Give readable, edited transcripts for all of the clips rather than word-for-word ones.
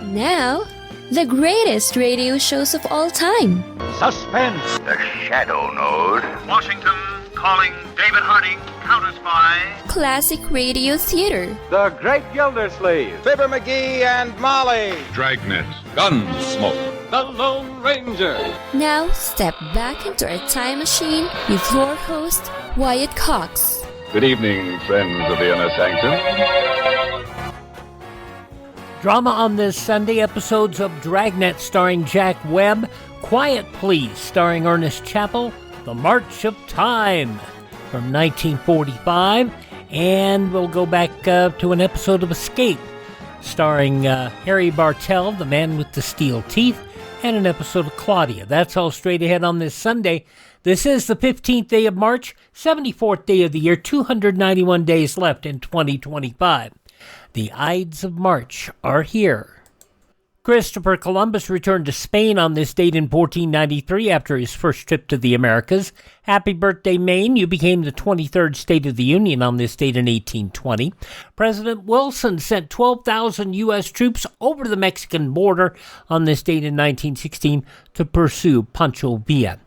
Now, the greatest radio shows of all time. Suspense. The Shadow Node. Washington calling David Harding, counter-spy. Classic radio theater. The Great Gildersleeve. Fibber McGee and Molly. Dragnet. Gunsmoke. The Lone Ranger. Now, step back into a time machine with your host, Wyatt Cox. Good evening, friends of the inner sanctum. Drama on this Sunday, episodes of Dragnet starring Jack Webb, Quiet Please starring Ernest Chappell, The March of Time from 1945, and we'll go back to an episode of Escape starring Harry Bartell, the man with the steel teeth, and an episode of Claudia. That's all straight ahead on this Sunday. This is the 15th day of March, 74th day of the year, 291 days left in 2025. The Ides of March are here. Christopher Columbus returned to Spain on this date in 1493 after his first trip to the Americas. Happy birthday, Maine. You became the 23rd state of the Union on this date in 1820. President Wilson sent 12,000 U.S. troops over the Mexican border on this date in 1916 to pursue Pancho Villa.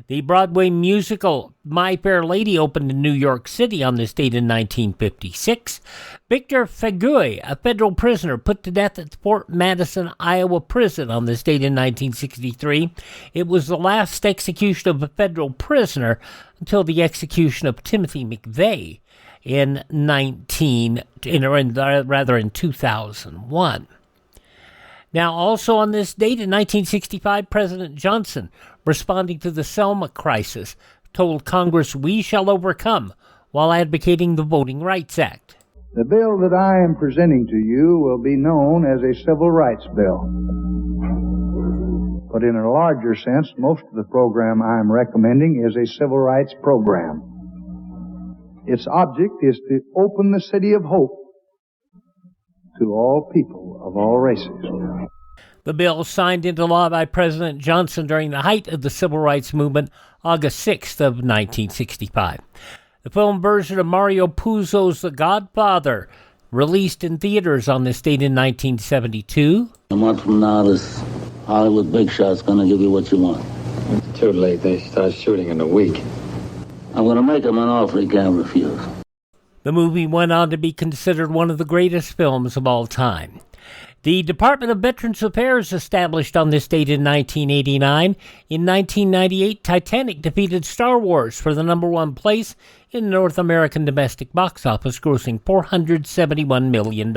The Broadway musical My Fair Lady opened in New York City on this date in 1956. Victor Feguy, a federal prisoner, put to death at Fort Madison, Iowa prison on this date in 1963. It was the last execution of a federal prisoner until the execution of Timothy McVeigh in 2001. Now, also on this date in 1965, President Johnson, responding to the Selma crisis, told Congress, "We shall overcome," while advocating the Voting Rights Act. The bill that I am presenting to you will be known as a civil rights bill. But in a larger sense, most of the program I am recommending is a civil rights program. Its object is to open the city of hope to all people of all races. The bill signed into law by President Johnson during the height of the civil rights movement, August 6th of 1965. The film version of Mario Puzo's The Godfather, released in theaters on this date in 1972. A month from now, this Hollywood big shot's gonna give you what you want. It's too late. They start shooting in a week. I'm gonna make him an offer he can't refuse. The movie went on to be considered one of the greatest films of all time. The Department of Veterans Affairs established on this date in 1989. In 1998, Titanic defeated Star Wars for the number one place in the North American domestic box office, grossing $471 million. In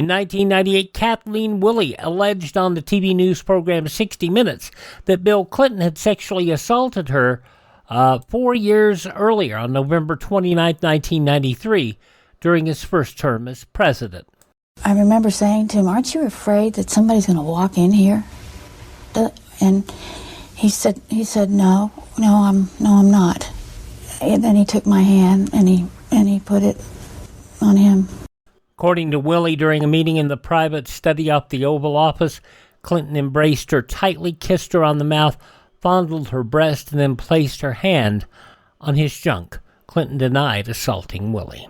1998, Kathleen Willey alleged on the TV news program 60 Minutes that Bill Clinton had sexually assaulted her 4 years earlier on November 29, 1993, during his first term as president. I remember saying to him, "Aren't you afraid that somebody's going to walk in here?" And he said, "No, I'm not." And then he took my hand and he put it on him. According to Willie, during a meeting in the private study off the Oval Office, Clinton embraced her tightly, kissed her on the mouth, fondled her breast, and then placed her hand on his junk. Clinton denied assaulting Willie.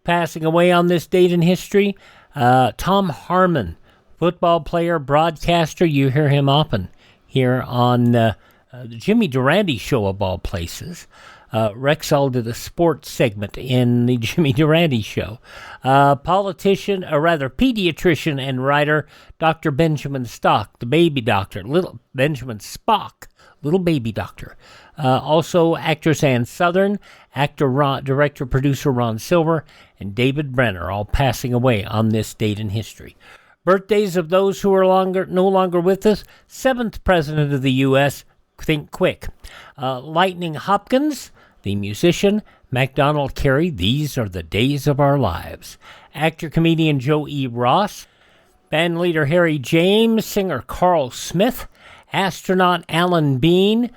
Passing away on this date in history, Tom Harmon, football player, broadcaster. You hear him often here on the Jimmy Durante show of all places. Rexall did a sports segment in the Jimmy Durante show. Politician, or rather pediatrician and writer, Dr. Benjamin Stock, the baby doctor, little Benjamin Spock, little baby doctor. Also actress Ann Southern, director, producer Ron Silver, and David Brenner, all passing away on this date in history. Birthdays of those who are no longer with us. 7th President of the U.S., think quick. Lightning Hopkins, the musician. MacDonald Carey, These Are the Days of Our Lives. Actor-comedian Joe E. Ross. Bandleader Harry James. Singer Carl Smith. Astronaut Alan Bean.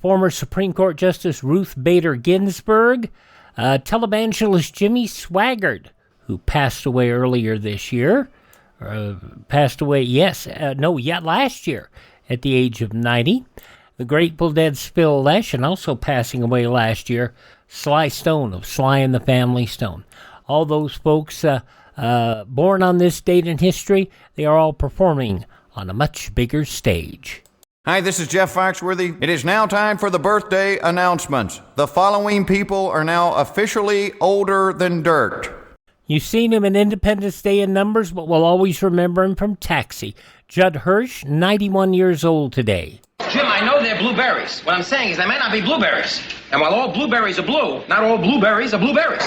Former Supreme Court Justice Ruth Bader Ginsburg. Televangelist Jimmy Swaggart, who passed away earlier this year. Last year at the age of 90. The Grateful Dead's Phil Lesh, and also passing away last year, Sly Stone of Sly and the Family Stone. All those folks born on this date in history, they are all performing on a much bigger stage. Hi, this is Jeff Foxworthy. It is now time for the birthday announcements. The following people are now officially older than dirt. You've seen him in Independence Day in numbers, but we'll always remember him from Taxi. Judd Hirsch, 91 years old today. Jim, I know they're blueberries. What I'm saying is they may not be blueberries. And while all blueberries are blue, not all blueberries are blueberries.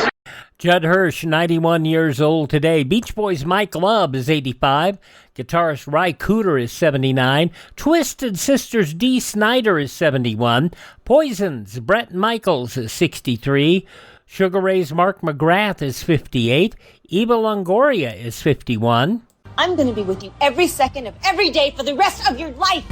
Judd Hirsch, 91 years old today. Beach Boys' Mike Love is 85. Guitarist Ry Cooder is 79. Twisted Sisters' Dee Snider is 71. Poison's Brett Michaels is 63. Sugar Ray's Mark McGrath is 58. Eva Longoria is 51. I'm going to be with you every second of every day for the rest of your life.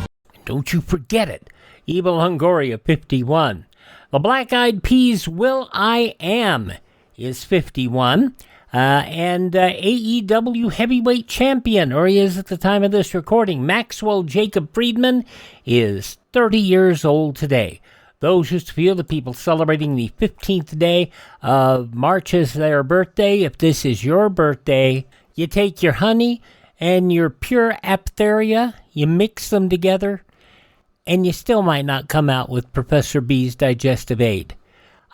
Don't you forget it. Eva Longoria, 51. The Black Eyed Peas' Will I Am is 51. And AEW heavyweight champion, or he is at the time of this recording, Maxwell Jacob Friedman, is 30 years old today. Those just a few of the people celebrating the 15th day of March as their birthday. If this is your birthday, you take your honey and your pure aphtheria, you mix them together, and you still might not come out with Professor B's digestive aid.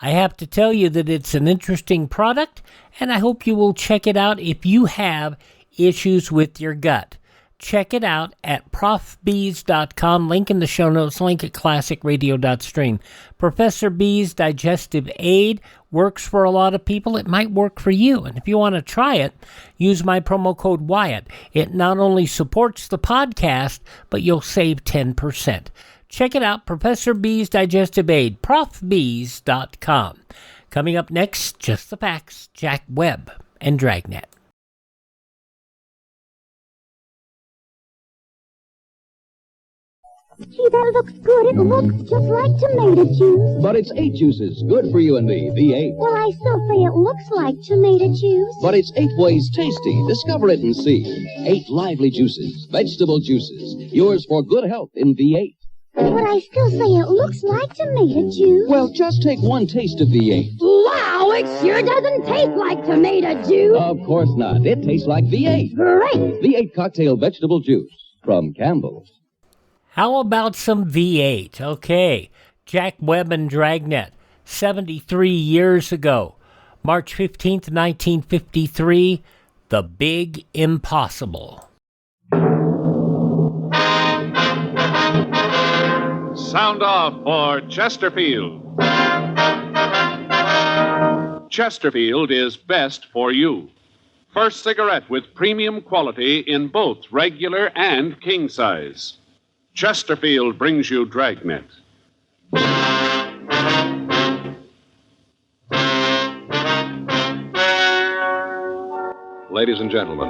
I have to tell you that it's an interesting product, and I hope you will check it out if you have issues with your gut. Check it out at profbees.com, link in the show notes, link at classicradio.stream. Professor B's digestive aid works for a lot of people. It might work for you, and if you want to try it, use my promo code Wyatt. It not only supports the podcast, but you'll save 10%. Check it out, Professor B's Digestive Aid, profbees.com. Coming up next, Just the Facts, Jack Webb and Dragnet. Gee, that looks good. It looks just like tomato juice. But it's 8 juices, good for you and me, V8. Well, I still say it looks like tomato juice. But it's 8 ways tasty. Discover it and see. 8 lively juices, vegetable juices, yours for good health in V8. But I still say it looks like tomato juice. Well, just take one taste of V8. Wow, it sure doesn't taste like tomato juice. Of course not. It tastes like V8. Great. V8 cocktail vegetable juice from Campbell's. How about some V8? Okay, Jack Webb and Dragnet, 73 years ago, March 15th, 1953, The Big Impossible. Sound off for Chesterfield. Chesterfield is best for you. First cigarette with premium quality in both regular and king size. Chesterfield brings you Dragnet. Ladies and gentlemen,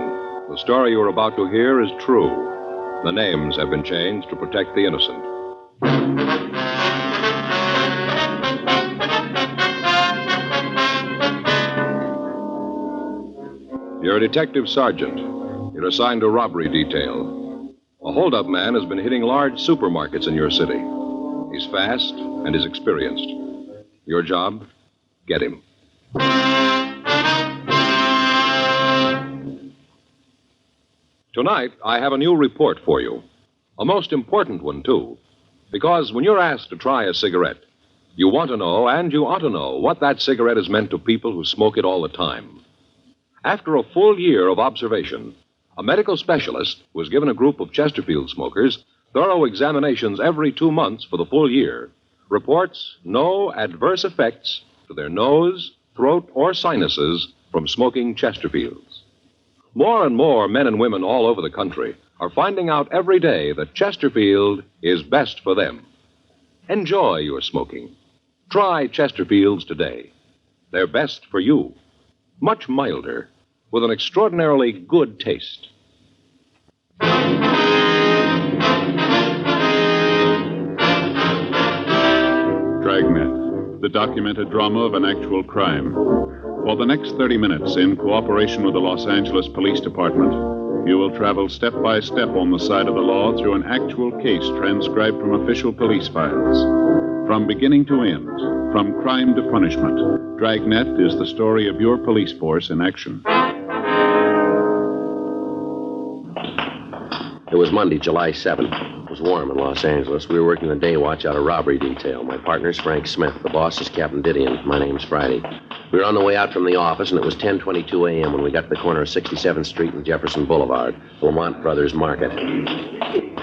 the story you are about to hear is true. The names have been changed to protect the innocent. You're a detective sergeant. You're assigned to robbery detail. A hold-up man has been hitting large supermarkets in your city. He's fast and is experienced. Your job? Get him. Tonight, I have a new report for you. A most important one, too. Because when you're asked to try a cigarette, you want to know, and you ought to know, what that cigarette has meant to people who smoke it all the time. After a full year of observation, a medical specialist was given a group of Chesterfield smokers thorough examinations every 2 months for the full year. Reports no adverse effects to their nose, throat, or sinuses from smoking Chesterfields. More and more men and women all over the country are finding out every day that Chesterfield is best for them. Enjoy your smoking. Try Chesterfields today. They're best for you. Much milder, with an extraordinarily good taste. Dragnet, the documented drama of an actual crime. For the next 30 minutes, in cooperation with the Los Angeles Police Department, you will travel step by step on the side of the law through an actual case transcribed from official police files. From beginning to end, from crime to punishment, Dragnet is the story of your police force in action. It was Monday, July 7th. It was warm in Los Angeles. We were working the day watch out of robbery detail. My partner's Frank Smith. The boss is Captain Didion. My name's Friday. We were on the way out from the office, and it was 10:22 a.m. when we got to the corner of 67th Street and Jefferson Boulevard, the Lamont Brothers Market.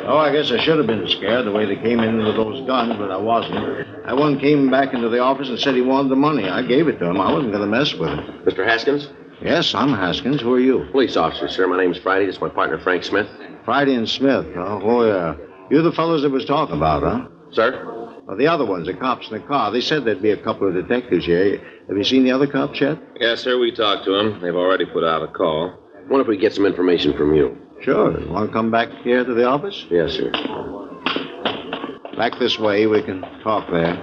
Oh, I guess I should have been scared the way they came in with those guns, but I wasn't. That one came back into the office and said he wanted the money. I gave it to him. I wasn't going to mess with him. Mr. Haskins? Yes, I'm Haskins. Who are you? Police officer, sir. My name's Friday. This is my partner, Frank Smith. Friday and Smith. Oh, yeah. You're the fellows that was talking about, huh? Sir? Well, the other ones, the cops in the car. They said there'd be a couple of detectives here. Have you seen the other cops yet? Yes, sir. We talked to them. They've already put out a call. Wonder if we get some information from you. Sure. You want to come back here to the office? Yes, sir. Back this way. We can talk there.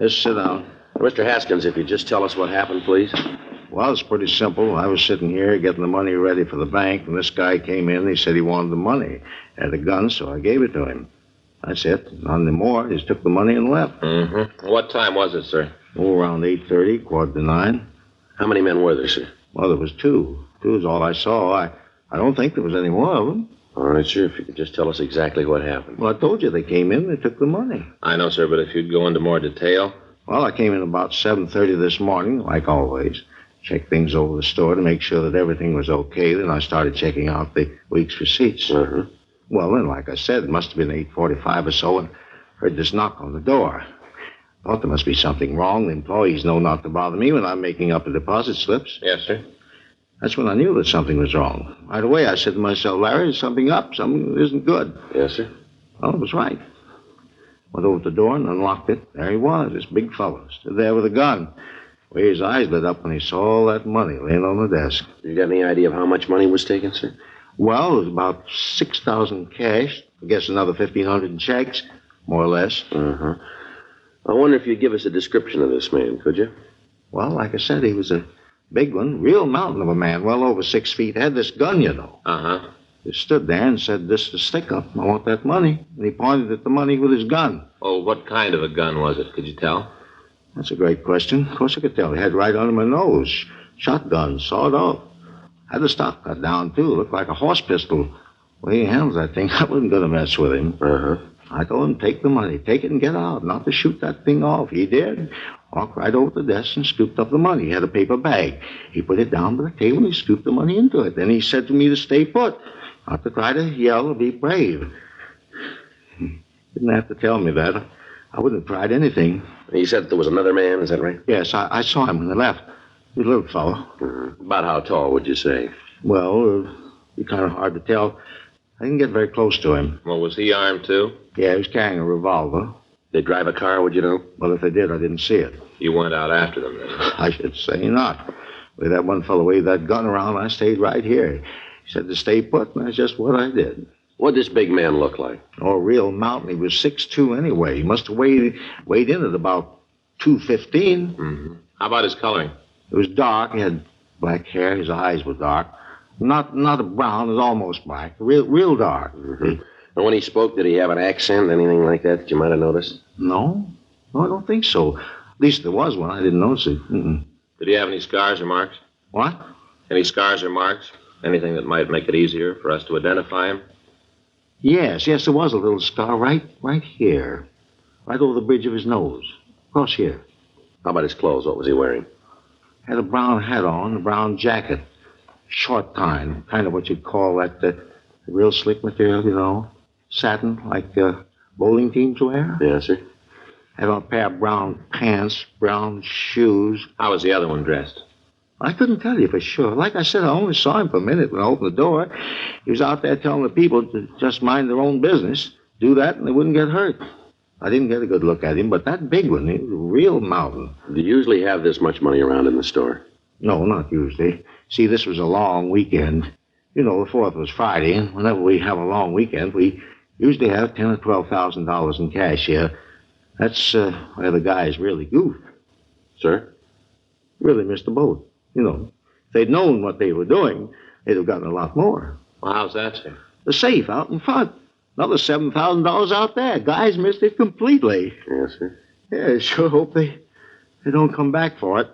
Just sit down. Mr. Haskins, if you'd just tell us what happened, please. Well, it's pretty simple. I was sitting here getting the money ready for the bank, and this guy came in. He said he wanted the money. Had a gun, so I gave it to him. That's it. None more. He just took the money and left. Mm-hmm. What time was it, sir? Oh, around 8:30, 8:45. How many men were there, sir? Well, there was two. Two is all I saw. I don't think there was any more of them. All right, sir. If you could just tell us exactly what happened. Well, I told you they came in. They took the money. I know, sir, but if you'd go into more detail. Well, I came in about 7:30 this morning, like always. Checked things over the store to make sure that everything was okay. Then I started checking out the week's receipts. Uh-huh. Well, then, like I said, it must have been 8:45 or so, and heard this knock on the door. Thought there must be something wrong. The employees know not to bother me when I'm making up the deposit slips. Yes, sir. That's when I knew that something was wrong. Right away, I said to myself, Larry, there's something up. Something isn't good. Yes, sir. Well, it was right. Went over to the door and unlocked it. There he was, this big fellow, stood there with a gun. The way his eyes lit up when he saw all that money laying on the desk. You got any idea of how much money was taken, sir? Well, it was about $6,000 cash. I guess another $1,500 in checks, more or less. Uh-huh. I wonder if you'd give us a description of this man, could you? Well, like I said, he was a big one, real mountain of a man, well over 6 feet. Had this gun, you know. Uh-huh. He stood there and said, this is a stick-up. I want that money. And he pointed at the money with his gun. Oh, what kind of a gun was it? Could you tell? That's a great question. Of course I could tell. He had right under my nose. Shotgun, sawed off. Had the stock cut down, too. Looked like a horse pistol. The way he handles that thing, I wasn't going to mess with him. Uh-huh. I told him, take the money. Take it and get out. Not to shoot that thing off. He did. Walked right over to the desk and scooped up the money. He had a paper bag. He put it down by the table and he scooped the money into it. Then he said to me to stay put. Not to try to yell or be brave. Didn't have to tell me that. I wouldn't have tried anything. He said there was another man, is that right? Yes, I saw him when they left. He was a little fellow. About how tall, would you say? Well, it'd be kind of hard to tell. I didn't get very close to him. Well, was he armed, too? Yeah, he was carrying a revolver. They drive a car, would you know? Well, if they did, I didn't see it. You went out after them, then? I should say not. With that one fellow waved that gun around, I stayed right here. He said to stay put, and that's just what I did. What'd this big man look like? Oh, a real mountain. He was 6'2" anyway. He must have weighed in at about 215. Mm-hmm. How about his coloring? It was dark. He had black hair. His eyes were dark. Not a brown. It was almost black. Real dark. Mm-hmm. And when he spoke, did he have an accent, anything like that you might have noticed? No, I don't think so. At least there was one. I didn't notice it. Mm-mm. Did he have any scars or marks? What? Any scars or marks? Anything that might make it easier for us to identify him? Yes, there was a little scar right here. Right over the bridge of his nose. Across here. How about his clothes? What was he wearing? Had a brown hat on, a brown jacket. Short kind of what you'd call that real slick material, you know. Satin, like bowling teams wear. Yes, sir. Had on a pair of brown pants, brown shoes. How was the other one dressed? I couldn't tell you for sure. Like I said, I only saw him for a minute when I opened the door. He was out there telling the people to just mind their own business, do that, and they wouldn't get hurt. I didn't get a good look at him, but that big one, he was a real mountain. Do you usually have this much money around in the store? No, not usually. See, this was a long weekend. You know, the 4th was Friday, and whenever we have a long weekend, we usually have $10,000 or $12,000 in cash here. That's where the guys really goof. Sir? Really missed the boat. You know, if they'd known what they were doing, they'd have gotten a lot more. Well, how's that, sir? The safe out in front. Another $7,000 out there. Guys missed it completely. Yes, sir. Yeah, I sure hope they don't come back for it.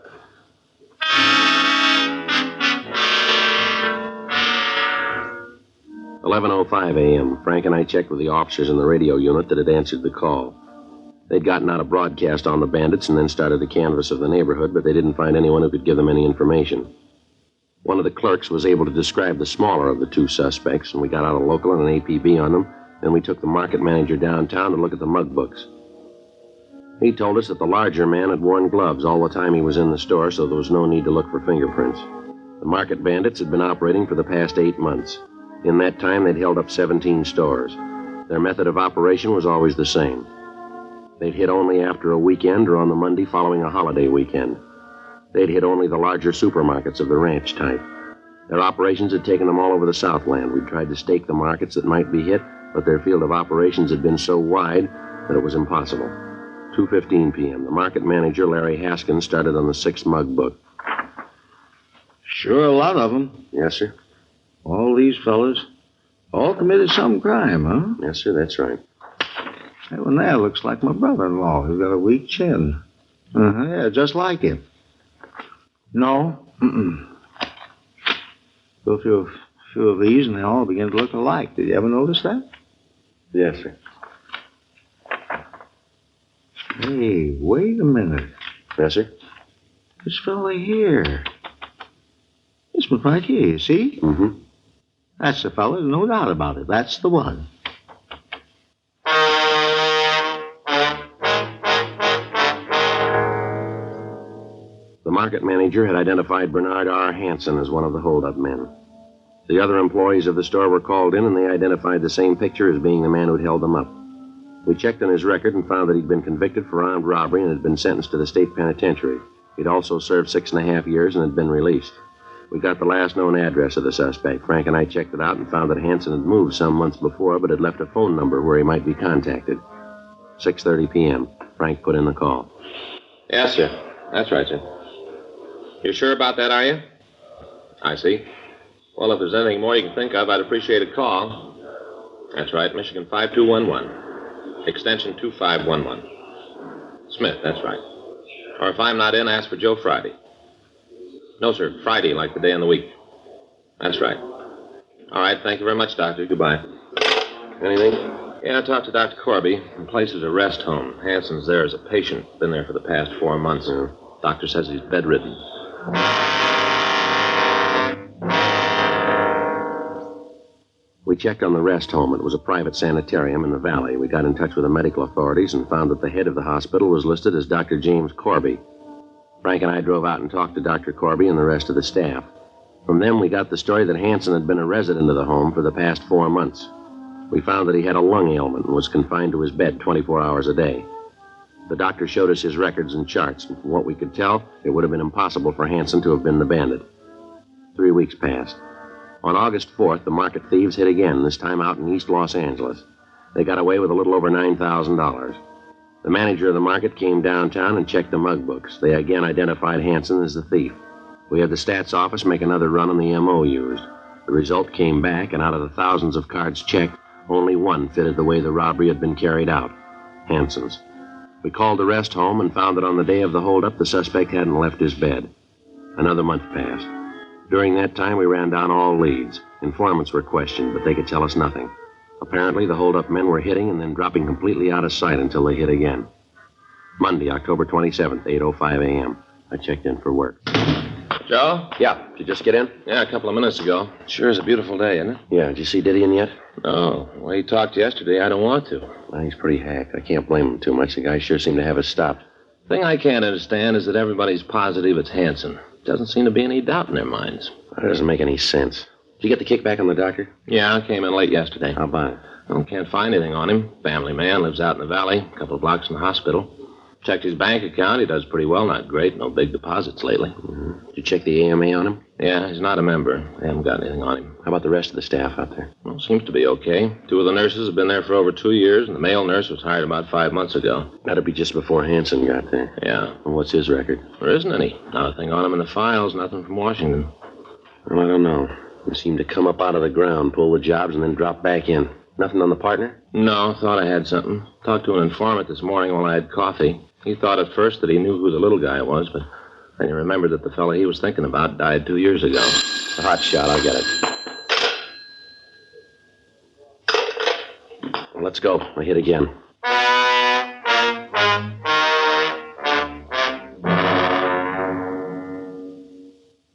11:05 a.m. Frank and I checked with the officers in the radio unit that had answered the call. They'd gotten out a broadcast on the bandits and then started a canvass of the neighborhood, but they didn't find anyone who could give them any information. One of the clerks was able to describe the smaller of the two suspects, and we got out a local and an APB on them. Then we took the market manager downtown to look at the mug books. He told us that the larger man had worn gloves all the time he was in the store, so there was no need to look for fingerprints. The market bandits had been operating for the past 8 months. In that time, they'd held up 17 stores. Their method of operation was always the same. They'd hit only after a weekend or on the Monday following a holiday weekend. They'd hit only the larger supermarkets of the ranch type. Their operations had taken them all over the Southland. We'd tried to stake the markets that might be hit, but their field of operations had been so wide that it was impossible. 2:15 p.m. The market manager, Larry Haskins, started on the 6th mug book. Sure, a lot of them. Yes, sir. All these fellas, all committed some crime, huh? Yes, sir, that's right. That one there looks like my brother-in-law. He's got a weak chin. Yeah, just like him. No. Go through a few of these, and they all begin to look alike. Did you ever notice that? Yes, sir. Hey, wait a minute. Yes, sir? This fella here. This one right here, you see? Mm-hmm. That's the fella, no doubt about it. That's the one. The market manager had identified Bernard R. Hanson as one of the holdup men. The other employees of the store were called in, and they identified the same picture as being the man who'd held them up. We checked on his record and found that he'd been convicted for armed robbery and had been sentenced to the state penitentiary. He'd also served 6.5 years and had been released. We got the last known address of the suspect. Frank and I checked it out and found that Hanson had moved some months before, but had left a phone number where he might be contacted. 6:30 p.m. Frank put in the call. Yes, sir. That's right, sir. You sure about that, are you? I see. Well, if there's anything more you can think of, I'd appreciate a call. That's right, Michigan 5211. Extension 2511. Smith, that's right. Or if I'm not in, ask for Joe Friday. No, sir, Friday, like the day in the week. That's right. All right, thank you very much, Doctor. Goodbye. Anything? Yeah, I talked to Dr. Corby. The place is a rest home. Hanson's there as a patient. Been there for the past 4 months. Doctor says he's bedridden. We checked on the rest home. It was a private sanitarium in the valley. We got in touch with the medical authorities and found that the head of the hospital was listed as Dr. James Corby. Frank and I drove out and talked to Dr. Corby and the rest of the staff. From them, we got the story that Hanson had been a resident of the home for the past 4 months. We found that he had a lung ailment and was confined to his bed 24 hours a day. The doctor showed us his records and charts, and from what we could tell, it would have been impossible for Hanson to have been the bandit. 3 weeks passed. On August 4th, the market thieves hit again, this time out in East Los Angeles. They got away with a little over $9,000. The manager of the market came downtown and checked the mug books. They again identified Hanson as the thief. We had the stats office make another run on the M.O. used. The result came back, and out of the thousands of cards checked, only one fitted the way the robbery had been carried out. Hanson's. We called the rest home and found that on the day of the holdup, the suspect hadn't left his bed. Another month passed. During that time, we ran down all leads. Informants were questioned, but they could tell us nothing. Apparently, the hold-up men were hitting and then dropping completely out of sight until they hit again. Monday, October 27th, 8:05 a.m. I checked in for work. Joe? Yeah. Did you just get in? Yeah, a couple of minutes ago. Sure is a beautiful day, isn't it? Yeah. Did you see Didion yet? No. The way he talked yesterday, I don't want to. Well, he's pretty hacked. I can't blame him too much. The guy sure seemed to have us stopped. The thing I can't understand is that everybody's positive it's Hanson. Doesn't seem to be any doubt in their minds. That doesn't make any sense. Did you get the kickback on the doctor? Yeah, I came in late yesterday. How about it? Well, can't find anything on him. Family man, lives out in the valley, a couple of blocks from the hospital. Checked his bank account. He does pretty well, not great. No big deposits lately. Mm-hmm. Did you check the AMA on him? Yeah, he's not a member. They haven't got anything on him. How about the rest of the staff out there? Well, seems to be okay. 2 of the nurses have been there for over 2 years, and the male nurse was hired about 5 months ago. That'd be just before Hanson got there. Yeah. And what's his record? There isn't any. Not a thing on him in the files, nothing from Washington. Well, I don't know. He seemed to come up out of the ground, pull the jobs, and then drop back in. Nothing on the partner? No, thought I had something. Talked to an informant this morning while I had coffee. He thought at first that he knew who the little guy was, but then he remembered that the fellow he was thinking about died 2 years ago. A hot shot, I'll get it. Well, let's go. I hit again.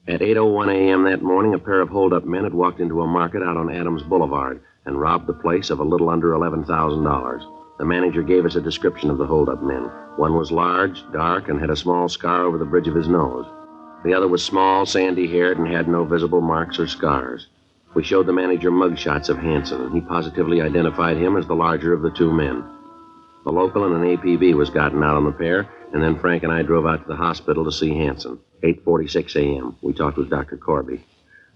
At 8:01 a.m. that morning, a pair of hold-up men had walked into a market out on Adams Boulevard and robbed the place of a little under $11,000. The manager gave us a description of the hold-up men. One was large, dark, and had a small scar over the bridge of his nose. The other was small, sandy-haired, and had no visible marks or scars. We showed the manager mugshots of Hanson, and he positively identified him as the larger of the two men. The local and an APB was gotten out on the pair, and then Frank and I drove out to the hospital to see Hanson. 8:46 a.m. We talked with Dr. Corby.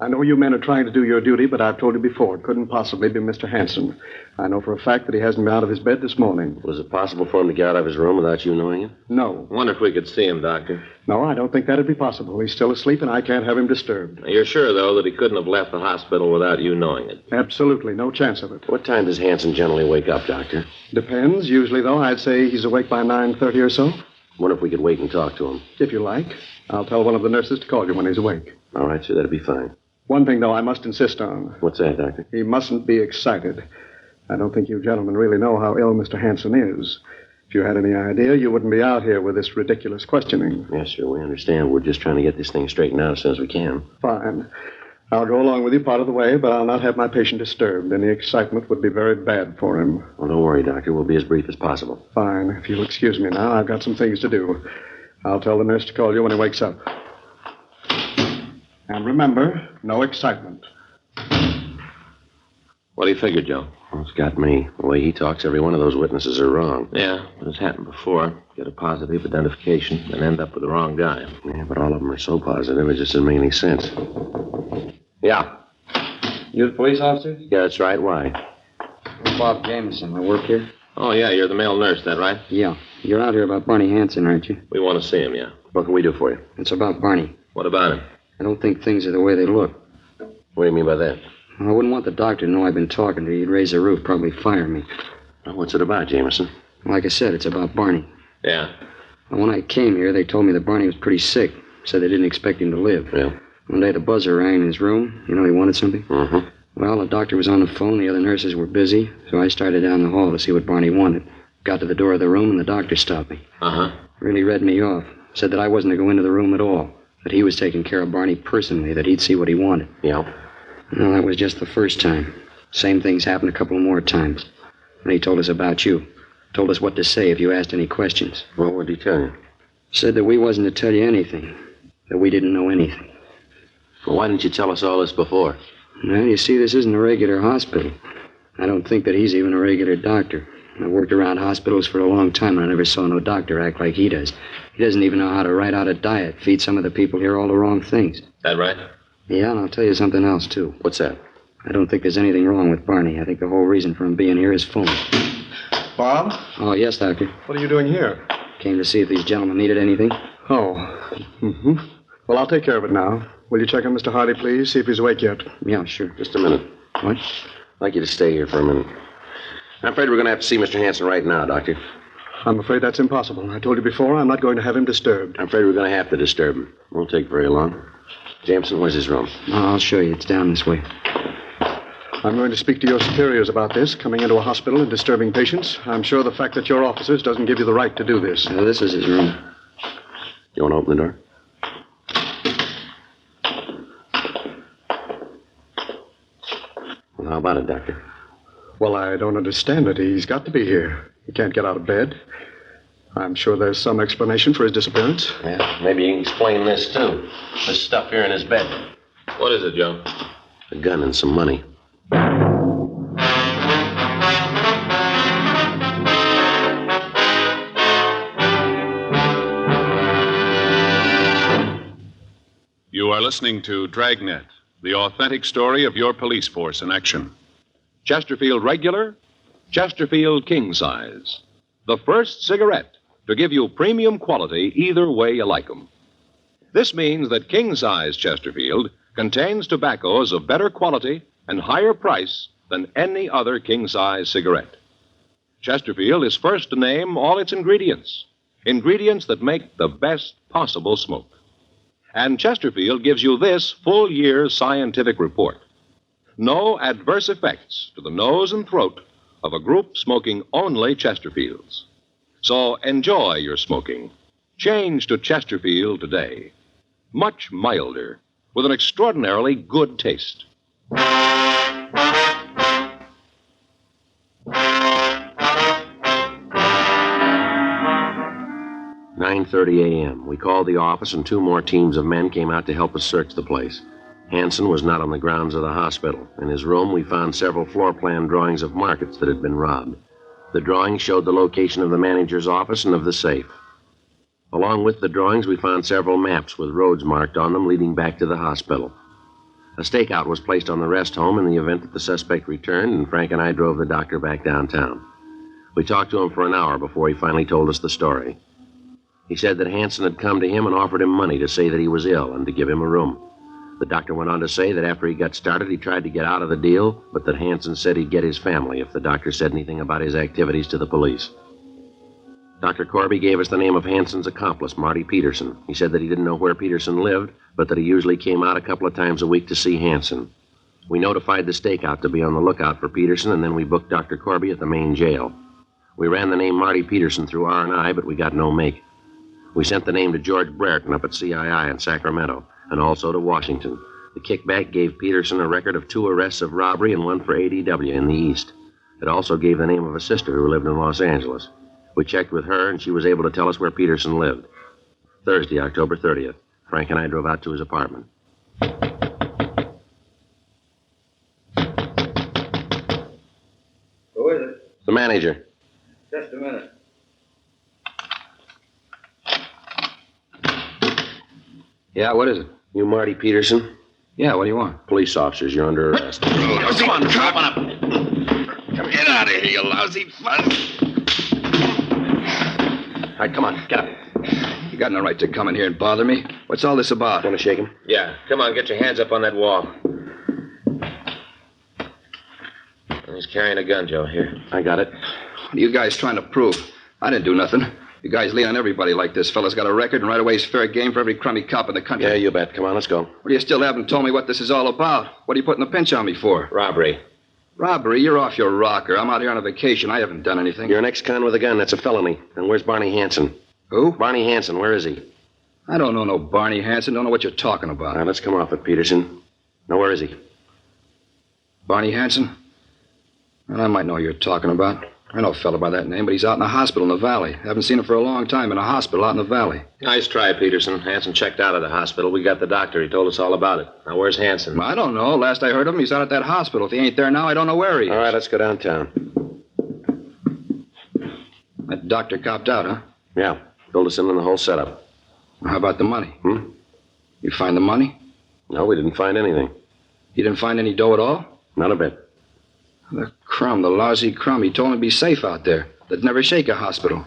I know you men are trying to do your duty, but I've told you before, it couldn't possibly be Mr. Hanson. I know for a fact that he hasn't been out of his bed this morning. Was it possible for him to get out of his room without you knowing it? No. I wonder if we could see him, Doctor. No, I don't think that'd be possible. He's still asleep, and I can't have him disturbed. You're sure, though, that he couldn't have left the hospital without you knowing it? Absolutely. No chance of it. What time does Hanson generally wake up, Doctor? Depends. Usually, though, I'd say he's awake by 9:30 or so. Wonder if we could wait and talk to him. If you like. I'll tell one of the nurses to call you when he's awake. All right, sir. That'd be fine. One thing, though, I must insist on. What's that, Doctor? He mustn't be excited. I don't think you gentlemen really know how ill Mr. Hanson is. If you had any idea, you wouldn't be out here with this ridiculous questioning. Yes, sir. We understand. We're just trying to get this thing straightened out as soon as we can. Fine. I'll go along with you part of the way, but I'll not have my patient disturbed. Any excitement would be very bad for him. Well, don't worry, Doctor. We'll be as brief as possible. Fine. If you'll excuse me now, I've got some things to do. I'll tell the nurse to call you when he wakes up. And remember, no excitement. What do you figure, Joe? Well, it's got me. The way he talks, every one of those witnesses are wrong. Yeah, but it's happened before. Get a positive identification and end up with the wrong guy. Yeah, but all of them are so positive, it just doesn't make any sense. Yeah. You the police officer? Yeah, that's right. Why? I'm Bob Jameson. I work here. Oh, yeah, you're the male nurse, that right? Yeah. You're out here about Barney Hanson, aren't you? We want to see him, yeah. What can we do for you? It's about Barney. What about him? I don't think things are the way they look. What do you mean by that? Well, I wouldn't want the doctor to know I've been talking to you. He'd raise the roof, probably fire me. Well, what's it about, Jameson? Like I said, it's about Barney. Yeah. Well, when I came here, they told me that Barney was pretty sick. Said they didn't expect him to live. Yeah. One day the buzzer rang in his room. You know he wanted something? Mm-hmm. Well, the doctor was on the phone. The other nurses were busy. So I started down the hall to see what Barney wanted. Got to the door of the room, and the doctor stopped me. Uh-huh. Really read me off. Said that I wasn't to go into the room at all. That he was taking care of Barney personally. That he'd see what he wanted. Yeah. Well, that was just the first time. Same things happened a couple more times. And he told us about you. Told us what to say if you asked any questions. Well, what did he tell you? Said that we wasn't to tell you anything. That we didn't know anything. Well, why didn't you tell us all this before? Well, you see, this isn't a regular hospital. I don't think that he's even a regular doctor. I've worked around hospitals for a long time, and I never saw no doctor act like he does. He doesn't even know how to write out a diet, feed some of the people here all the wrong things. That right? Yeah, and I'll tell you something else, too. What's that? I don't think there's anything wrong with Barney. I think the whole reason for him being here is phony. Bob? Oh, yes, Doctor. What are you doing here? Came to see if these gentlemen needed anything. Oh. Mm-hmm. Well, I'll take care of it now. Will you check on Mr. Hardy, please? See if he's awake yet. Yeah, sure. Just a minute. What? I'd like you to stay here for a minute. I'm afraid we're going to have to see Mr. Hanson right now, Doctor. I'm afraid that's impossible. I told you before, I'm not going to have him disturbed. I'm afraid we're going to have to disturb him. Won't take very long. Jameson, where's his room? Oh, I'll show you. It's down this way. I'm going to speak to your superiors about this, coming into a hospital and disturbing patients. I'm sure the fact that you're officers doesn't give you the right to do this. This is his room. You want to open the door? Well, how about it, Doctor? Well, I don't understand it. He's got to be here. He can't get out of bed. I'm sure there's some explanation for his disappearance. Yeah, maybe you can explain this, too. This stuff here in his bed. What is it, Joe? A gun and some money. You are listening to Dragnet, the authentic story of your police force in action. Chesterfield Regular, Chesterfield King Size. The first cigarette to give you premium quality either way you like 'em. This means that King Size Chesterfield contains tobaccos of better quality and higher price than any other king size cigarette. Chesterfield is first to name all its ingredients that make the best possible smoke. And Chesterfield gives you this full year's scientific report. No adverse effects to the nose and throat of a group smoking only Chesterfields. So enjoy your smoking. Change to Chesterfield today. Much milder, with an extraordinarily good taste. 9:30 a.m. We called the office, and 2 more teams of men came out to help us search the place. Hanson was not on the grounds of the hospital. In his room, we found several floor plan drawings of markets that had been robbed. The drawings showed the location of the manager's office and of the safe. Along with the drawings, we found several maps with roads marked on them leading back to the hospital. A stakeout was placed on the rest home in the event that the suspect returned, and Frank and I drove the doctor back downtown. We talked to him for an hour before he finally told us the story. He said that Hanson had come to him and offered him money to say that he was ill and to give him a room. The doctor went on to say that after he got started, he tried to get out of the deal, but that Hanson said he'd get his family if the doctor said anything about his activities to the police. Dr. Corby gave us the name of Hanson's accomplice, Marty Peterson. He said that he didn't know where Peterson lived, but that he usually came out a couple of times a week to see Hanson. We notified the stakeout to be on the lookout for Peterson, and then we booked Dr. Corby at the main jail. We ran the name Marty Peterson through R&I, but we got no make. We sent the name to George Brereton up at CII in Sacramento, and also to Washington. The kickback gave Peterson a record of 2 arrests of robbery and 1 for ADW in the East. It also gave the name of a sister who lived in Los Angeles. We checked with her, and she was able to tell us where Peterson lived. Thursday, October 30th, Frank and I drove out to his apartment. Who is it? The manager. Just a minute. Yeah, what is it? You Marty Peterson? Yeah, what do you want? Police officers, you're under arrest. Come on, come on up. Get out of here, you lousy fun. All right, come on, get up. You got no right to come in here and bother me. What's all this about? Want to shake him? Yeah, come on, get your hands up on that wall. He's carrying a gun, Joe. Here. I got it. What are you guys trying to prove? I didn't do nothing. You guys lean on everybody like this. Fella's got a record, and right away he's fair game for every crummy cop in the country. Yeah, you bet. Come on, let's go. Well, you still haven't told me what this is all about. What are you putting the pinch on me for? Robbery. Robbery? You're off your rocker. I'm out here on a vacation. I haven't done anything. You're an ex-con with a gun. That's a felony. And where's Barney Hanson? Who? Barney Hanson. Where is he? I don't know no Barney Hanson. Don't know what you're talking about. Now, let's come off it, Peterson. Now, where is he? Barney Hanson? Well, I might know who you're talking about. I know a fella by that name, but he's out in the hospital in the valley. Haven't seen him for a long time in a hospital out in the valley. Nice try, Peterson. Hanson checked out of the hospital. We got the doctor. He told us all about it. Now, where's Hanson? Well, I don't know. Last I heard of him, he's out at that hospital. If he ain't there now, I don't know where he is. All right, let's go downtown. That doctor copped out, huh? Yeah. Filled us in on the whole setup. Well, how about the money? You find the money? No, we didn't find anything. You didn't find any dough at all? Not a bit. The crumb, the lousy crumb. He told me to be safe out there. That'd never shake a hospital.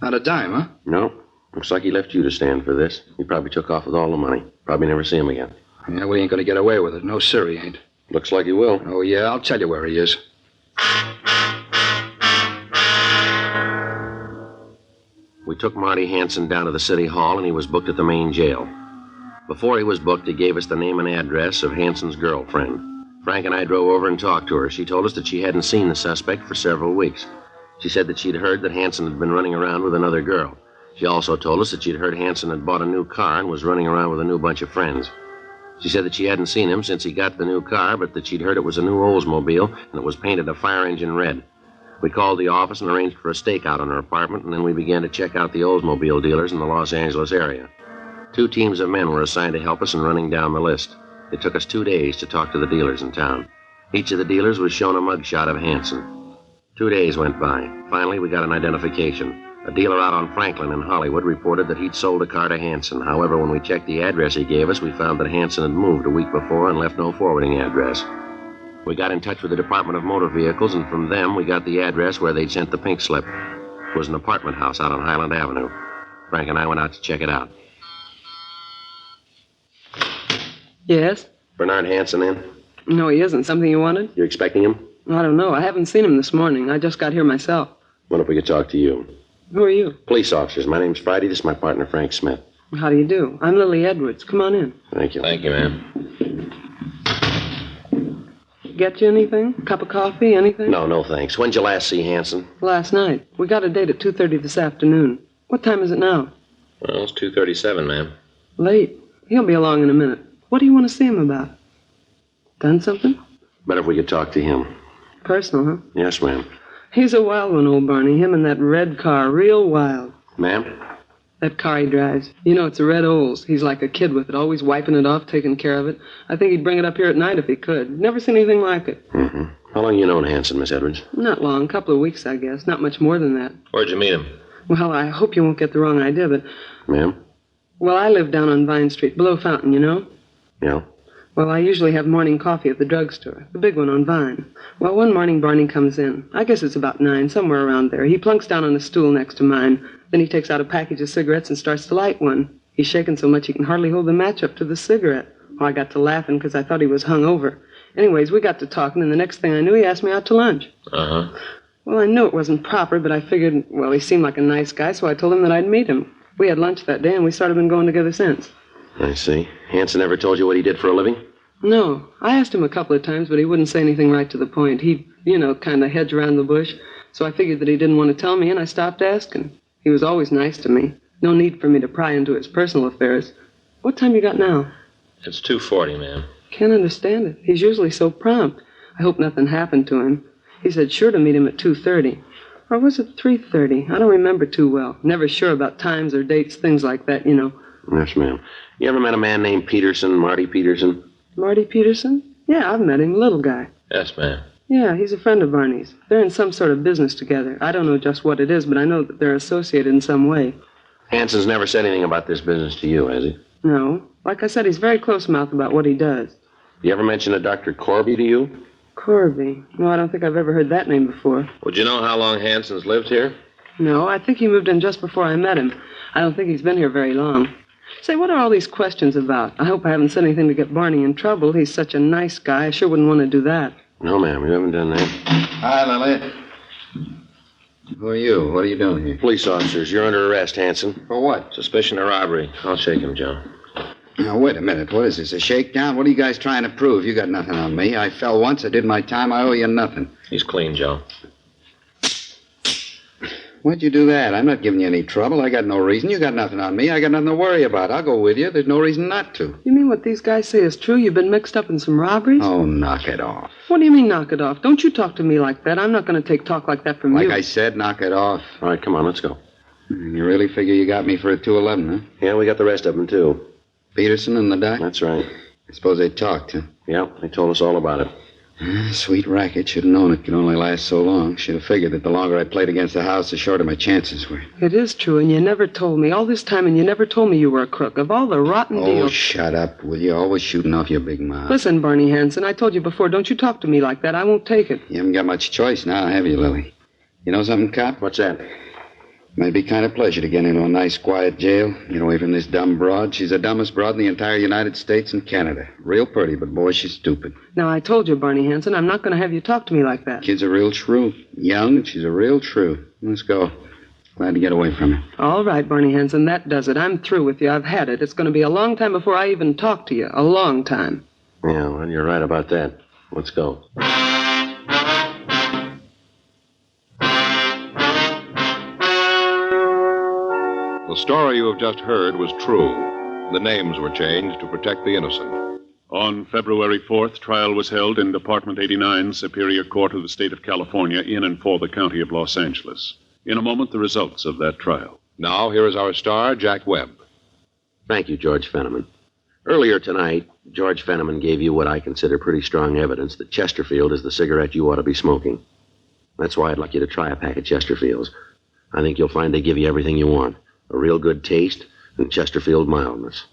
Not a dime, huh? No. Looks like he left you to stand for this. He probably took off with all the money. Probably never see him again. Yeah, we ain't gonna get away with it. No, sir, he ain't. Looks like he will. Oh, yeah, I'll tell you where he is. We took Marty Hanson down to the city hall, and he was booked at the main jail. Before he was booked, he gave us the name and address of Hanson's girlfriend. Frank and I drove over and talked to her. She told us that she hadn't seen the suspect for several weeks. She said that she'd heard that Hanson had been running around with another girl. She also told us that she'd heard Hanson had bought a new car and was running around with a new bunch of friends. She said that she hadn't seen him since he got the new car, but that she'd heard it was a new Oldsmobile and it was painted a fire engine red. We called the office and arranged for a stakeout on her apartment, and then we began to check out the Oldsmobile dealers in the Los Angeles area. 2 teams of men were assigned to help us in running down the list. It took us 2 days to talk to the dealers in town. Each of the dealers was shown a mugshot of Hanson. 2 days went by. Finally, we got an identification. A dealer out on Franklin in Hollywood reported that he'd sold a car to Hanson. However, when we checked the address he gave us, we found that Hanson had moved a week before and left no forwarding address. We got in touch with the Department of Motor Vehicles, and from them we got the address where they'd sent the pink slip. It was an apartment house out on Highland Avenue. Frank and I went out to check it out. Yes? Bernard Hanson in? No, he isn't. Something you wanted? You expecting him? I don't know. I haven't seen him this morning. I just got here myself. Wonder if we could talk to you. Who are you? Police officers. My name's Friday. This is my partner, Frank Smith. How do you do? I'm Lily Edwards. Come on in. Thank you. Thank you, ma'am. get you anything? A cup of coffee, anything? No, thanks. When'd you last see Hanson? Last night. We got a date at 2:30 this afternoon. What time is it now? Well, it's 2:37, ma'am. Late. He'll be along in a minute. What do you want to see him about? Done something? Better if we could talk to him. Personal, huh? Yes, ma'am. He's a wild one, old Barney. Him and that red car. Real wild. Ma'am? That car he drives. You know, it's a red Olds. He's like a kid with it, always wiping it off, taking care of it. I think he'd bring it up here at night if he could. Never seen anything like it. Mm-hmm. How long you known Hanson, Miss Edwards? Not long. A couple of weeks, I guess. Not much more than that. Where'd you meet him? Well, I hope you won't get the wrong idea, but... Ma'am? Well, I live down on Vine Street, below Fountain, you know? Yeah. Well, I usually have morning coffee at the drugstore, the big one on Vine. Well, one morning Barney comes in. I guess it's about 9, somewhere around there. He plunks down on a stool next to mine. Then he takes out a package of cigarettes and starts to light one. He's shaking so much he can hardly hold the match up to the cigarette. Oh, I got to laughing because I thought he was hung over. Anyways, we got to talking, and the next thing I knew, he asked me out to lunch. Uh-huh. Well, I knew it wasn't proper, but I figured, well, he seemed like a nice guy, so I told him that I'd meet him. We had lunch that day, and we sort of been going together since. I see. Hanson ever told you what he did for a living? No. I asked him a couple of times, but he wouldn't say anything right to the point. He'd, kind of hedge around the bush. So I figured that he didn't want to tell me, and I stopped asking. He was always nice to me. No need for me to pry into his personal affairs. What time you got now? It's 2:40, ma'am. Can't understand it. He's usually so prompt. I hope nothing happened to him. He said sure to meet him at 2:30. Or was it 3:30? I don't remember too well. Never sure about times or dates, things like that, you know. Yes, ma'am. You ever met a man named Peterson, Marty Peterson? Marty Peterson? Yeah, I've met him, little guy. Yes, ma'am. Yeah, he's a friend of Barney's. They're in some sort of business together. I don't know just what it is, but I know that they're associated in some way. Hanson's never said anything about this business to you, has he? No. Like I said, he's very close-mouthed about what he does. You ever mention a Dr. Corby to you? Corby? No, I don't think I've ever heard that name before. Would you know how long Hanson's lived here? No, I think he moved in just before I met him. I don't think he's been here very long. Say, what are all these questions about? I hope I haven't said anything to get Barney in trouble. He's such a nice guy. I sure wouldn't want to do that. No, ma'am, you haven't done that. Hi, Lily. Who are you? What are you doing here? Police officers. You're under arrest, Hanson. For what? Suspicion of robbery. I'll shake him, Joe. Now, wait a minute. What is this, a shakedown? What are you guys trying to prove? You got nothing on me. I fell once. I did my time. I owe you nothing. He's clean, Joe. Why'd you do that? I'm not giving you any trouble. I got no reason. You got nothing on me. I got nothing to worry about. I'll go with you. There's no reason not to. You mean what these guys say is true? You've been mixed up in some robberies? Oh, knock it off. What do you mean, knock it off? Don't you talk to me like that. I'm not going to take talk like that from you. Like I said, knock it off. All right, come on, let's go. You really figure you got me for a 211, huh? Yeah, we got the rest of them, too. Peterson and the doc? That's right. I suppose they talked, huh? Yeah, they told us all about it. Sweet racket. Should have known it could only last so long. Should have figured that the longer I played against the house, the shorter my chances were. It is true, and you never told me. All this time, and you never told me you were a crook. Of all the rotten deals... Oh, shut up, will you? Always shooting off your big mouth. Listen, Barney Hanson, I told you before, don't you talk to me like that. I won't take it. You haven't got much choice now, have you, Lily? You know something, cop? What's that? Might be kind of pleasure to get into a nice, quiet jail. Get away from this dumb broad. She's the dumbest broad in the entire United States and Canada. Real pretty, but boy, she's stupid. Now, I told you, Barney Hanson, I'm not going to have you talk to me like that. Kid's a real shrew. Young, she's a real shrew. Let's go. Glad to get away from her. All right, Barney Hanson, that does it. I'm through with you. I've had it. It's going to be a long time before I even talk to you. A long time. Yeah, well, you're right about that. Let's go. The story you have just heard was true. The names were changed to protect the innocent. On February 4th, trial was held in Department 89, Superior Court of the State of California, in and for the County of Los Angeles. In a moment, the results of that trial. Now, here is our star, Jack Webb. Thank you, George Fenneman. Earlier tonight, George Fenneman gave you what I consider pretty strong evidence that Chesterfield is the cigarette you ought to be smoking. That's why I'd like you to try a pack of Chesterfields. I think you'll find they give you everything you want. A real good taste and Chesterfield mildness.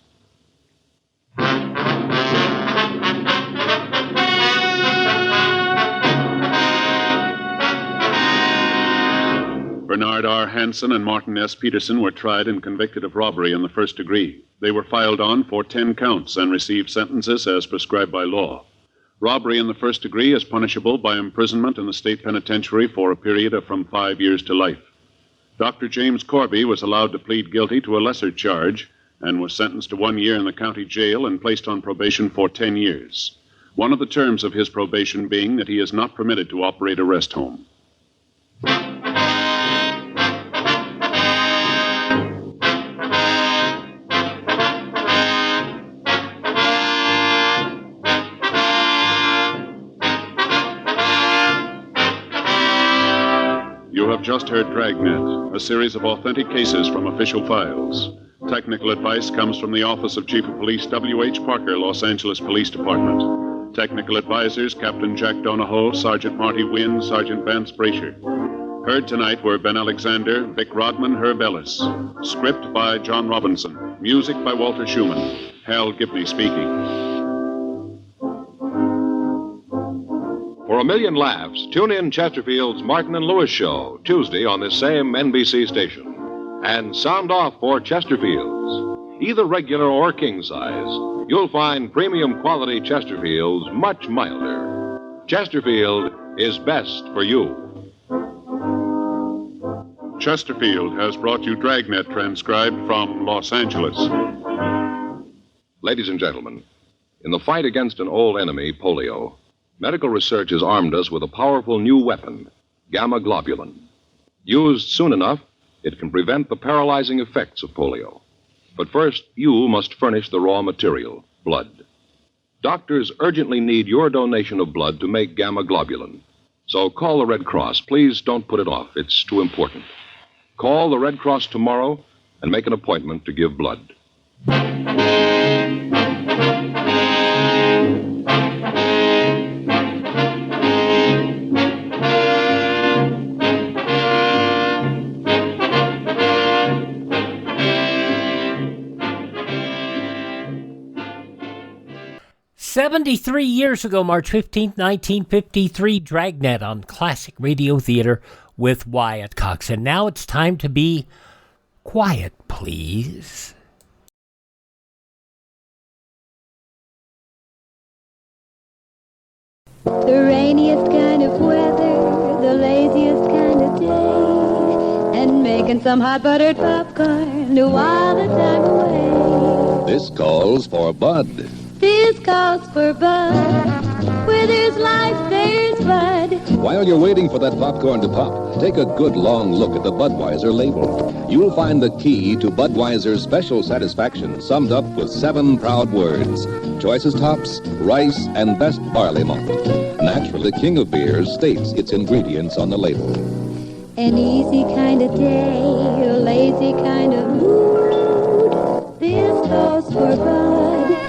Bernard R. Hanson and Martin S. Peterson were tried and convicted of robbery in the first degree. They were filed on for 10 counts and received sentences as prescribed by law. Robbery in the first degree is punishable by imprisonment in the state penitentiary for a period of from 5 years to life. Dr. James Corby was allowed to plead guilty to a lesser charge and was sentenced to 1 year in the county jail and placed on probation for 10 years. one of the terms of his probation being that he is not permitted to operate a rest home. You have just heard Dragnet, a series of authentic cases from official files. Technical advice comes from the Office of Chief of Police W.H. Parker, Los Angeles Police Department. Technical advisors, Captain Jack Donahoe, Sergeant Marty Wynn, Sergeant Vance Brasher. Heard tonight were Ben Alexander, Vic Rodman, Herb Ellis. Script by John Robinson. Music by Walter Schumann. Hal Gibney speaking. For a million laughs, tune in Chesterfield's Martin and Lewis Show, Tuesday on this same NBC station. And sound off for Chesterfields. Either regular or king size, you'll find premium quality Chesterfields much milder. Chesterfield is best for you. Chesterfield has brought you Dragnet, transcribed from Los Angeles. Ladies and gentlemen, in the fight against an old enemy, polio, medical research has armed us with a powerful new weapon, gamma globulin. Used soon enough, it can prevent the paralyzing effects of polio. But first, you must furnish the raw material, blood. Doctors urgently need your donation of blood to make gamma globulin. So call the Red Cross. Please don't put it off. It's too important. Call the Red Cross tomorrow and make an appointment to give blood. 73 years ago, March 15, 1953, Dragnet on Classic Radio Theater with Wyatt Cox. And now it's time to be quiet, please. The rainiest kind of weather, the laziest kind of day, and making some hot buttered popcorn to while the time away. This calls for Bud. This calls for Bud. Where there's life, there's Bud. While you're waiting for that popcorn to pop, take a good long look at the Budweiser label. You'll find the key to Budweiser's special satisfaction summed up with 7 proud words. Choicest hops, rice, and best barley malt. Naturally, the king of beers states its ingredients on the label. An easy kind of day, a lazy kind of mood. This calls for Bud.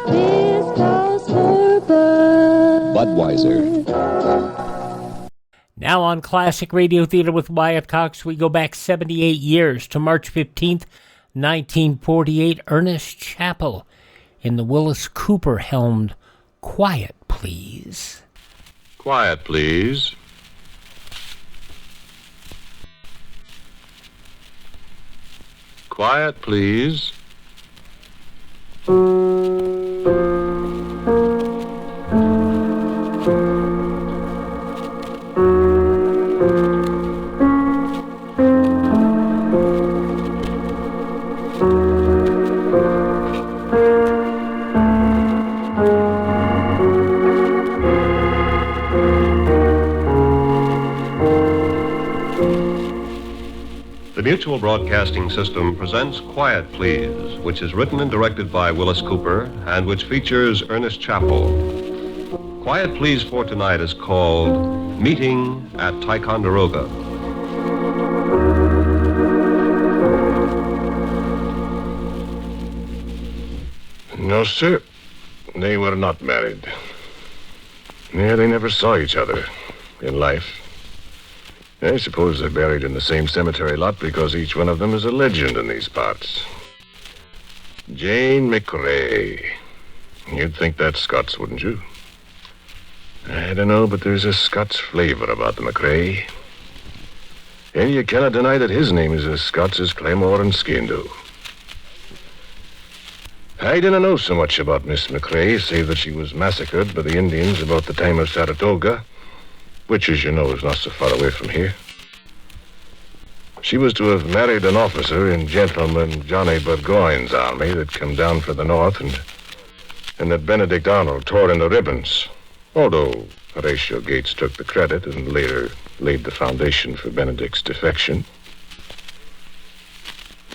This calls for Bud. Budweiser. Now on Classic Radio Theater with Wyatt Cox, we go back 78 years to March 15th, 1948. Ernest Chappell in the Willis Cooper-helmed Quiet, Please. Quiet, please. Quiet, please. The Mutual Broadcasting System presents Quiet Please, which is written and directed by Willis Cooper and which features Ernest Chappell. Quiet Please for tonight is called Meeting at Ticonderoga. No, sir. They were not married. Yeah, they never saw each other in life. I suppose they're buried in the same cemetery lot because each one of them is a legend in these parts. Jane McRae. You'd think that's Scots, wouldn't you? I don't know, but there's a Scots flavor about the McRae. And you cannot deny that his name is as Scots as Claymore and Skene do. I didn't know so much about Miss McRae, save that she was massacred by the Indians about the time of Saratoga, which, as you know, is not so far away from here. She was to have married an officer in Gentleman Johnny Burgoyne's army that come down from the north and and that Benedict Arnold tore into ribbons, although Horatio Gates took the credit and later laid the foundation for Benedict's defection.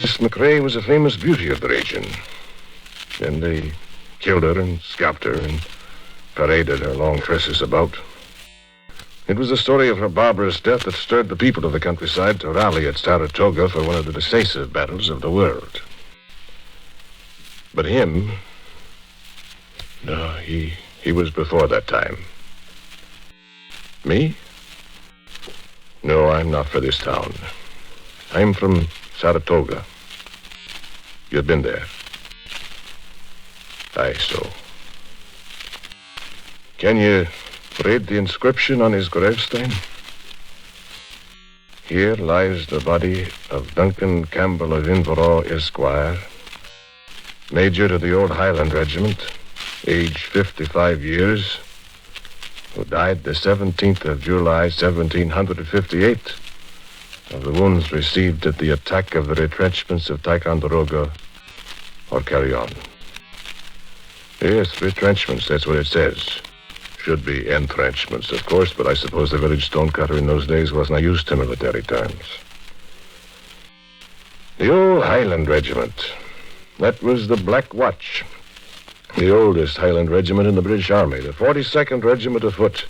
Miss McRae was a famous beauty of the region, and they killed her and scalped her and paraded her long tresses about. It was the story of her barbarous death that stirred the people of the countryside to rally at Saratoga for one of the decisive battles of the world. But him... No, he was before that time. Me? No, I'm not for this town. I'm from Saratoga. You've been there. Aye, so. Can you read the inscription on his gravestone? Here lies the body of Duncan Campbell of Inverall, Esquire, Major to the Old Highland Regiment, age 55 years, who died the 17th of July, 1758, of the wounds received at the attack of the retrenchments of Ticonderoga or Carry On. Yes, retrenchments, that's what it says. Should be entrenchments, of course, but I suppose the village stonecutter in those days wasn't used to military terms. The Old Highland Regiment. That was the Black Watch. The oldest Highland regiment in the British Army, the 42nd Regiment of Foot.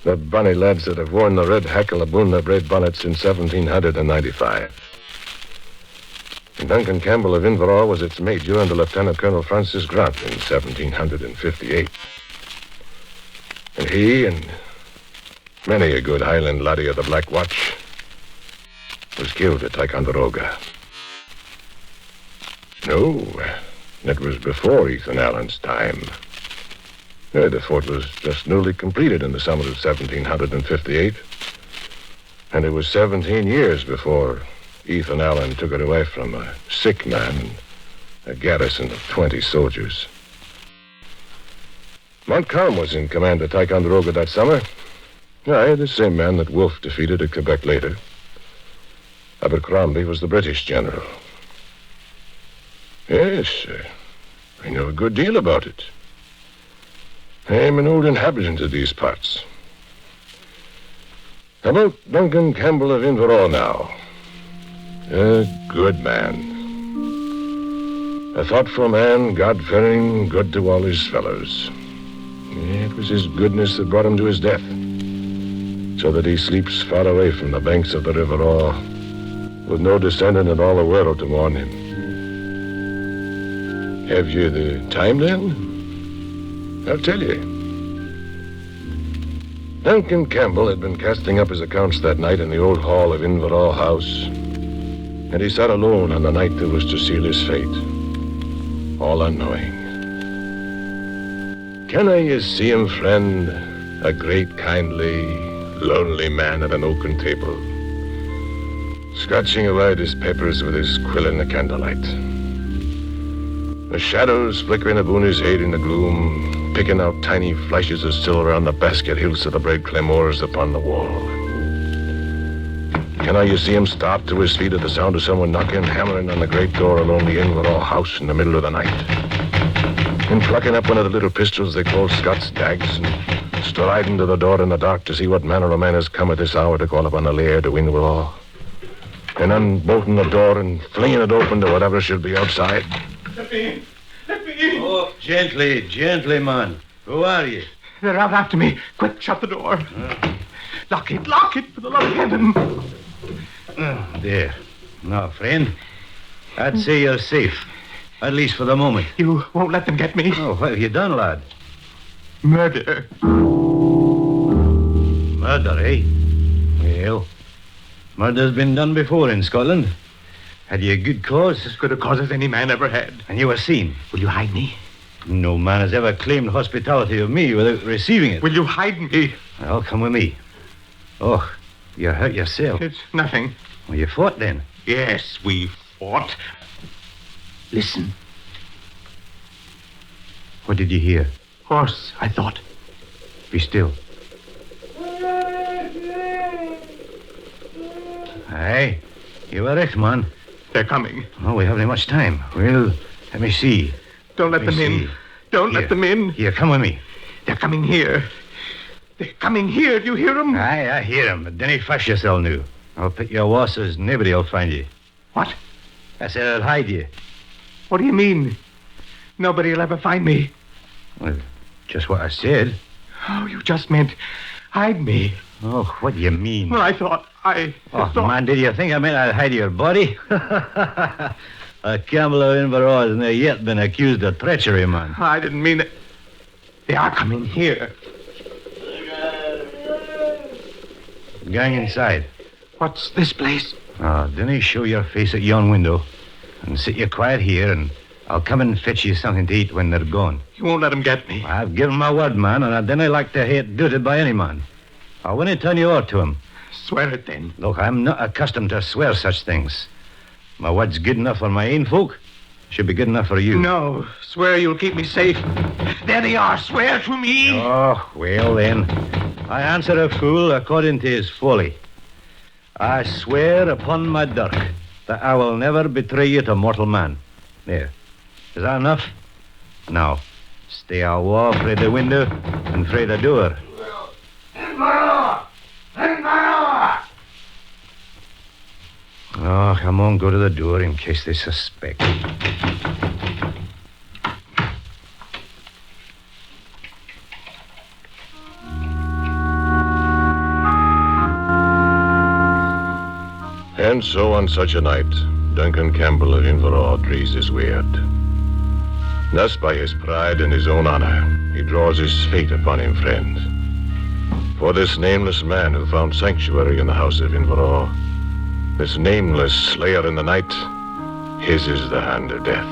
The bonny lads that have worn the red hackalaboona braid bonnets since 1795. And Duncan Campbell of Inverall was its major under Lieutenant Colonel Francis Grant in 1758. And he and many a good Highland laddie of the Black Watch was killed at Ticonderoga. No, that was before Ethan Allen's time. The fort was just newly completed in the summer of 1758. And it was 17 years before Ethan Allen took it away from a sick man and a garrison of 20 soldiers. Montcalm was in command at Ticonderoga that summer. Aye, the same man that Wolfe defeated at Quebec later. Abercrombie was the British general. Yes, I know a good deal about it. I'm an old inhabitant of these parts. About Duncan Campbell of Inverall now. A good man. A thoughtful man, God-fearing, good to all his fellows. It was his goodness that brought him to his death, so that he sleeps far away from the banks of the River Orr, with no descendant in all the world to mourn him. Have you the time, then? I'll tell you. Duncan Campbell had been casting up his accounts that night in the old hall of Inverall House, and he sat alone on the night that was to seal his fate, all unknowing. Can I see him, friend, a great, kindly, lonely man at an oaken table, scratching away at his papers with his quill in the candlelight. The shadows flickering about his head in the gloom, picking out tiny flashes of silver on the basket hilts of the braid claymores upon the wall. Can I see him start to his feet at the sound of someone knocking, hammering on the great door along the Inverall house in the middle of the night? And plucking up one of the little pistols they call Scots dags and striding to the door in the dark to see what manner of man has come at this hour to call upon the laird of Inverall. And unbolting the door and flinging it open to whatever should be outside. Let me in! Let me in! Oh, gently, man. Who are you? They're out after me. Quick, shut the door. Lock it, for the love of heaven. There. Now, friend, I'd say you're safe. At least for the moment. You won't let them get me? Oh, what have you done, lad? Murder. Murder, eh? Well, murder's been done before in Scotland. Had you a good cause? As good a cause as any man ever had. And you were seen. Will you hide me? No man has ever claimed hospitality of me without receiving it. Will you hide me? Well, come with me. Oh, you hurt yourself. It's nothing. Well, you fought then? Yes, we fought. Listen. What did you hear? Horse, I thought. Be still. Aye, you were right, man. They're coming. Oh, we haven't much time. Well, let me see. Don't let them in. Don't let them in. Here, come with me. They're coming here. They're coming here. Do you hear them? Aye, I hear them. But don't fuss yourself now. I'll pick your horses. Nobody'll find you. What? I said I'll hide you. What do you mean? Nobody'll ever find me. Well, just what I said. Oh, you just meant hide me. Oh, what do you mean? Well, I thought. Man, did you think I meant I'd hide your body? Campbell of Inverell hasn't yet been accused of treachery, man. I didn't mean it. They are coming here. Gang inside. What's this place? Dinna show your face at yon window. And sit you quiet here, and I'll come and fetch you something to eat when they're gone. You won't let them get me. I've given my word, man, and I dinna like to hate duty by any man. I wouldn't turn you out to him. Swear it, then. Look, I'm not accustomed to swear such things. My word's good enough for my own folk. Should be good enough for you. No. Swear you'll keep me safe. There they are. Swear to me. Oh, well, then. I answer a fool according to his folly. I swear upon my dirk that I will never betray you to mortal man. There. Is that enough? Now, stay a while frae the window and frae the door. Oh, come on, go to the door in case they suspect. And so on such a night, Duncan Campbell of Inverell drees his weird. Thus by his pride and his own honor, he draws his fate upon him, friend. For this nameless man who found sanctuary in the house of Inverell, this nameless slayer in the night, his is the hand of death.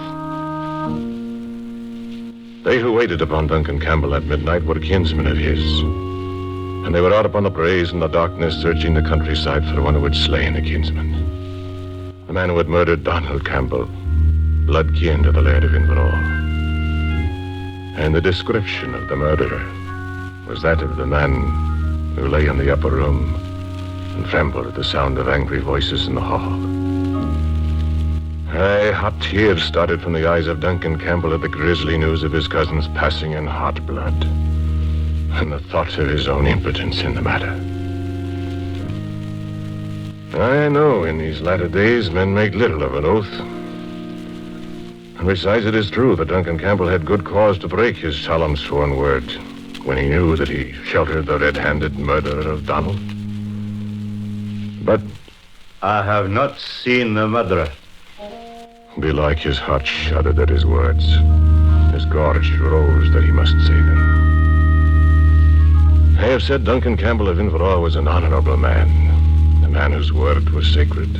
They who waited upon Duncan Campbell at midnight were kinsmen of his, and they were out upon the braes in the darkness searching the countryside for one who had slain a kinsman. The man who had murdered Donald Campbell, blood kin to the Laird of Inverell. And the description of the murderer was that of the man who lay in the upper room and trembled at the sound of angry voices in the hall. Aye, hot tears started from the eyes of Duncan Campbell at the grisly news of his cousin's passing in hot blood, and the thought of his own impotence in the matter. I know in these latter days men make little of an oath. And besides, it is true that Duncan Campbell had good cause to break his solemn sworn word when he knew that he sheltered the red-handed murderer of Donald. But I have not seen the murderer. Belike his heart shuddered at his words. His gorge rose that he must say them. I have said Duncan Campbell of Inverell was an honorable man, a man whose word was sacred,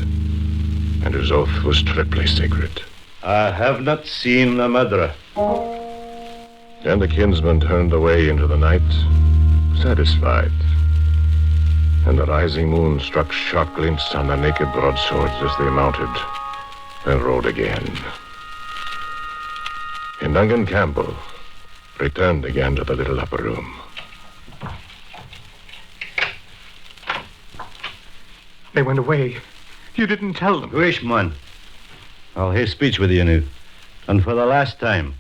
and whose oath was triply sacred. I have not seen the murderer. And the kinsman turned away into the night, satisfied. And the rising moon struck sharp glints on the naked broadswords as they mounted and rode again. And Duncan Campbell returned again to the little upper room. They went away. You didn't tell them. Wish, man. I'll have speech with you now. And for the last time,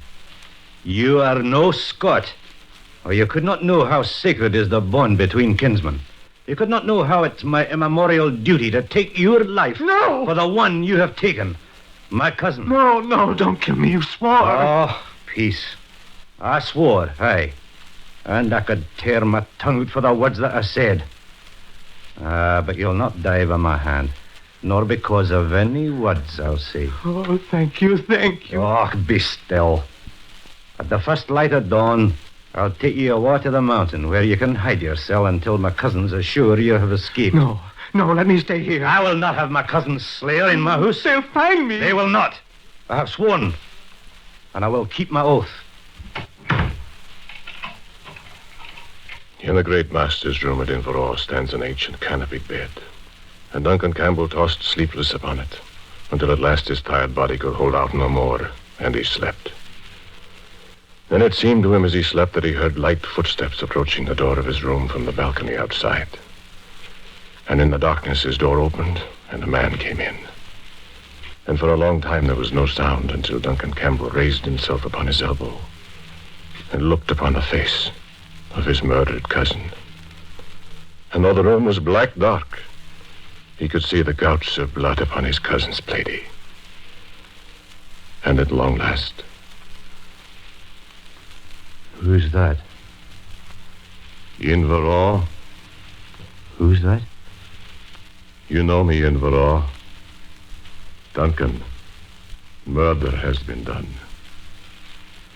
you are no Scot, or you could not know how sacred is the bond between kinsmen. You could not know how it's my immemorial duty to take your life for the one you have taken, my cousin. No, don't kill me. You swore. Oh, peace. I swore, aye. And I could tear my tongue out for the words that I said. But you'll not die by my hand, nor because of any words I'll say. Oh, thank you. Oh, be still. At the first light of dawn, I'll take you away to the mountain where you can hide yourself until my cousins are sure you have escaped. No, let me stay here. I will not have my cousin's slayer in my house. They'll find me. They will not. I have sworn, and I will keep my oath. In the great master's room at Inverell stands an ancient canopied bed, and Duncan Campbell tossed sleepless upon it, until at last his tired body could hold out no more, and he slept. Then it seemed to him as he slept that he heard light footsteps approaching the door of his room from the balcony outside. And in the darkness his door opened, and a man came in. And for a long time there was no sound until Duncan Campbell raised himself upon his elbow and looked upon the face of his murdered cousin. And though the room was black dark, he could see the gouts of blood upon his cousin's plaidy. And at long last... Who's that? Inverall. Who's that? You know me, Inverall. Duncan, murder has been done.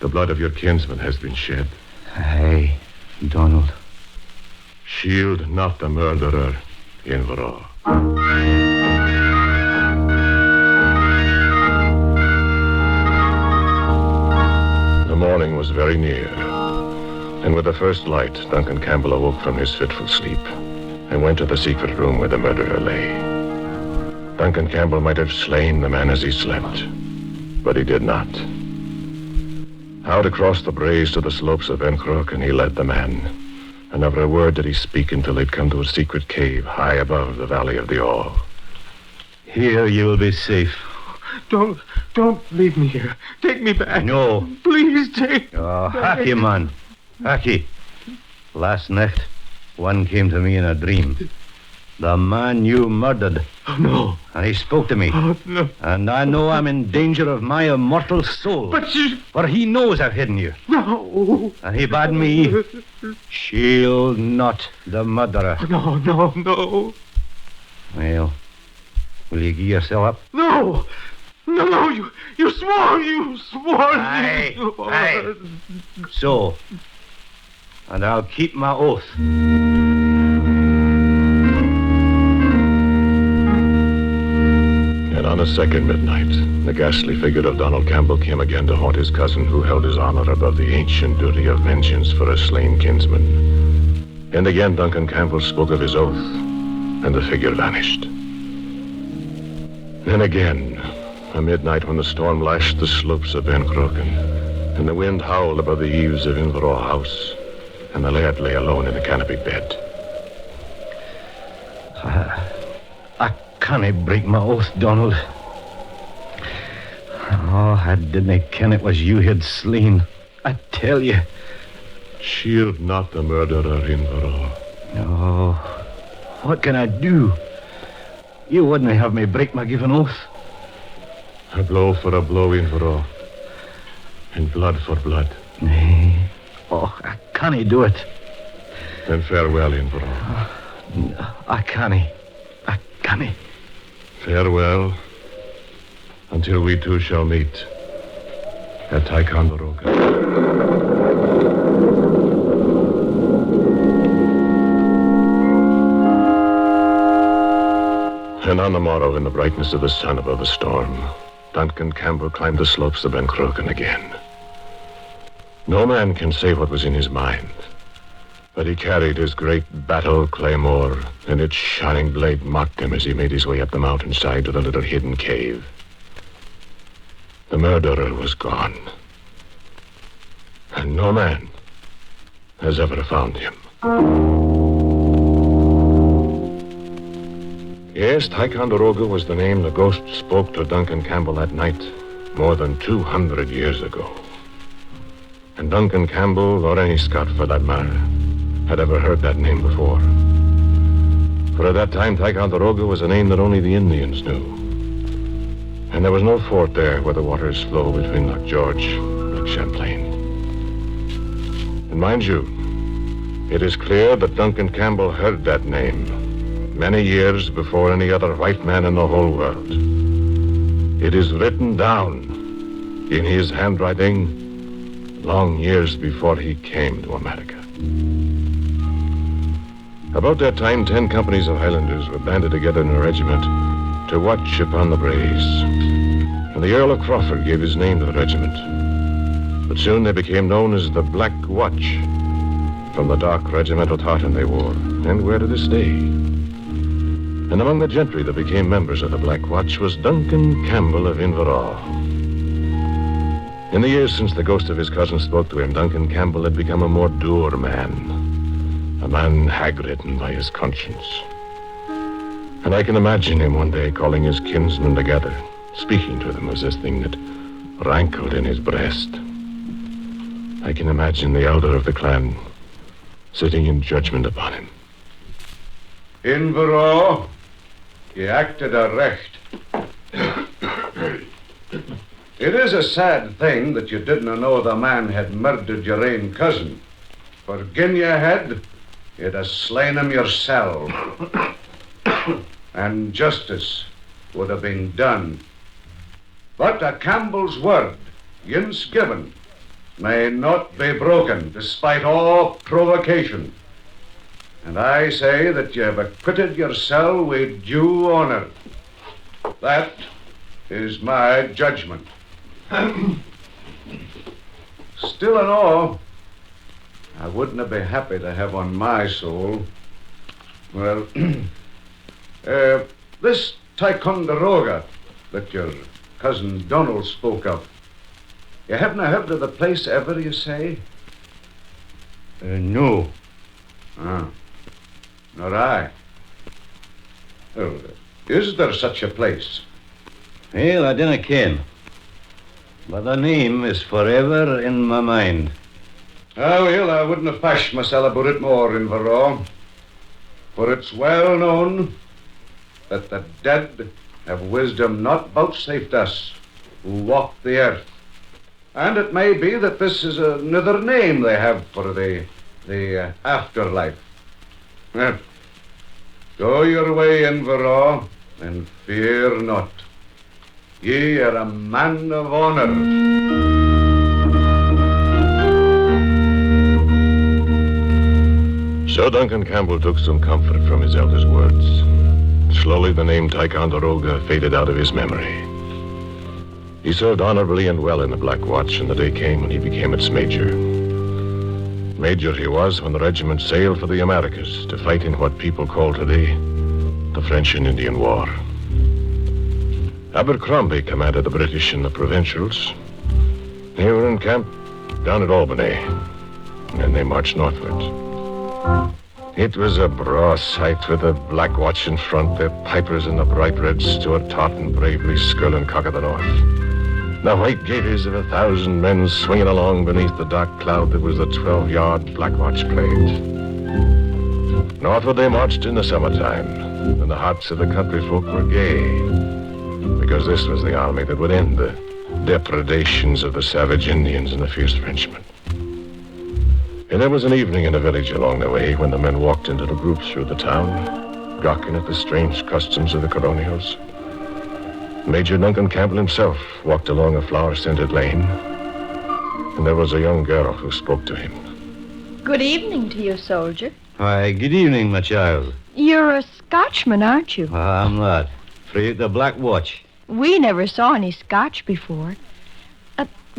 The blood of your kinsman has been shed. Aye, Donald. Shield not the murderer, Inverall. The morning was very near, and with the first light, Duncan Campbell awoke from his fitful sleep and went to the secret room where the murderer lay. Duncan Campbell might have slain the man as he slept, but he did not. Out across the braes to the slopes of Encroken he led the man, and never a word did he speak until they'd come to a secret cave high above the valley of the All. Here you will be safe. Don't leave me here. Take me back. No. Please take me Oh, back. Haki, man. Haki. Last night, one came to me in a dream. The man you murdered. Oh, no. And he spoke to me. Oh, no. And I know I'm in danger of my immortal soul. But you... For he knows I've hidden you. No. And he bade me shield not the murderer. No. Well, will you give yourself up? No, you swore. Aye. So, and I'll keep my oath. And on a second midnight, the ghastly figure of Donald Campbell came again to haunt his cousin, who held his honor above the ancient duty of vengeance for a slain kinsman. And again Duncan Campbell spoke of his oath, and the figure vanished. Then again, a midnight when the storm lashed the slopes of Encroken, and the wind howled above the eaves of Inverall House, and the lad lay alone in a canopied bed. I can't break my oath, Donald. Oh, I didn't ken it was you had slain. I tell you. Shield not the murderer, Inverall. Oh, what can I do? You wouldn't have me break my given oath. A blow for a blow, Inverall. And blood for blood. Nay. Oh, I can't do it. Then farewell, Inverall. I can't. Farewell, until we two shall meet at Ticonderoga. And on the morrow, in the brightness of the sun above the storm, Duncan Campbell climbed the slopes of Encroken again. No man can say what was in his mind, but he carried his great battle claymore, and its shining blade mocked him as he made his way up the mountainside to the little hidden cave. The murderer was gone, and no man has ever found him. Yes, Ticonderoga was the name the ghost spoke to Duncan Campbell that night, more than 200 years ago. And Duncan Campbell, or any Scot for that matter, had ever heard that name before. For at that time, Ticonderoga was a name that only the Indians knew. And there was no fort there where the waters flow between Loch George and Loch Champlain. And mind you, it is clear that Duncan Campbell heard that name many years before any other white man in the whole world. It is written down in his handwriting long years before he came to America. About that time, 10 companies of Highlanders were banded together in a regiment to watch upon the braes. And the Earl of Crawford gave his name to the regiment. But soon they became known as the Black Watch, from the dark regimental tartan they wore, and wear to this day. And among the gentry that became members of the Black Watch was Duncan Campbell of Inverall. In the years since the ghost of his cousin spoke to him, Duncan Campbell had become a more dour man. A man hag-ridden by his conscience. And I can imagine him one day calling his kinsmen together, speaking to them as this thing that rankled in his breast. I can imagine the elder of the clan sitting in judgment upon him. Invero, ye acted a recht. It is a sad thing that you didn't know the man had murdered your own cousin. For gin you had, you'd have slain him yourself. And justice would have been done. But a Campbell's word, yince given, may not be broken despite all provocation. And I say that you have acquitted yourself with due honor. That is my judgment. Still in all, I wouldn't be happy to have on my soul, well, this Ticonderoga that your cousin Donald spoke of. You haven't heard of the place ever, you say? No. Ah, nor I. Well, is there such a place? Well, I dinna ken. But the name is forever in my mind. Ah, well, I wouldn't have fashed myself about it more, Invero. For it's well known that the dead have wisdom not vouchsafed us who walk the earth. And it may be that this is another name they have for the afterlife. Well, go your way, Invero, and fear not. Ye are a man of honor. So Duncan Campbell took some comfort from his elder's words. Slowly the name Ticonderoga faded out of his memory. He served honorably and well in the Black Watch, and the day came when he became its major. Major he was when the regiment sailed for the Americas to fight in what people call today the French and Indian War. Abercrombie commanded the British in the Provincials. They were in camp down at Albany, and they marched northward. It was a braw sight with the Black Watch in front, their pipers and the bright red Stuart taut and bravely skirling cock of the north. The white gaiters of 1,000 men swinging along beneath the dark cloud that was the 12-yard Black Watch plate. Northward they marched in the summertime, and the hearts of the country folk were gay, because this was the army that would end the depredations of the savage Indians and the fierce Frenchmen. And there was an evening in a village along the way when the men walked into the groups through the town, gawking at the strange customs of the colonials. Major Duncan Campbell himself walked along a flower-scented lane, and there was a young girl who spoke to him. Good evening to you, soldier. Why, good evening, my child. You're a Scotchman, aren't you? I'm not. Free the Black Watch. We never saw any Scotch before.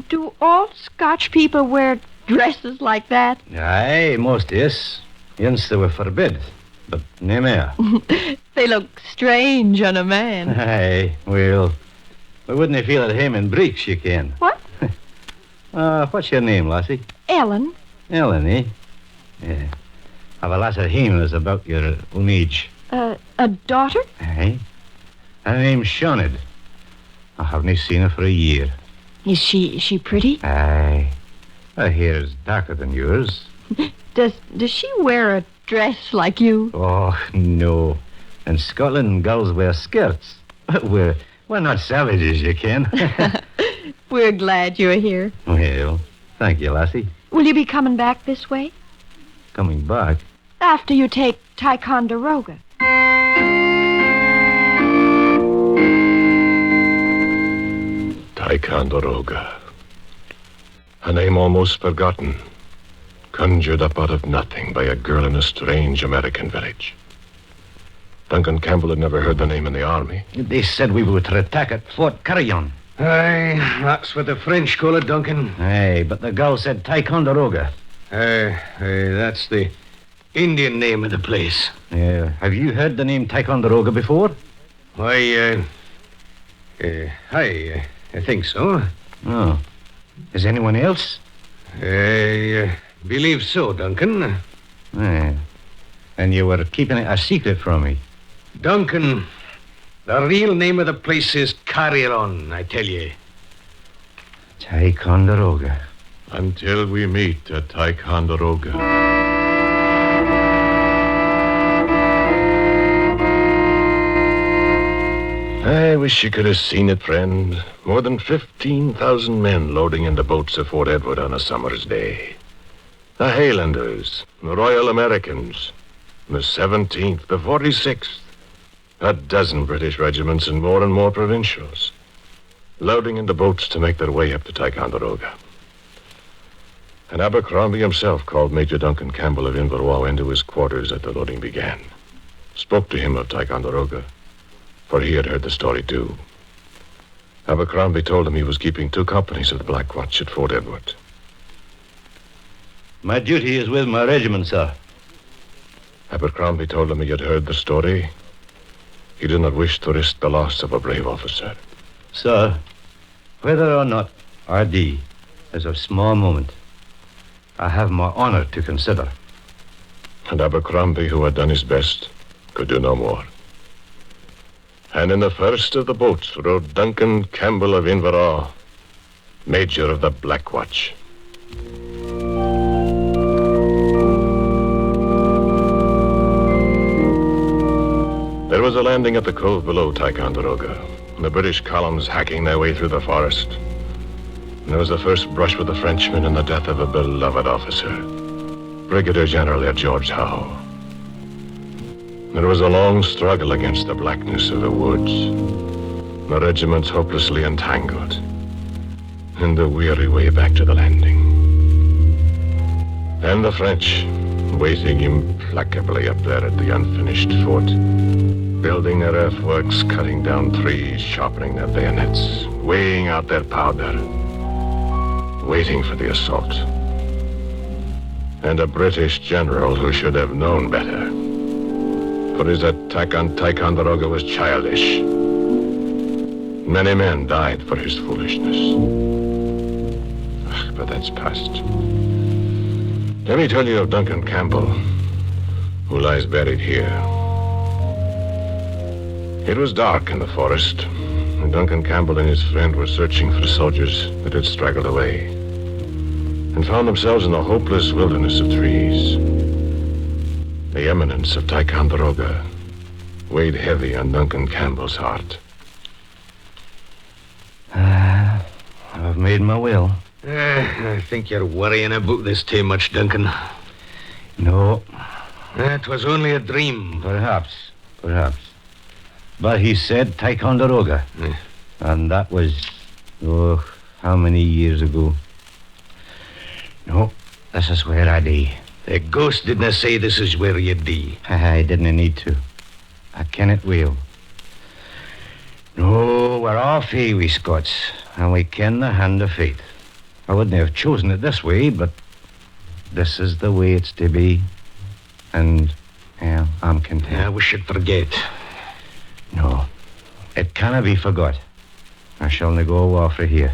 Do all Scotch people wear dresses like that? Aye, most yes. Yens they were forbid, but nae more. They look strange on a man. Aye, well, we wouldn't feel at home in breeks, you can. What? What's your name, lassie? Ellen. Ellen, eh? Yeah. I've a lass at home that's about your own age. A daughter? Aye. Her name's Shaunid. I haven't seen her for a year. Is she pretty? Aye. Her hair's darker than yours. Does she wear a dress like you? Oh, no. In Scotland, girls wear skirts. We're not savages, you can. We're glad you're here. Well, thank you, lassie. Will you be coming back this way? Coming back? After you take Ticonderoga. Ticonderoga. A name almost forgotten, conjured up out of nothing by a girl in a strange American village. Duncan Campbell had never heard the name in the army. They said we were to attack at Fort Carillon. Aye, that's what the French call it, Duncan. Aye, but the girl said Ticonderoga. Aye, that's the Indian name of the place. Have you heard the name Ticonderoga before? Why, I think so. Oh. Is anyone else? I believe so, Duncan. Aye. And you were keeping it a secret from me. Duncan, the real name of the place is Carillon, I tell you. Ticonderoga. Until we meet at Ticonderoga. I wish you could have seen it, friend. More than 15,000 men loading into boats at Fort Edward on a summer's day. The Highlanders, the Royal Americans, the 17th, the 46th, a dozen British regiments and more provincials, loading into boats to make their way up to Ticonderoga. And Abercrombie himself called Major Duncan Campbell of Inverlois into his quarters as the loading began. Spoke to him of Ticonderoga, for he had heard the story too. Abercrombie told him he was keeping 2 companies of the Black Watch at Fort Edward. My duty is with my regiment, sir. Abercrombie told him he had heard the story. He did not wish to risk the loss of a brave officer. Sir, whether or not RD is of small moment, I have my honor to consider. And Abercrombie, who had done his best, could do no more. And in the first of the boats rode Duncan Campbell of Inverlois, Major of the Black Watch. There was a landing at the cove below Ticonderoga, the British columns hacking their way through the forest. And there was the first brush with the Frenchmen and the death of a beloved officer, Brigadier General George Howe. There was a long struggle against the blackness of the woods, the regiments hopelessly entangled, and the weary way back to the landing. And the French, waiting implacably up there at the unfinished fort, building their earthworks, cutting down trees, sharpening their bayonets, weighing out their powder, waiting for the assault. And a British general who should have known better, for his attack on Ticonderoga was childish. Many men died for his foolishness. But that's past. Let me tell you of Duncan Campbell, who lies buried here. It was dark in the forest, and Duncan Campbell and his friend were searching for the soldiers that had straggled away, and found themselves in a hopeless wilderness of trees. The eminence of Ticonderoga weighed heavy on Duncan Campbell's heart. I've made my will. I think you're worrying about this too much, Duncan. No. It was only a dream. Perhaps. But he said Ticonderoga. And that was, how many years ago? No, this is where I be. The ghost didn't say this is where you'd be. I didn't need to. I cannot will. No, we're all fae, we Scots, and we ken the hand of fate. I wouldn't have chosen it this way, but this is the way it's to be. And, I'm content. I wish you'd forget. No, it cannot be forgot. I shall not go away for here.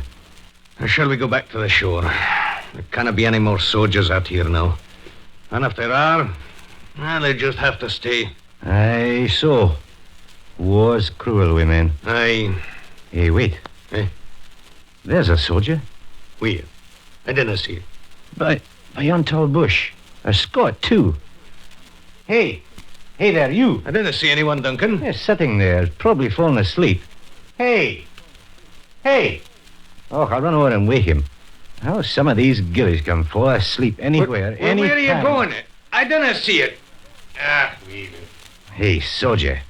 Shall we go back to the shore? There cannot be any more soldiers out here now. And if there are, they just have to stay. Aye, so. War's cruel, we men. Aye. Hey, wait. There's a soldier. Where? I didn't see it. By yon tall bush. A Scot, too. Hey there, you. I didn't see anyone, Duncan. They're sitting there, probably falling asleep. Hey! Oh, I'll run over and wake him. How some of these gillies can fall asleep anywhere, any where are you time. going? I didn't see it. Leave it. Hey, soldier.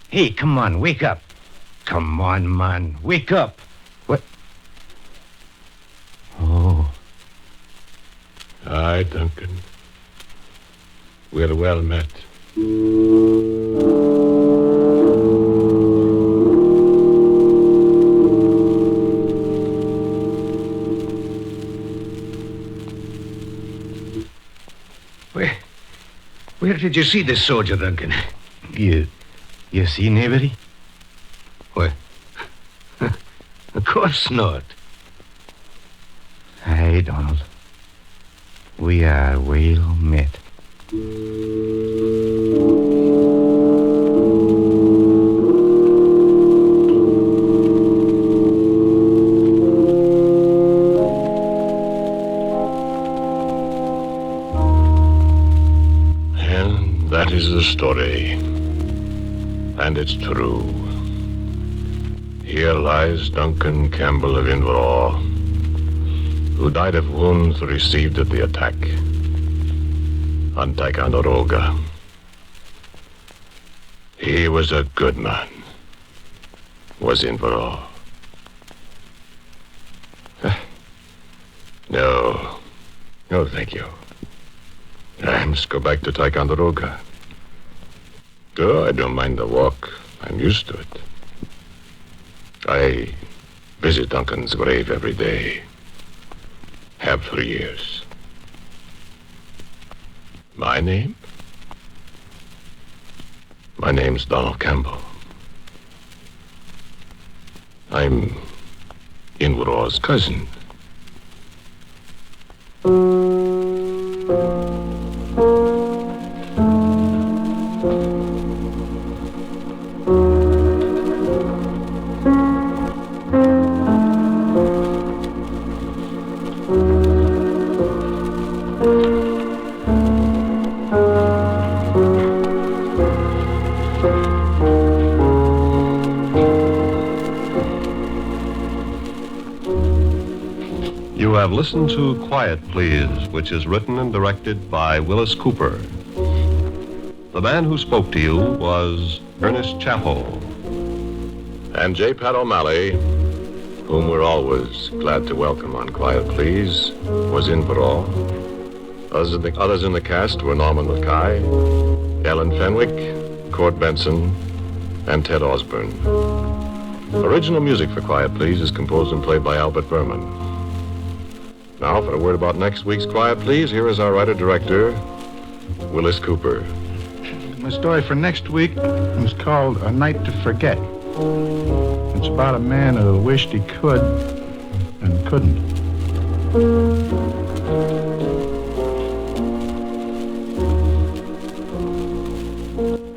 Hey, come on, wake up. Come on, man, wake up. What? Oh. Aye, Duncan. We're well met. Where did you see this soldier, Duncan? You see nobody? What? Of course not. Aye, Donald. We are well met. is the story, and it's true. Here lies Duncan Campbell of Inverall, who died of wounds received at the attack on Ticonderoga. He was a good man, was Inverall. No, thank you. I must go back to Ticonderoga. Oh, I don't mind the walk. I'm used to it. I visit Duncan's grave every day. Have for years. My name? My name's Donald Campbell. I'm Inverall's cousin. You have listened to Quiet Please, which is written and directed by Willis Cooper. The man who spoke to you was Ernest Chappell. And J. Pat O'Malley, whom we're always glad to welcome on Quiet Please, was Inverall. Others in the cast were Norman Mackay, Ellen Fenwick, Cord Benson, and Ted Osborne. Original music for Quiet Please is composed and played by Albert Berman. Now, for a word about next week's Quiet Please, here is our writer-director, Willis Cooper. My story for next week is called A Night to Forget. It's about a man who wished he could and couldn't.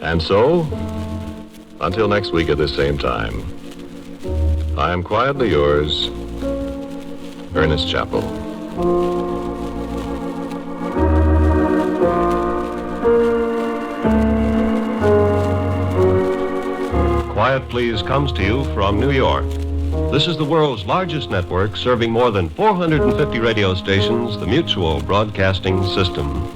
And so, until next week at the same time, I am quietly yours, Ernest Chappell. Quiet Please comes to you from New York. This is the world's largest network serving more than 450 radio stations, the Mutual Broadcasting System.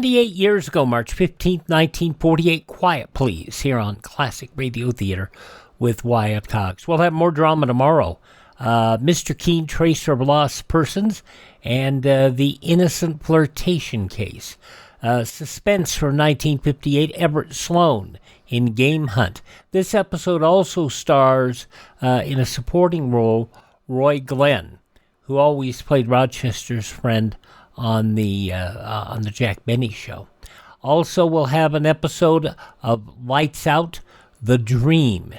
Years ago, March 15th, 1948, Quiet Please, here on Classic Radio Theater with Wyatt Cox. We'll have more drama tomorrow. Mr. Keen, Tracer of Lost Persons, and the Innocent Flirtation Case. Suspense from 1958, Everett Sloane in Game Hunt. This episode also stars, in a supporting role, Roy Glenn, who always played Rochester's friend on the Jack Benny Show. Also, we'll have an episode of Lights Out, The Dream,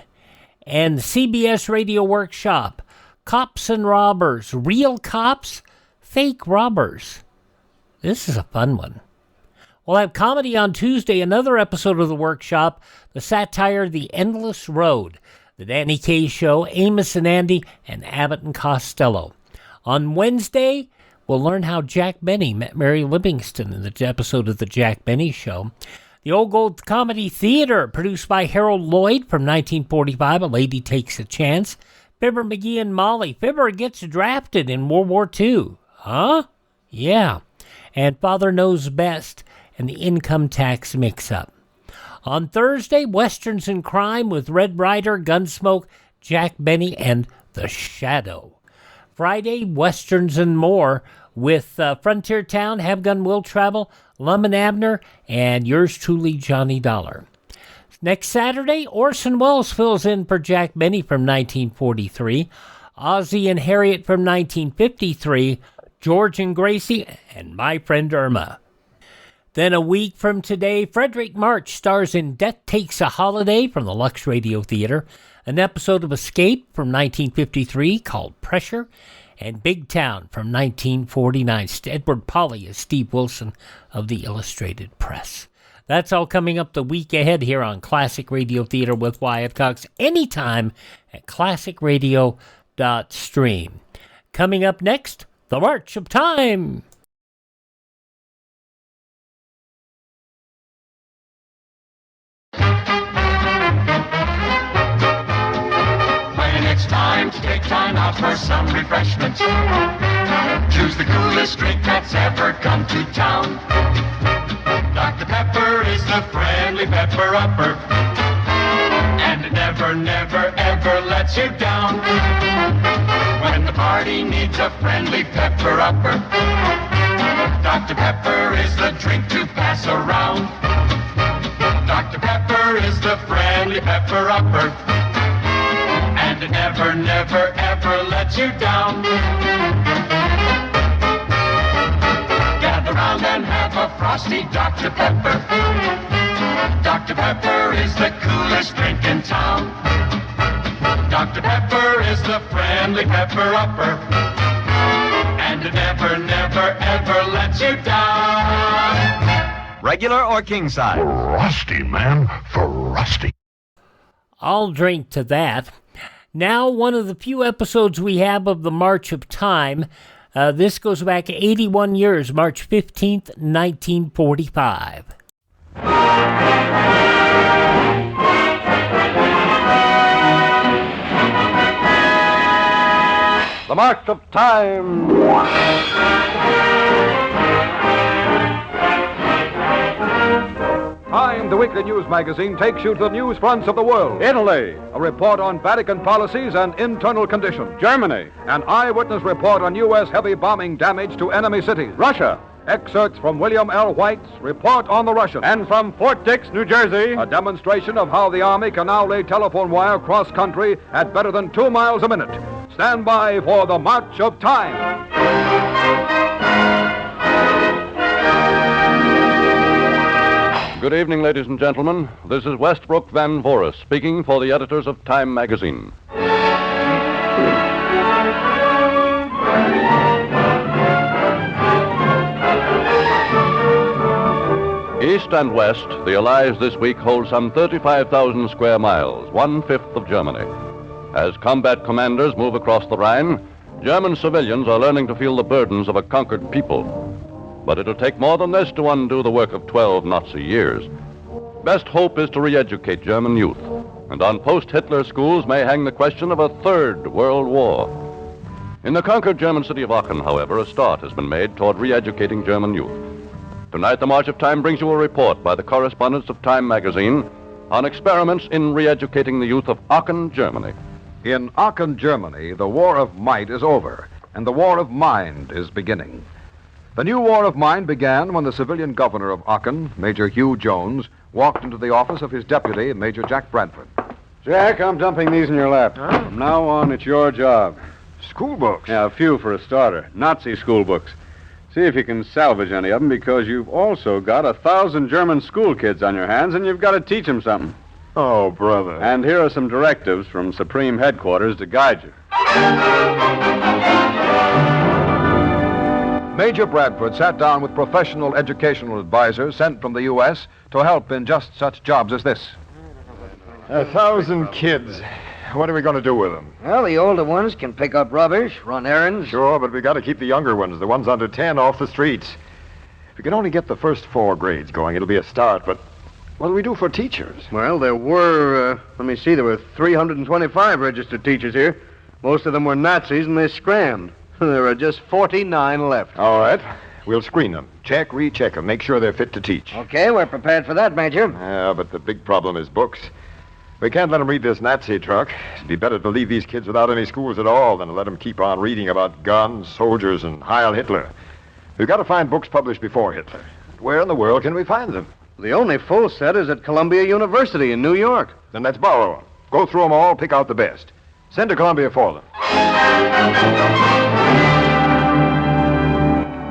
and the CBS Radio Workshop, Cops and Robbers, Real Cops, Fake Robbers. This is a fun one. We'll have comedy on Tuesday, another episode of the Workshop, the satire The Endless Road, The Danny Kaye Show, Amos and Andy, and Abbott and Costello. On Wednesday, we'll learn how Jack Benny met Mary Livingston in the episode of The Jack Benny Show. The Old Gold Comedy Theater, produced by Harold Lloyd from 1945, A Lady Takes a Chance. Fibber McGee and Molly. Fibber gets drafted in World War II. Huh? Yeah. And Father Knows Best and the Income Tax Mix-Up. On Thursday, Westerns and Crime with Red Ryder, Gunsmoke, Jack Benny, and The Shadow. Friday, Westerns and More with Frontier Town, Have Gun Will Travel, Lum and Abner, and yours truly, Johnny Dollar. Next Saturday, Orson Welles fills in for Jack Benny from 1943, Ozzie and Harriet from 1953, George and Gracie, and My Friend Irma. Then a week from today, Frederick March stars in Death Takes a Holiday from the Lux Radio Theater, an episode of Escape from 1953 called Pressure, and Big Town from 1949. Edward Polly as Steve Wilson of the Illustrated Press. That's all coming up the week ahead here on Classic Radio Theater with Wyatt Cox, anytime at classicradio.stream. Coming up next, The March of Time. When it's time to take time out for some refreshment, choose the coolest drink that's ever come to town. Dr. Pepper is the friendly pepper-upper, and it never, never, ever lets you down. When the party needs a friendly pepper-upper, Dr. Pepper is the drink to pass around. Dr. Pepper is the friendly pepper-upper, and it never, never, ever lets you down. Gather round and have a frosty Dr. Pepper. Dr. Pepper is the coolest drink in town. Dr. Pepper is the friendly pepper-upper, and it never, never, ever lets you down. Regular or king size? Frosty, man, frosty. I'll drink to that. Now, one of the few episodes we have of the March of Time. This goes back 81 years, March 15th, 1945. The March of Time. Time, the weekly news magazine, takes you to the news fronts of the world. Italy, a report on Vatican policies and internal conditions. Germany, an eyewitness report on U.S. heavy bombing damage to enemy cities. Russia, excerpts from William L. White's Report on the Russians. And from Fort Dix, New Jersey, a demonstration of how the Army can now lay telephone wire cross-country at better than 2 miles a minute. Stand by for the March of Time. Good evening, ladies and gentlemen. This is Westbrook Van Voris speaking for the editors of Time magazine. East and west, the Allies this week hold some 35,000 square miles, 1/5 of Germany. As combat commanders move across the Rhine, German civilians are learning to feel the burdens of a conquered people. But it'll take more than this to undo the work of 12 Nazi years. Best hope is to re-educate German youth, and on post-Hitler schools may hang the question of a third World War. In the conquered German city of Aachen, however, a start has been made toward re-educating German youth. Tonight, the March of Time brings you a report by the correspondents of Time magazine on experiments in re-educating the youth of Aachen, Germany. In Aachen, Germany, the war of might is over, and the war of mind is beginning. The new war of mind began when the civilian governor of Aachen, Major Hugh Jones, walked into the office of his deputy, Major Jack Bradford. Jack, I'm dumping these in your lap. Huh? From now on, it's your job. School books? Yeah, a few for a starter. Nazi school books. See if you can salvage any of them, because you've also got 1,000 German school kids on your hands, and you've got to teach them something. Oh, brother. And here are some directives from Supreme Headquarters to guide you. Major Bradford sat down with professional educational advisors sent from the U.S. to help in just such jobs as this. 1,000 kids. What are we going to do with them? Well, the older ones can pick up rubbish, run errands. Sure, but we got to keep the younger ones, the ones under 10, off the streets. If we can only get the first 4 grades going, it'll be a start, but what do we do for teachers? Well, there were 325 registered teachers here. Most of them were Nazis, and they scrammed. There are just 49 left. All right. We'll screen them. Check, recheck them. Make sure they're fit to teach. Okay, we're prepared for that, Major. Yeah, but the big problem is books. We can't let them read this Nazi truck. It'd be better to leave these kids without any schools at all than to let them keep on reading about guns, soldiers, and Heil Hitler. We've got to find books published before Hitler. Where in the world can we find them? The only full set is at Columbia University in New York. Then let's borrow them. Go through them all, pick out the best. Send to Columbia for them.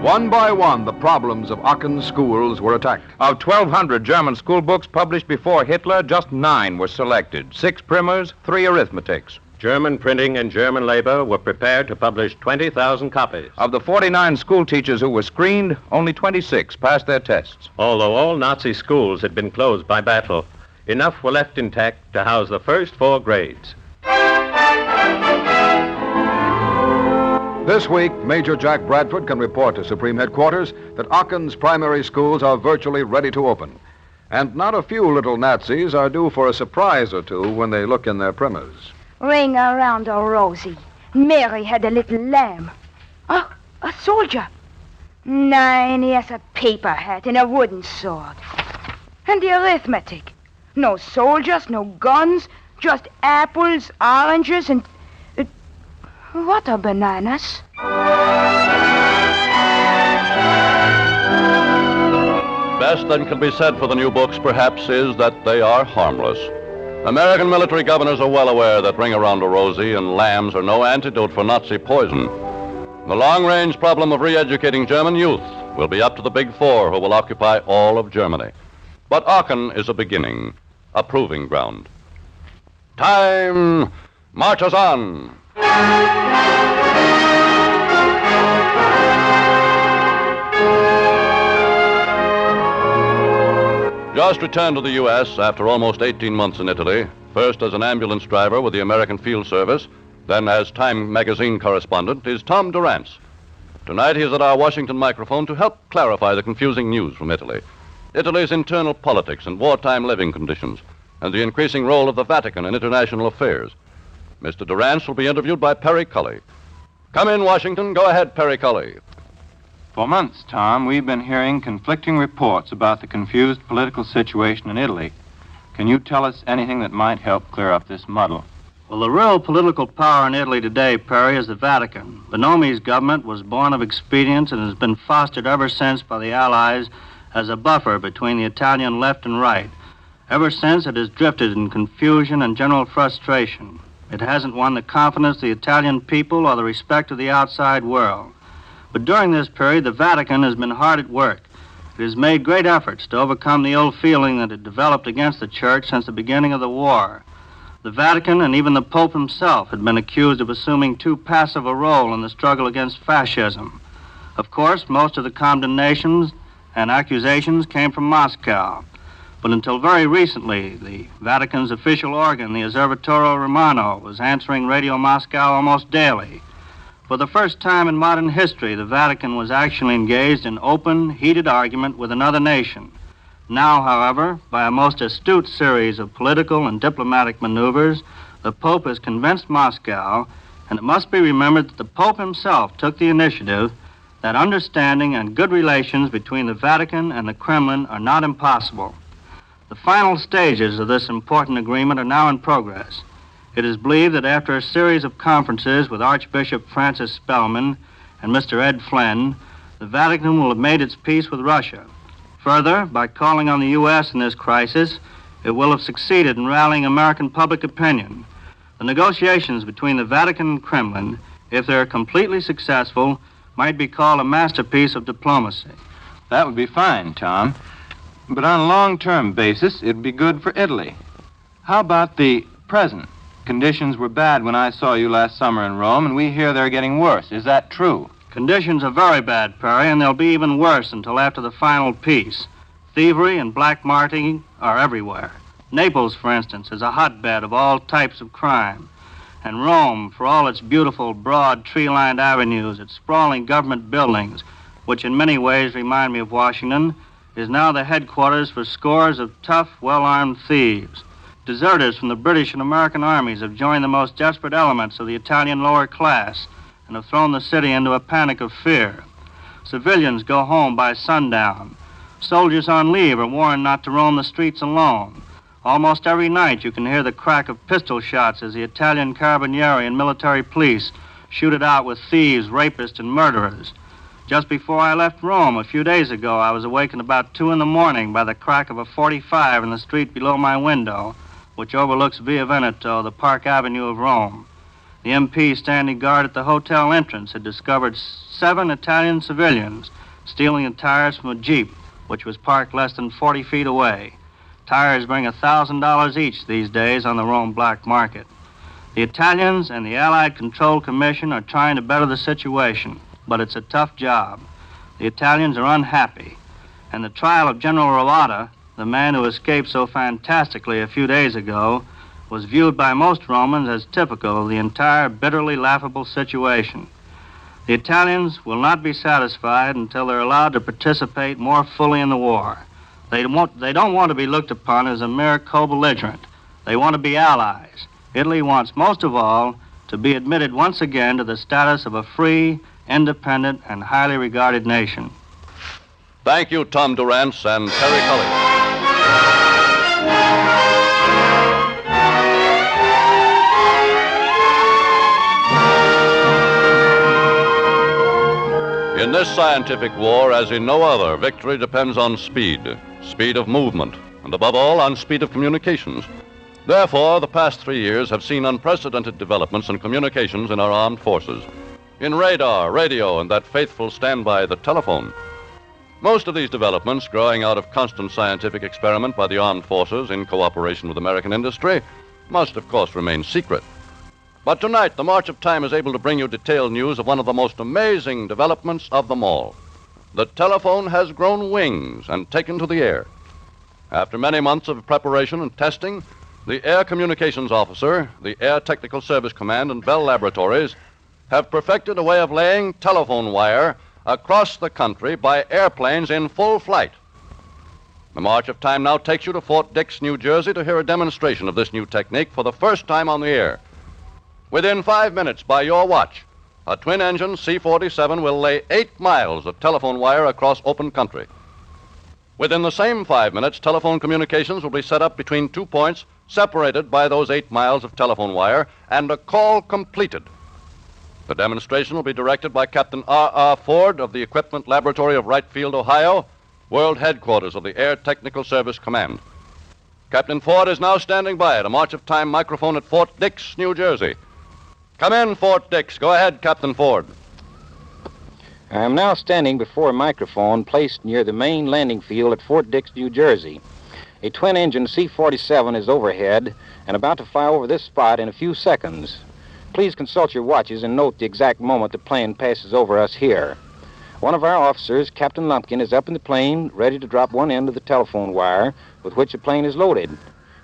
One by one, the problems of Aachen's schools were attacked. Of 1,200 German school books published before Hitler, just 9 were selected. 6 primers, 3 arithmetics. German printing and German labor were prepared to publish 20,000 copies. Of the 49 school teachers who were screened, only 26 passed their tests. Although all Nazi schools had been closed by battle, enough were left intact to house the first 4 grades. This week, Major Jack Bradford can report to Supreme Headquarters that Aachen's primary schools are virtually ready to open. And not a few little Nazis are due for a surprise or two when they look in their primers. Ring around her, Rosie. Mary had a little lamb. Oh, a soldier. Nine, he has a paper hat and a wooden sword. And the arithmetic. No soldiers, no guns, just apples, oranges, and... what are bananas? Best that can be said for the new books, perhaps, is that they are harmless. American military governors are well aware that ring-around-a-rosy and lambs are no antidote for Nazi poison. The long-range problem of re-educating German youth will be up to the Big Four, who will occupy all of Germany. But Aachen is a beginning, a proving ground. Time marches on. Just returned to the U.S. after almost 18 months in Italy, first as an ambulance driver with the American Field Service, then as Time magazine correspondent, is Tom Durrance. Tonight he is at our Washington microphone to help clarify the confusing news from Italy, Italy's internal politics and wartime living conditions, and the increasing role of the Vatican in international affairs. Mr. Durrance will be interviewed by Perry Cully. Come in, Washington. Go ahead, Perry Cully. For months, Tom, we've been hearing conflicting reports about the confused political situation in Italy. Can you tell us anything that might help clear up this muddle? Well, the real political power in Italy today, Perry, is the Vatican. Bonomi's government was born of expedience and has been fostered ever since by the Allies as a buffer between the Italian left and right. Ever since, it has drifted in confusion and general frustration. It hasn't won the confidence of the Italian people or the respect of the outside world. But during this period, the Vatican has been hard at work. It has made great efforts to overcome the ill feeling that had developed against the Church since the beginning of the war. The Vatican and even the Pope himself had been accused of assuming too passive a role in the struggle against fascism. Of course, most of the condemnations and accusations came from Moscow. But until very recently, the Vatican's official organ, the Osservatorio Romano, was answering Radio Moscow almost daily. For the first time in modern history, the Vatican was actually engaged in open, heated argument with another nation. Now, however, by a most astute series of political and diplomatic maneuvers, the Pope has convinced Moscow, and it must be remembered that the Pope himself took the initiative, that understanding and good relations between the Vatican and the Kremlin are not impossible. The final stages of this important agreement are now in progress. It is believed that after a series of conferences with Archbishop Francis Spellman and Mr. Ed Flynn, the Vatican will have made its peace with Russia. Further, by calling on the U.S. in this crisis, it will have succeeded in rallying American public opinion. The negotiations between the Vatican and Kremlin, if they're completely successful, might be called a masterpiece of diplomacy. That would be fine, Tom. But on a long-term basis, it'd be good for Italy. How about the present? Conditions were bad when I saw you last summer in Rome, and we hear they're getting worse. Is that true? Conditions are very bad, Perry, and they'll be even worse until after the final peace. Thievery and black marketing are everywhere. Naples, for instance, is a hotbed of all types of crime. And Rome, for all its beautiful, broad, tree-lined avenues, its sprawling government buildings, which in many ways remind me of Washington, is now the headquarters for scores of tough, well-armed thieves. Deserters from the British and American armies have joined the most desperate elements of the Italian lower class and have thrown the city into a panic of fear. Civilians go home by sundown. Soldiers on leave are warned not to roam the streets alone. Almost every night you can hear the crack of pistol shots as the Italian carabinieri and military police shoot it out with thieves, rapists, and murderers. Just before I left Rome a few days ago, I was awakened about 2 a.m. by the crack of a .45 in the street below my window, which overlooks Via Veneto, the Park Avenue of Rome. The MP standing guard at the hotel entrance had discovered 7 Italian civilians stealing the tires from a Jeep, which was parked less than 40 feet away. Tires bring $1,000 each these days on the Rome black market. The Italians and the Allied Control Commission are trying to better the situation, but it's a tough job. The Italians are unhappy, and the trial of General Rolata, the man who escaped so fantastically a few days ago, was viewed by most Romans as typical of the entire bitterly laughable situation. The Italians will not be satisfied until they're allowed to participate more fully in the war. They don't want to be looked upon as a mere co-belligerent. They want to be allies. Italy wants most of all to be admitted once again to the status of a free, independent, and highly regarded nation. Thank you, Tom Durrance and Terry Cully. In this scientific war, as in no other, victory depends on speed of movement, and above all, on speed of communications. Therefore, the past 3 years have seen unprecedented developments in communications in our armed forces. In radar, radio, and that faithful standby, the telephone. Most of these developments, growing out of constant scientific experiment by the armed forces in cooperation with American industry, must, of course, remain secret. But tonight, the March of Time is able to bring you detailed news of one of the most amazing developments of them all. The telephone has grown wings and taken to the air. After many months of preparation and testing, the Air Communications Officer, the Air Technical Service Command, and Bell Laboratories have perfected a way of laying telephone wire across the country by airplanes in full flight. The March of Time now takes you to Fort Dix, New Jersey, to hear a demonstration of this new technique for the first time on the air. Within 5 minutes, by your watch, a twin-engine C-47 will lay 8 miles of telephone wire across open country. Within the same 5 minutes, telephone communications will be set up between 2 points separated by those 8 miles of telephone wire, and a call completed. The demonstration will be directed by Captain R.R. Ford of the Equipment Laboratory of Wright Field, Ohio, World Headquarters of the Air Technical Service Command. Captain Ford is now standing by at a March of Time microphone at Fort Dix, New Jersey. Come in, Fort Dix. Go ahead, Captain Ford. I am now standing before a microphone placed near the main landing field at Fort Dix, New Jersey. A twin-engine C-47 is overhead and about to fly over this spot in a few seconds. Please consult your watches and note the exact moment the plane passes over us here. One of our officers, Captain Lumpkin, is up in the plane, ready to drop one end of the telephone wire with which the plane is loaded.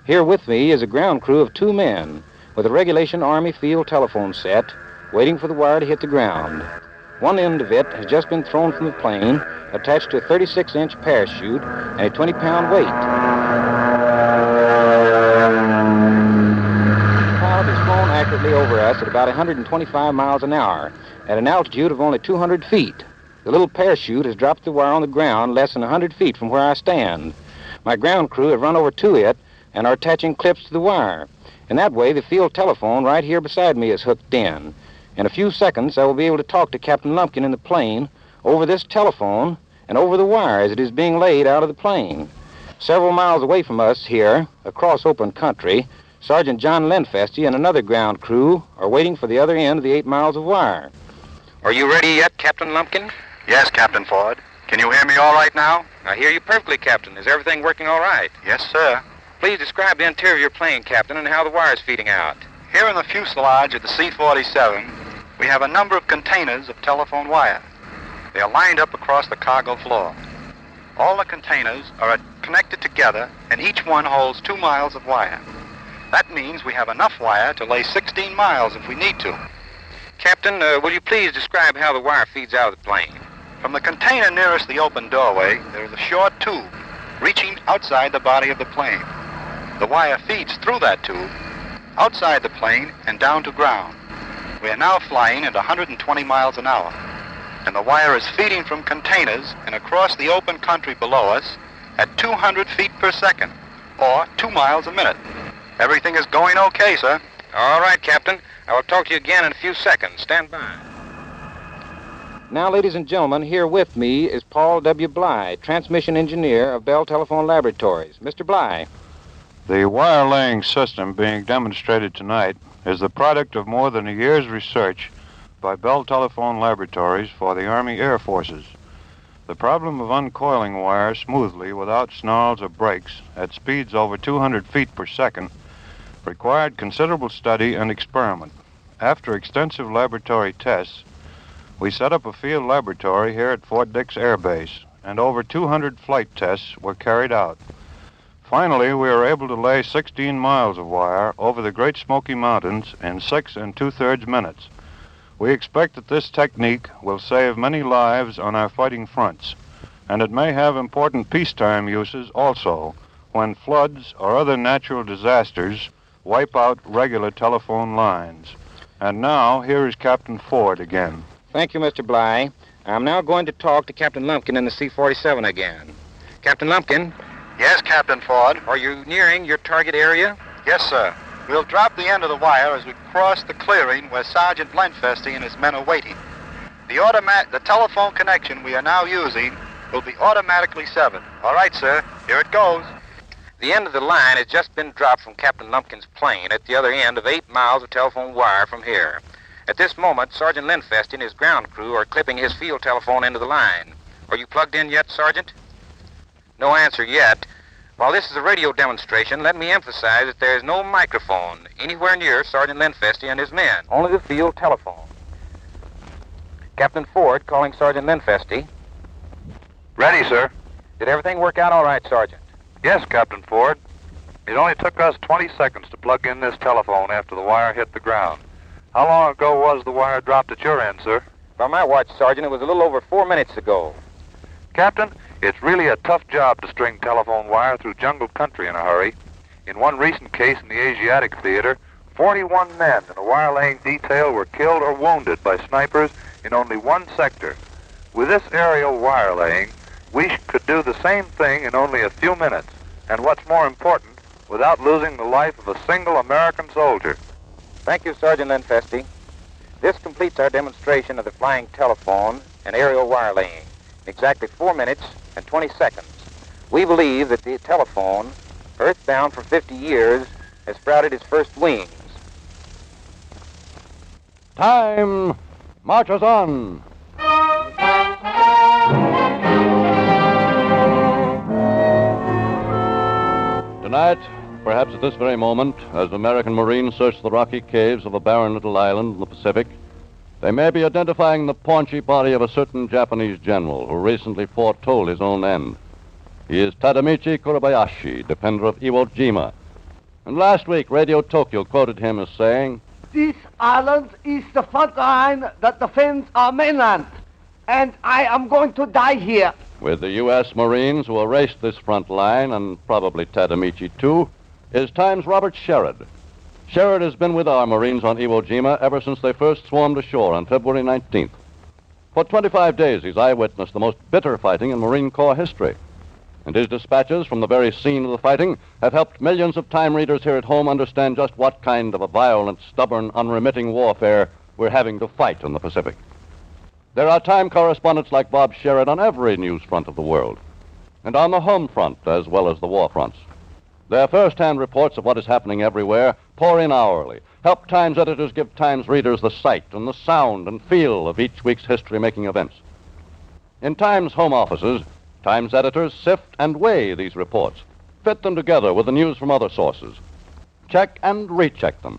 Here with me is a ground crew of 2 men with a regulation Army field telephone set, waiting for the wire to hit the ground. One end of it has just been thrown from the plane, attached to a 36-inch parachute and a 20-pound weight. The pilot has flown accurately over us at about 125 miles an hour, at an altitude of only 200 feet. The little parachute has dropped the wire on the ground less than 100 feet from where I stand. My ground crew have run over to it and are attaching clips to the wire. In that way, the field telephone right here beside me is hooked in. In a few seconds, I will be able to talk to Captain Lumpkin in the plane over this telephone and over the wire as it is being laid out of the plane. Several miles away from us here, across open country, Sergeant John Lenfesty and another ground crew are waiting for the other end of the 8 miles of wire. Are you ready yet, Captain Lumpkin? Yes, Captain Ford. Can you hear me all right now? I hear you perfectly, Captain. Is everything working all right? Yes, sir. Please describe the interior of your plane, Captain, and how the wire is feeding out. Here in the fuselage of the C-47, we have a number of containers of telephone wire. They are lined up across the cargo floor. All the containers are connected together, and each one holds 2 miles of wire. That means we have enough wire to lay 16 miles if we need to. Captain, will you please describe how the wire feeds out of the plane? From the container nearest the open doorway, there is a short tube reaching outside the body of the plane. The wire feeds through that tube, outside the plane, and down to ground. We are now flying at 120 miles an hour, and the wire is feeding from containers and across the open country below us at 200 feet per second, or 2 miles a minute. Everything is going okay, sir. All right, Captain. I will talk to you again in a few seconds. Stand by. Now, ladies and gentlemen, here with me is Paul W. Bly, transmission engineer of Bell Telephone Laboratories. Mr. Bly. The wire-laying system being demonstrated tonight is the product of more than a year's research by Bell Telephone Laboratories for the Army Air Forces. The problem of uncoiling wire smoothly without snarls or breaks at speeds over 200 feet per second required considerable study and experiment. After extensive laboratory tests, we set up a field laboratory here at Fort Dix Air Base, and over 200 flight tests were carried out. Finally, we were able to lay 16 miles of wire over the Great Smoky Mountains in 6 2/3 minutes. We expect that this technique will save many lives on our fighting fronts, and it may have important peacetime uses also when floods or other natural disasters wipe out regular telephone lines. And now, here is Captain Ford again. Thank you, Mr. Bly. I'm now going to talk to Captain Lumpkin in the C-47 again. Captain Lumpkin? Yes, Captain Ford. Are you nearing your target area? Yes, sir. We'll drop the end of the wire as we cross the clearing where Sergeant Lenfesty and his men are waiting. The telephone connection we are now using will be automatically severed. All right, sir. Here it goes. The end of the line has just been dropped from Captain Lumpkin's plane at the other end of 8 miles of telephone wire from here. At this moment, Sergeant Lenfesty and his ground crew are clipping his field telephone into the line. Are you plugged in yet, Sergeant? No answer yet. While this is a radio demonstration, let me emphasize that there is no microphone anywhere near Sergeant Lenfesty and his men. Only the field telephone. Captain Ford calling Sergeant Lenfesty. Ready, sir. Did everything work out all right, Sergeant? Yes, Captain Ford. It only took us 20 seconds to plug in this telephone after the wire hit the ground. How long ago was the wire dropped at your end, sir? By my watch, Sergeant, it was a little over 4 minutes ago. Captain, it's really a tough job to string telephone wire through jungle country in a hurry. In one recent case in the Asiatic theater, 41 men in a wire-laying detail were killed or wounded by snipers in only one sector. With this aerial wire-laying, we could do the same thing in only a few minutes, and what's more important, without losing the life of a single American soldier. Thank you, Sergeant Lenfesty. This completes our demonstration of the flying telephone and aerial wire laying in exactly 4 minutes and 20 seconds. We believe that the telephone, earthbound for 50 years, has sprouted its first wings. Time marches on. Tonight, perhaps at this very moment, as American Marines search the rocky caves of a barren little island in the Pacific, they may be identifying the paunchy body of a certain Japanese general who recently foretold his own end. He is Tadamichi Kurabayashi, defender of Iwo Jima. And last week, Radio Tokyo quoted him as saying, "This island is the front line that defends our mainland, and I am going to die here." With the U.S. Marines who erased this front line, and probably Tadamichi too, is Time's Robert Sherrod. Sherrod has been with our Marines on Iwo Jima ever since they first swarmed ashore on February 19th. For 25 days, he's eyewitnessed the most bitter fighting in Marine Corps history. And his dispatches from the very scene of the fighting have helped millions of Time readers here at home understand just what kind of a violent, stubborn, unremitting warfare we're having to fight in the Pacific. There are Time correspondents like Bob Sherrod on every news front of the world, and on the home front as well as the war fronts. Their first-hand reports of what is happening everywhere pour in hourly, help Times editors give Times readers the sight and the sound and feel of each week's history-making events. In Times home offices, Times editors sift and weigh these reports, fit them together with the news from other sources, check and recheck them.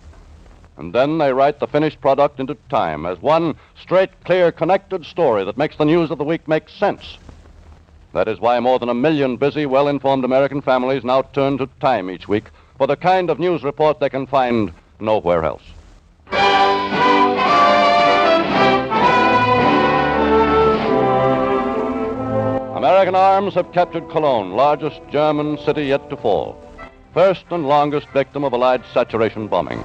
And then they write the finished product into Time as one straight, clear, connected story that makes the news of the week make sense. That is why more than 1 million busy, well-informed American families now turn to Time each week for the kind of news report they can find nowhere else. American arms have captured Cologne, largest German city yet to fall. First and longest victim of Allied saturation bombing.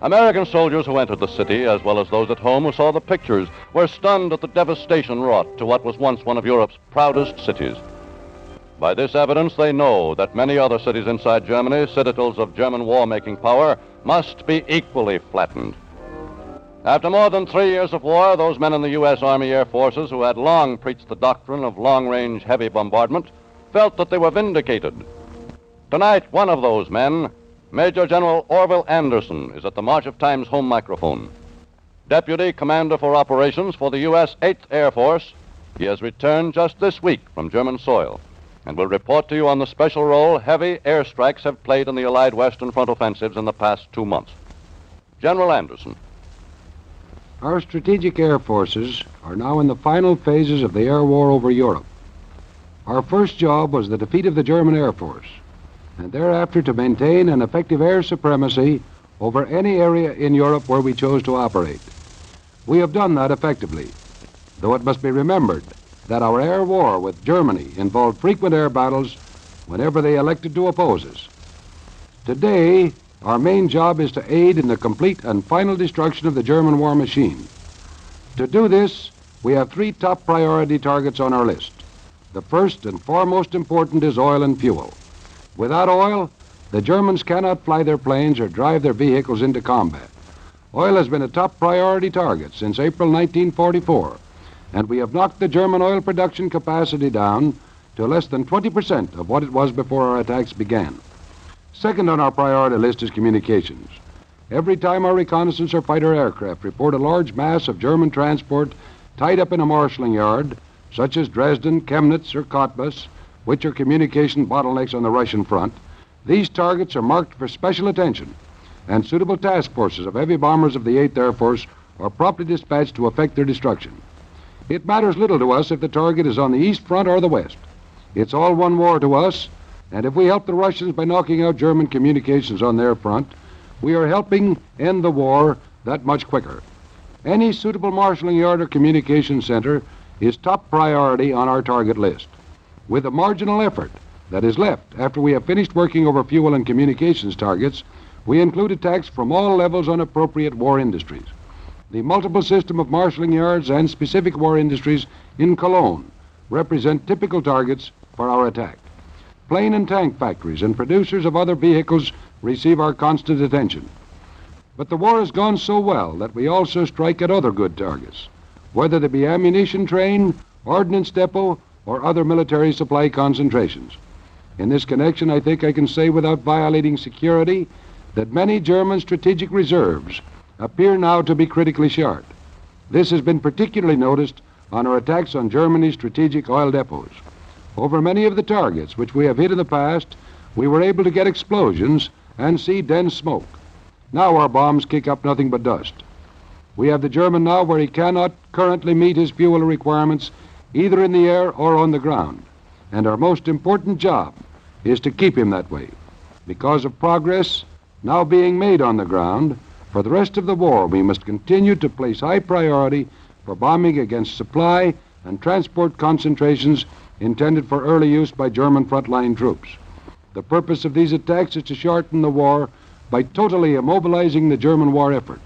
American soldiers who entered the city, as well as those at home who saw the pictures, were stunned at the devastation wrought to what was once one of Europe's proudest cities. By this evidence, they know that many other cities inside Germany, citadels of German war-making power, must be equally flattened. After more than 3 years of war, those men in the U.S. Army Air Forces who had long preached the doctrine of long-range heavy bombardment felt that they were vindicated. Tonight, one of those men, Major General Orville Anderson, is at the March of Time's home microphone. Deputy Commander for Operations for the U.S. 8th Air Force, he has returned just this week from German soil. and will report to you on the special role heavy airstrikes have played in the Allied Western Front offensives in the past 2 months. General Anderson. Our strategic air forces are now in the final phases of the air war over Europe. Our first job was the defeat of the German Air Force, and thereafter to maintain an effective air supremacy over any area in Europe where we chose to operate. We have done that effectively, though it must be remembered that our air war with Germany involved frequent air battles whenever they elected to oppose us. Today, our main job is to aid in the complete and final destruction of the German war machine. To do this, we have 3 top priority targets on our list. The first and foremost important is oil and fuel. Without oil, the Germans cannot fly their planes or drive their vehicles into combat. Oil has been a top priority target since April 1944, and we have knocked the German oil production capacity down to less than 20% of what it was before our attacks began. Second on our priority list is communications. Every time our reconnaissance or fighter aircraft report a large mass of German transport tied up in a marshalling yard, such as Dresden, Chemnitz, or Cottbus, which are communication bottlenecks on the Russian front, these targets are marked for special attention, and suitable task forces of heavy bombers of the 8th Air Force are promptly dispatched to effect their destruction. It matters little to us if the target is on the East Front or the West. It's all one war to us, and if we help the Russians by knocking out German communications on their front, we are helping end the war that much quicker. Any suitable marshalling yard or communication center is top priority on our target list. With the marginal effort that is left after we have finished working over fuel and communications targets, we include attacks from all levels on appropriate war industries. The multiple system of marshalling yards and specific war industries in Cologne represent typical targets for our attack. Plane and tank factories and producers of other vehicles receive our constant attention. But the war has gone so well that we also strike at other good targets, whether they be ammunition train, ordnance depot, or other military supply concentrations. In this connection, I think I can say without violating security that many German strategic reserves appear now to be critically short. This has been particularly noticed on our attacks on Germany's strategic oil depots. Over many of the targets which we have hit in the past, we were able to get explosions and see dense smoke. Now our bombs kick up nothing but dust. We have the German now where he cannot currently meet his fuel requirements either in the air or on the ground. And our most important job is to keep him that way. Because of progress now being made on the ground, for the rest of the war we must continue to place high priority for bombing against supply and transport concentrations intended for early use by German frontline troops. The purpose of these attacks is to shorten the war by totally immobilizing the German war effort,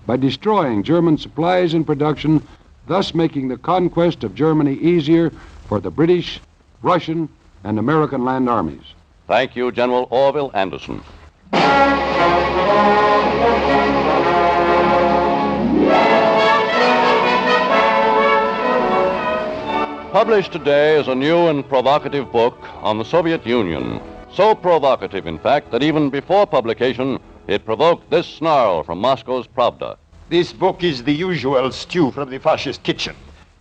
by destroying German supplies and production, thus making the conquest of Germany easier for the British, Russian, and American land armies. Thank you, General Orville Anderson. Published today is a new and provocative book on the Soviet Union. So provocative, in fact, that even before publication, it provoked this snarl from Moscow's Pravda. This book is the usual stew from the fascist kitchen,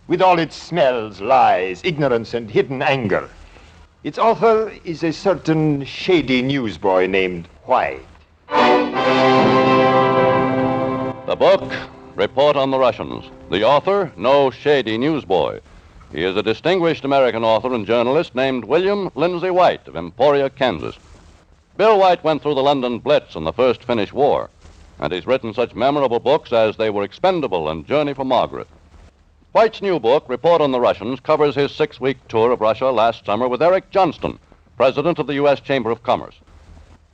with all its smells, lies, ignorance, and hidden anger. Its author is a certain shady newsboy named White. The book, Report on the Russians. The author, no shady newsboy. He is a distinguished American author and journalist named William Lindsay White of Emporia, Kansas. Bill White went through the London Blitz in the First Finnish War, and he's written such memorable books as They Were Expendable and Journey for Margaret. White's new book, Report on the Russians, covers his 6-week tour of Russia last summer with Eric Johnston, president of the U.S. Chamber of Commerce.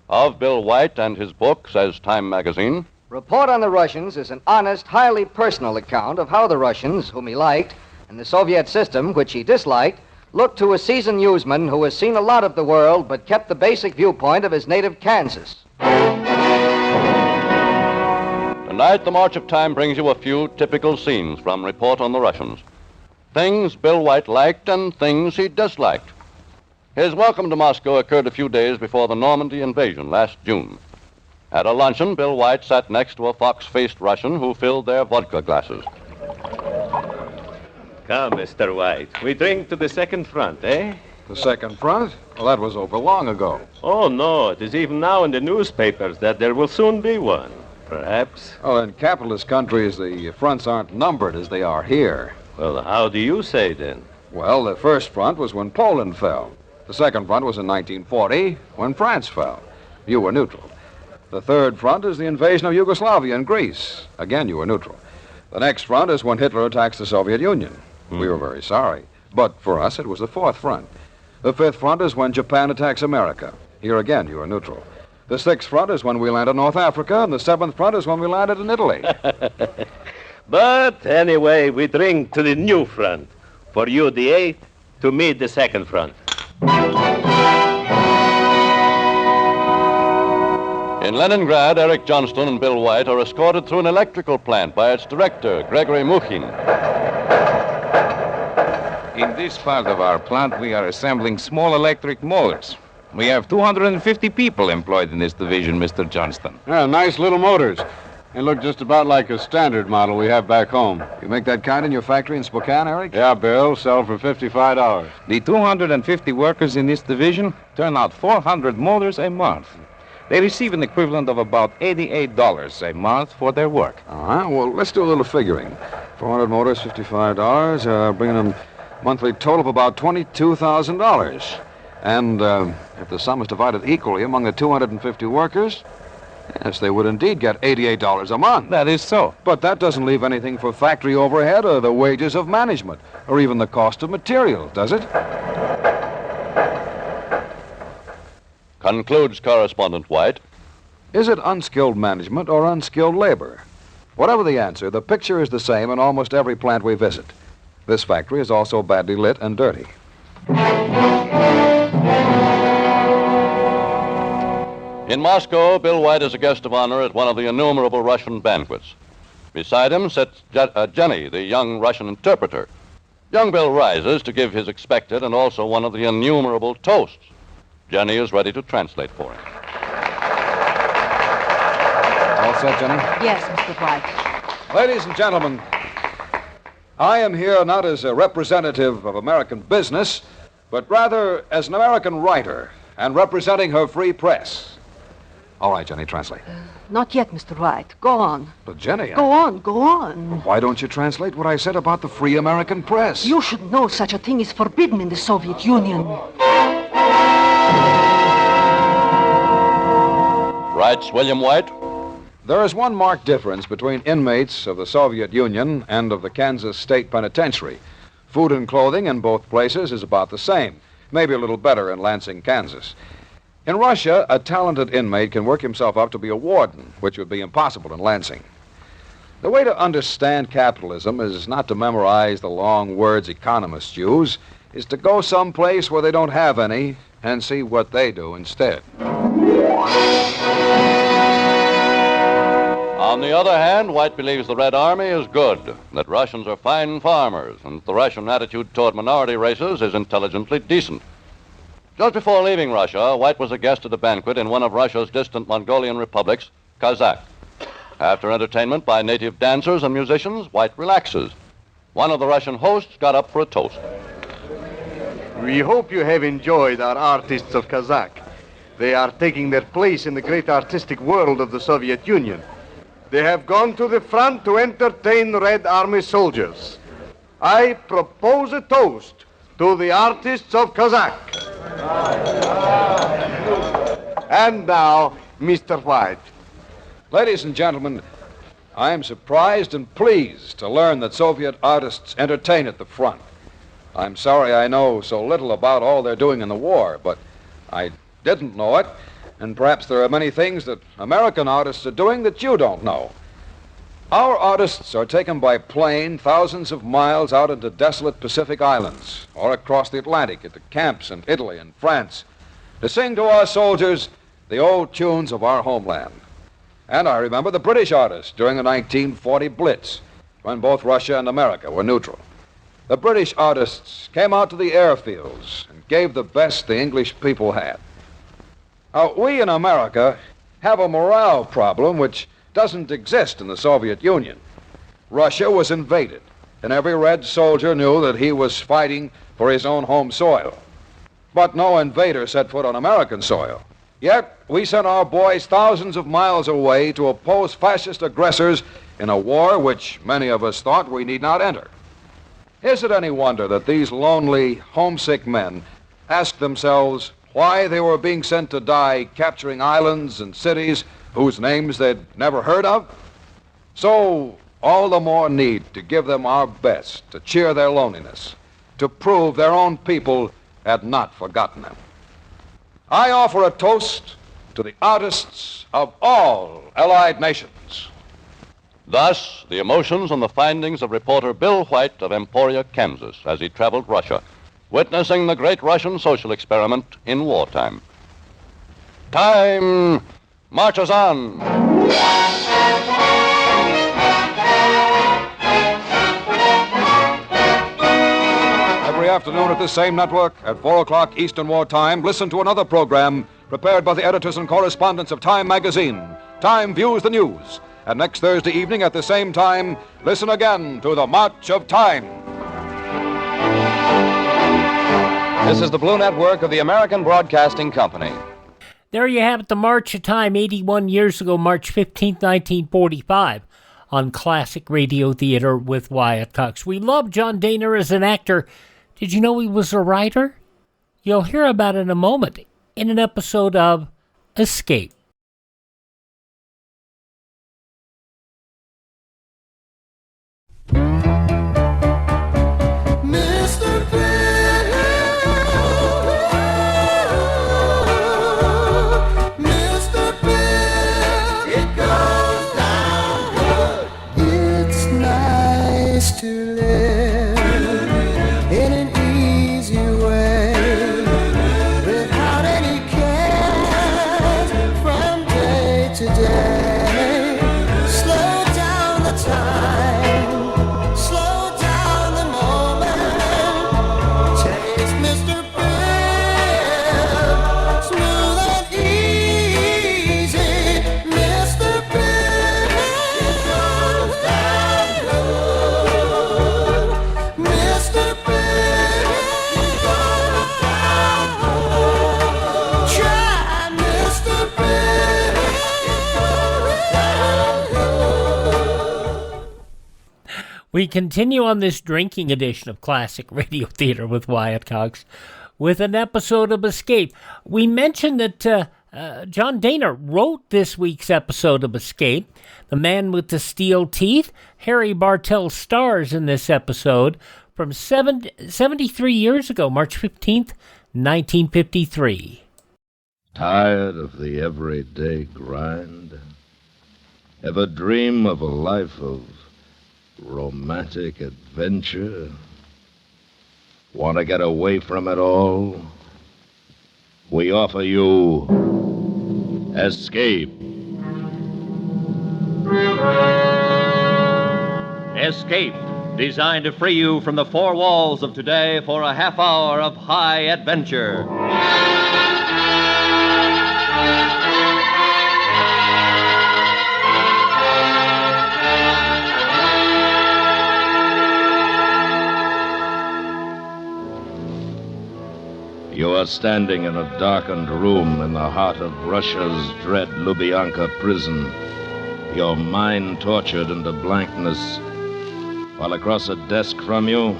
Of Bill White and his book, says Time magazine, Report on the Russians is an honest, highly personal account of how the Russians, whom he liked, and the Soviet system, which he disliked, looked to a seasoned newsman who has seen a lot of the world but kept the basic viewpoint of his native Kansas. Tonight, the March of Time brings you a few typical scenes from Report on the Russians. Things Bill White liked and things he disliked. His welcome to Moscow occurred a few days before the Normandy invasion last June. At a luncheon, Bill White sat next to a fox-faced Russian who filled their vodka glasses. Come, Mr. White. We drink to the second front, eh? The Second Front? Well, that was over long ago. Oh, no. It is even now in the newspapers that there will soon be one. Perhaps. Well, in capitalist countries, the fronts aren't numbered as they are here. Well, how do you say, then? Well, the first front was when Poland fell. The second front was in 1940, when France fell. You were neutral. The third front is the invasion of Yugoslavia and Greece. Again, you were neutral. The next front is when Hitler attacks the Soviet Union. We were very sorry. But for us, it was the fourth front. The fifth front is when Japan attacks America. Here again, you are neutral. The sixth front is when we land in North Africa, and the seventh front is when we landed in Italy. But anyway, we drink to the new front. For you, the eighth, to me, the second front. In Leningrad, Eric Johnston and Bill White are escorted through an electrical plant by its director, Gregory Mukhin. In this part of our plant, we are assembling small electric motors. We have 250 people employed in this division, Mr. Johnston. Yeah, nice little motors. They look just about like a standard model we have back home. You make that kind in your factory in Spokane, Eric? Yeah, Bill. Sell for $55. The 250 workers in this division turn out 400 motors a month. They receive an equivalent of about $88 a month for their work. Uh-huh. Well, let's do a little figuring. 400 motors, $55, bringing them monthly total of about $22,000. And if the sum is divided equally among the 250 workers, yes, they would indeed get $88 a month. That is so. But that doesn't leave anything for factory overhead or the wages of management or even the cost of materials, does it? Concludes Correspondent White. Is it unskilled management or unskilled labor? Whatever the answer, the picture is the same in almost every plant we visit. This factory is also badly lit and dirty. In Moscow, Bill White is a guest of honor at one of the innumerable Russian banquets. Beside him sits Jenny, the young Russian interpreter. Young Bill rises to give his expected and also one of the innumerable toasts. Jenny is ready to translate for him. All set, Jenny? Yes, Mr. White. Ladies and gentlemen, I am here not as a representative of American business, but rather as an American writer and representing her free press. All right, Jenny, translate. Not yet, Mr. White. Go on. But, Jenny... Go on. Why don't you translate what I said about the free American press? You should know such a thing is forbidden in the Soviet Union. Writes William White. There is one marked difference between inmates of the Soviet Union and of the Kansas State Penitentiary. Food and clothing in both places is about the same, maybe a little better in Lansing, Kansas. In Russia, a talented inmate can work himself up to be a warden, which would be impossible in Lansing. The way to understand capitalism is not to memorize the long words economists use, is to go someplace where they don't have any and see what they do instead. On the other hand, White believes the Red Army is good, that Russians are fine farmers, and that the Russian attitude toward minority races is intelligently decent. Just before leaving Russia, White was a guest at a banquet in one of Russia's distant Mongolian republics, Kazakh. After entertainment by native dancers and musicians, White relaxes. One of the Russian hosts got up for a toast. We hope you have enjoyed our artists of Kazakh. They are taking their place in the great artistic world of the Soviet Union. They have gone to the front to entertain Red Army soldiers. I propose a toast to the artists of Kazakh. And now, Mr. White. Ladies and gentlemen, I am surprised and pleased to learn that Soviet artists entertain at the front. I'm sorry I know so little about all they're doing in the war, but I didn't know it, and perhaps there are many things that American artists are doing that you don't know. Our artists are taken by plane thousands of miles out into desolate Pacific islands or across the Atlantic into camps in Italy and France to sing to our soldiers the old tunes of our homeland. And I remember the British artists during the 1940 Blitz, when both Russia and America were neutral. The British artists came out to the airfields and gave the best the English people had. Now, we in America have a morale problem which doesn't exist in the Soviet Union. Russia was invaded, and every red soldier knew that he was fighting for his own home soil. But no invader set foot on American soil. Yet, we sent our boys thousands of miles away to oppose fascist aggressors in a war which many of us thought we need not enter. Is it any wonder that these lonely, homesick men asked themselves why they were being sent to die capturing islands and cities whose names they'd never heard of? So, all the more need to give them our best, to cheer their loneliness, to prove their own people had not forgotten them. I offer a toast to the artists of all Allied nations. Thus, the emotions and the findings of reporter Bill White of Emporia, Kansas, as he traveled Russia, witnessing the great Russian social experiment in wartime. Time marches on. Every afternoon at this same network, at 4 o'clock Eastern War Time, listen to another program prepared by the editors and correspondents of Time magazine. Time views the news. And next Thursday evening at the same time, listen again to the March of Time. This is the Blue Network of the American Broadcasting Company. There you have it, the March of Time, 81 years ago, March 15th, 1945, on Classic Radio Theater with Wyatt Cox. We love John Dehner as an actor. Did you know he was a writer? You'll hear about it in a moment in an episode of Escape. To live in an easy way without any cares from day to day. Slow down the time, slow down the moment. Taste Mr. Bibb, smooth and easy. Mr. Bibb goes down good. We continue on this drinking edition of Classic Radio Theater with Wyatt Cox with an episode of Escape. We mentioned that John Dehner wrote this week's episode of Escape. The Man with the Steel Teeth, Harry Bartell, stars in this episode from 73 years ago, March 15th, 1953. Tired of the everyday grind? Ever dream of a life of romantic adventure? Want to get away from it all? We offer you Escape. Escape, designed to free you from the four walls of today for a half hour of high adventure. You are standing in a darkened room in the heart of Russia's dread Lubyanka prison, your mind tortured into blankness, while across a desk from you,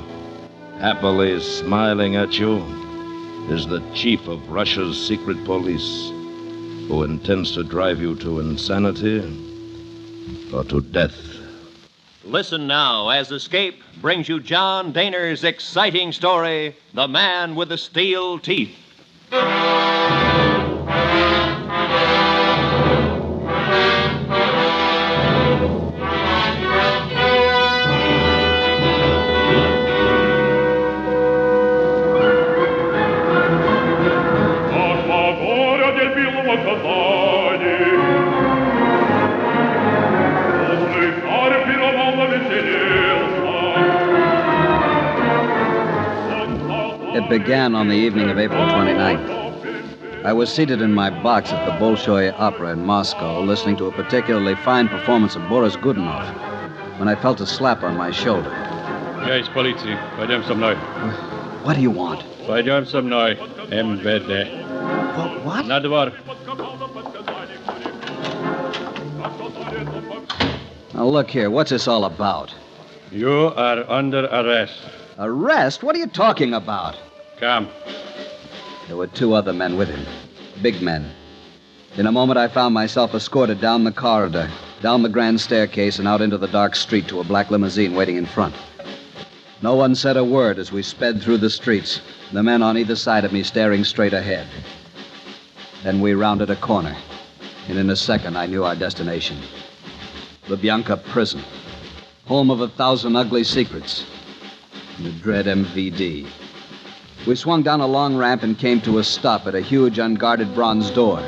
happily smiling at you, is the chief of Russia's secret police, who intends to drive you to insanity or to death. Listen now as Escape brings you John Dehner's exciting story, The Man with the Steel Teeth. It began on the evening of April 29th. I was seated in my box at the Bolshoi Opera in Moscow, listening to a particularly fine performance of Boris Godunov, when I felt a slap on my shoulder. Я из полиции. Пойдем со мной. What do you want? Pойдем со мной, МВД. What? На двор. Now, look here. What's this all about? You are under arrest. Arrest? What are you talking about? Come. There were 2 other men with him. Big men. In a moment, I found myself escorted down the corridor, down the grand staircase, and out into the dark street to a black limousine waiting in front. No one said a word as we sped through the streets, the men on either side of me staring straight ahead. Then we rounded a corner, and in a second, I knew our destination. Lubyanka Prison, home of 1,000 ugly secrets, and the dread MVD. We swung down a long ramp and came to a stop at a huge, unguarded bronze door.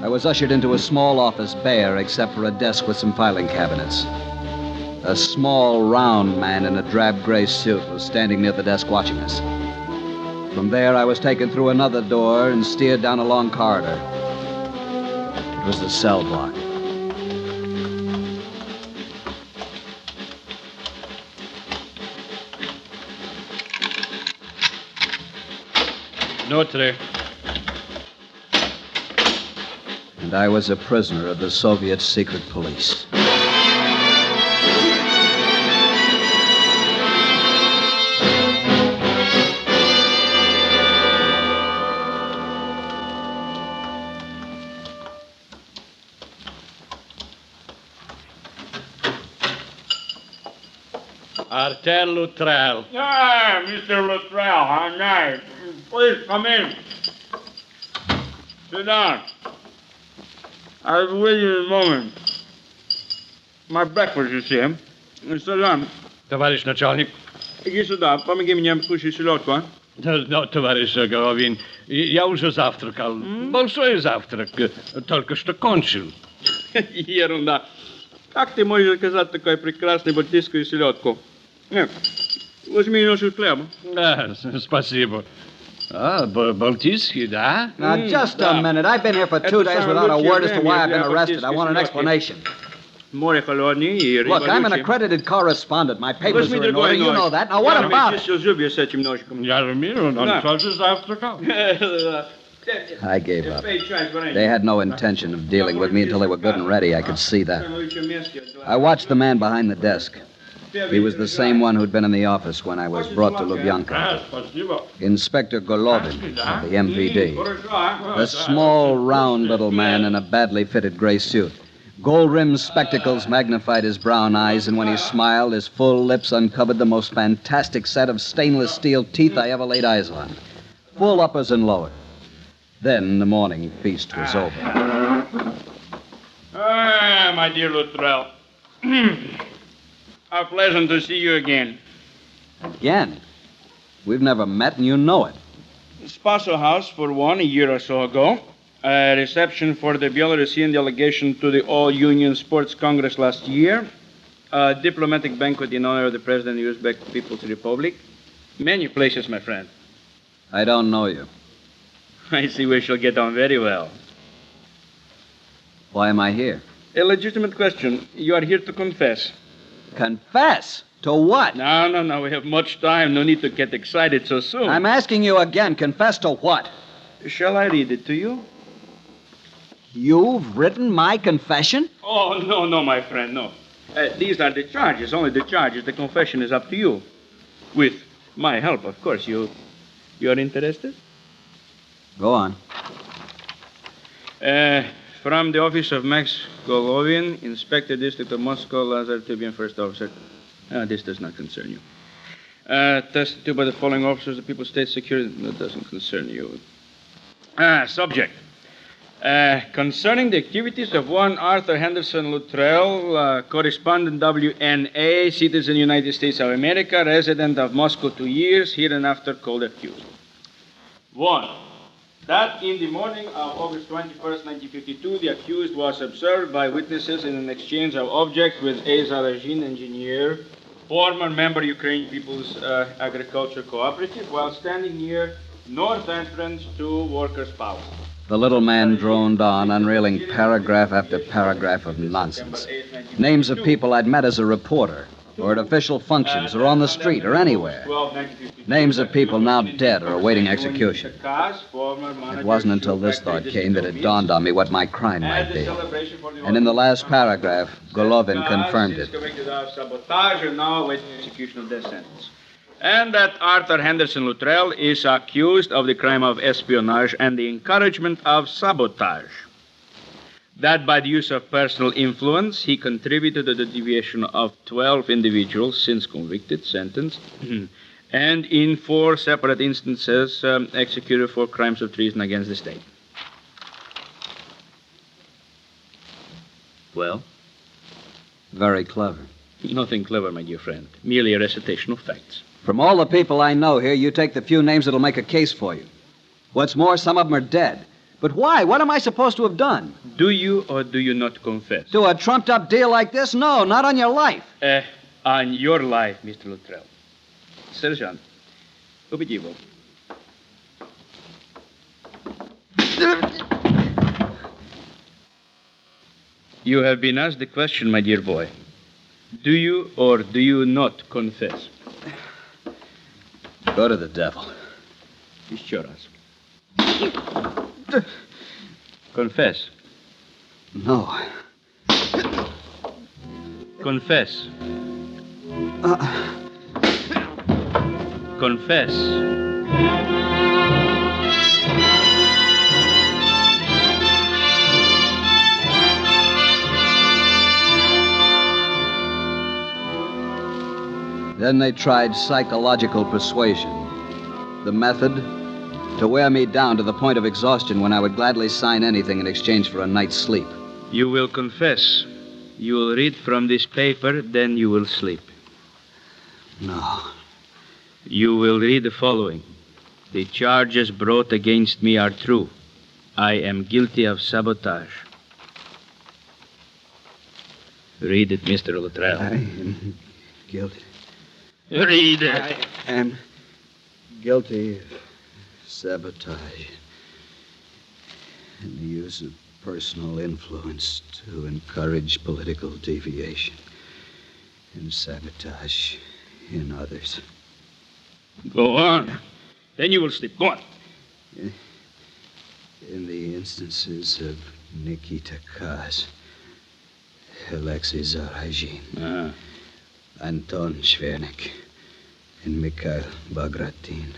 I was ushered into a small office, bare except for a desk with some filing cabinets. A small, round man in a drab gray suit was standing near the desk watching us. From there, I was taken through another door and steered down a long corridor. It was the cell block. Notre. And I was a prisoner of the Soviet secret police. Artel Luttrell. Ah, Mr. Luttrell, how nice. Please come in. Sit down. I'll be with you in a moment. My breakfast, you see. Sit down. Товарищ начальник. Иди сюда, помоги мне кушать селедку, а? Да, товарищ Головин, я уже завтракал. Большой завтрак, только что кончил. Ерунда. Как ты можешь заказать такой прекрасный балтийскую селедку? Нет, возьми немножко хлеба. Да, спасибо. Балтийский, да? Now, just a minute. I've been here for 2 days without a word as to why I've been arrested. I want an explanation. Море холодное и рыба. Look, I'm an accredited correspondent. My papers are in order. You know that. Now, what about it? С этим ножиком. Я разумею, он тоже завтракал. I gave up. They had no intention of dealing with me until they were good and ready. I could see that. I watched the man behind the desk. He was the same one who'd been in the office when I was brought to Lubyanka. Inspector Golovin of the MVD. A small, round little man in a badly fitted gray suit. Gold-rimmed spectacles magnified his brown eyes, and when he smiled, his full lips uncovered the most fantastic set of stainless steel teeth I ever laid eyes on. Full uppers and lowers. Then the morning feast was over. Ah, my dear Luttrell. How pleasant to see you again. Again? We've never met, and you know it. Spaso House, for one, a year or so ago. A reception for the Belarusian delegation to the All-Union Sports Congress last year. A diplomatic banquet in honor of the President of the Uzbek People's Republic. Many places, my friend. I don't know you. I see we shall get on very well. Why am I here? A legitimate question. You are here to confess. Confess? To what? No. We have much time. No need to get excited so soon. I'm asking you again. Confess to what? Shall I read it to you? You've written my confession? Oh, no, my friend, no. These are the charges, only the charges. The confession is up to you. With my help, of course. You are interested? Go on. From the office of Max Golovin, Inspector District of Moscow, Lazar Tubian, First Officer. This does not concern you. Tested to by the following officers of the People's State Security. That doesn't concern you. Subject. Concerning the activities of one Arthur Henderson Luttrell, correspondent WNA, citizen United States of America, resident of Moscow 2 years, hereinafter called accused. 1. That in the morning of August 21st, 1952, the accused was observed by witnesses in an exchange of objects with a Zarajin engineer, former member Ukrainian People's Agriculture Cooperative, while standing near north entrance to Workers' Palace. The little man droned on, unreeling paragraph after paragraph of nonsense. Names of people I'd met as a reporter. or at official functions, or on the street, or anywhere. Names of people now dead or awaiting execution. It wasn't until this thought came that it dawned on me what my crime might be. And in the last paragraph, Golovin confirmed it. Convicted of sabotage and now awaiting execution of death sentence. And that Arthur Henderson Luttrell is accused of the crime of espionage and the encouragement of sabotage. That by the use of personal influence, he contributed to the deviation of 12 individuals since convicted, sentenced, and in 4 separate instances executed for crimes of treason against the state. Well? Very clever. Nothing clever, my dear friend. Merely a recitation of facts. From all the people I know here, you take the few names that'll make a case for you. What's more, some of them are dead. But why? What am I supposed to have done? Do you or do you not confess? To a trumped-up deal like this? No, not on your life. On your life, Mr. Luttrell. Sergeant, ubedjivo. You have been asked the question, my dear boy. Do you or do you not confess? Go to the devil. Еще раз. Confess. No. Confess. Confess. Then they tried psychological persuasion. The method? To wear me down to the point of exhaustion when I would gladly sign anything in exchange for a night's sleep. You will confess. You will read from this paper, then you will sleep. No. You will read the following. The charges brought against me are true. I am guilty of sabotage. Read it, Mr. Luttrell. I am guilty. Read it. I am guilty of sabotage and the use of personal influence to encourage political deviation and sabotage in others. Go on. Then you will sleep. Go on. In the instances of Nikita Kaz, Alexei Zarajin, Anton Shvernik, and Mikhail Bagratin,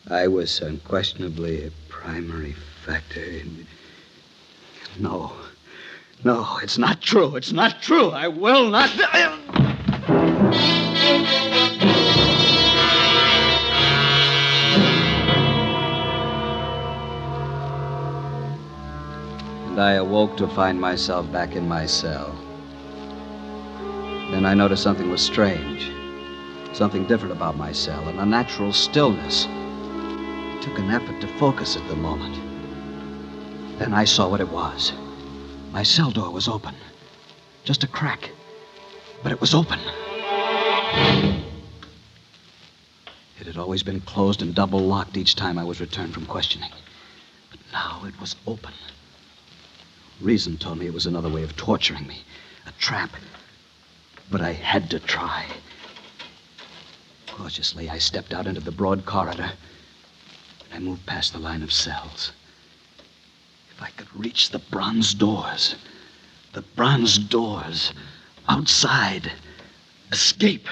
I was unquestionably a primary factor in... No, it's not true. It's not true. I will not... And I awoke to find myself back in my cell. Then I noticed something was strange. Something different about my cell, an unnatural stillness. It took an effort to focus at the moment. Then I saw what it was. My cell door was open. Just a crack. But it was open. It had always been closed and double locked each time I was returned from questioning. But now it was open. Reason told me it was another way of torturing me. A trap. But I had to try. Cautiously, I stepped out into the broad corridor. I moved past the line of cells. If I could reach the bronze doors. The bronze doors. Outside. Escape.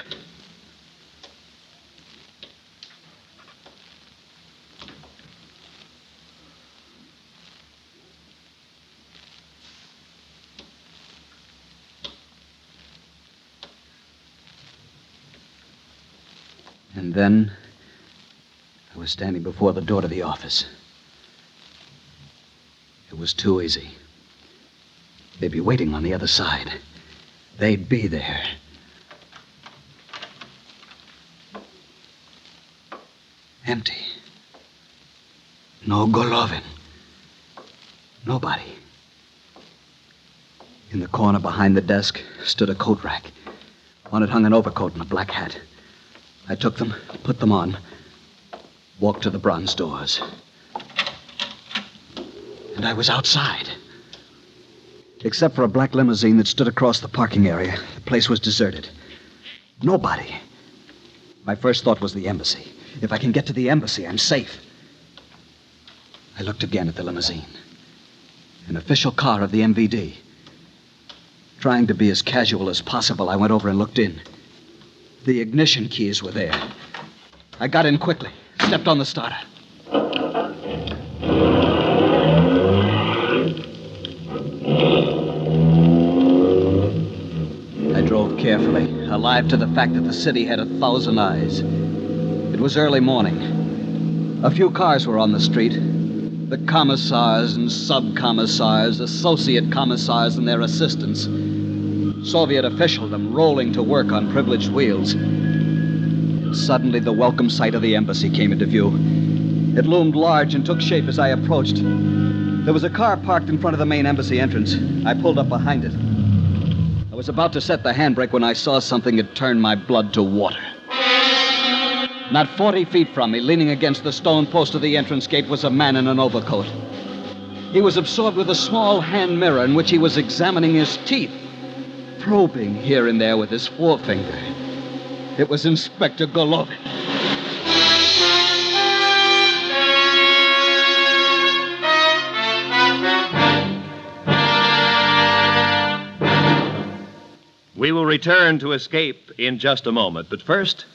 And then I was standing before the door to the office. It was too easy. They'd be waiting on the other side. They'd be there. Empty. No Golovin. Nobody. In the corner behind the desk stood a coat rack. On it hung an overcoat and a black hat. I took them, put them on, walked to the bronze doors. And I was outside. Except for a black limousine that stood across the parking area, the place was deserted. Nobody. My first thought was the embassy. If I can get to the embassy, I'm safe. I looked again at the limousine. An official car of the MVD. Trying to be as casual as possible, I went over and looked in. The ignition keys were there. I got in quickly, stepped on the starter. I drove carefully, alive to the fact that the city had 1,000 eyes. It was early morning. A few cars were on the street. The commissars and sub-commissars, associate commissars and their assistants. Soviet officialdom rolling to work on privileged wheels. And suddenly the welcome sight of the embassy came into view. It loomed large and took shape as I approached. There was a car parked in front of the main embassy entrance. I pulled up behind it. I was about to set the handbrake when I saw something that turned my blood to water. Not 40 feet from me, leaning against the stone post of the entrance gate, was a man in an overcoat. He was absorbed with a small hand mirror in which he was examining his teeth, probing here and there with his forefinger. It was Inspector Golovin. We will return to Escape in just a moment, but first,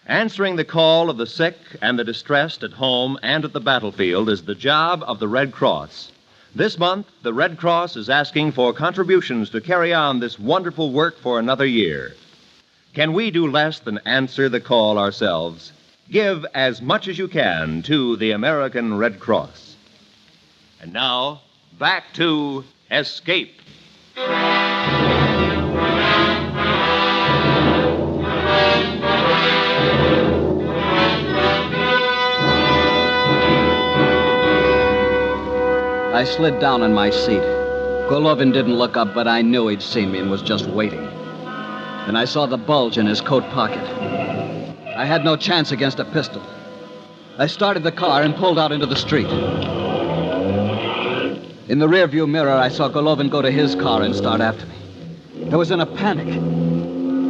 answering the call of the sick and the distressed at home and at the battlefield is the job of the Red Cross. This month, the Red Cross is asking for contributions to carry on this wonderful work for another year. Can we do less than answer the call ourselves? Give as much as you can to the American Red Cross. And now, back to Escape. I slid down in my seat. Golovin didn't look up, but I knew he'd seen me and was just waiting. Then I saw the bulge in his coat pocket. I had no chance against a pistol. I started the car and pulled out into the street. In the rearview mirror, I saw Golovin go to his car and start after me. I was in a panic.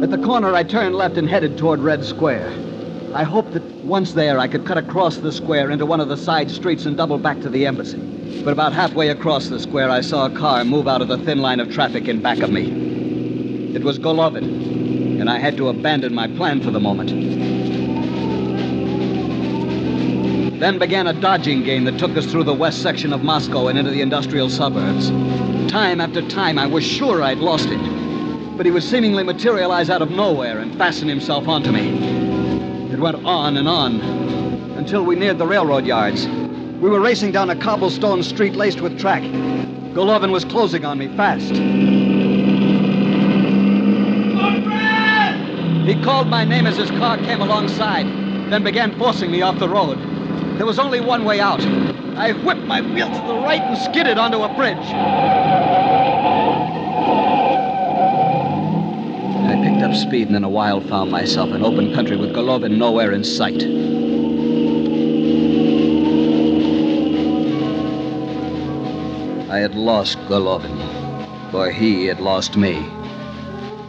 At the corner, I turned left and headed toward Red Square. I hoped that once there, I could cut across the square into one of the side streets and double back to the embassy. But about halfway across the square, I saw a car move out of the thin line of traffic in back of me. It was Golovin, and I had to abandon my plan for the moment. Then began a dodging game that took us through the west section of Moscow and into the industrial suburbs. Time after time, I was sure I'd lost him. But he would seemingly materialize out of nowhere and fasten himself onto me. It went on and on until we neared the railroad yards. We were racing down a cobblestone street laced with track. Golovin was closing on me fast. He called my name as his car came alongside, then began forcing me off the road. There was only one way out. I whipped my wheel to the right and skidded onto a bridge. I picked up speed and in a while found myself in open country with Golovin nowhere in sight. I had lost Golovin, for he had lost me.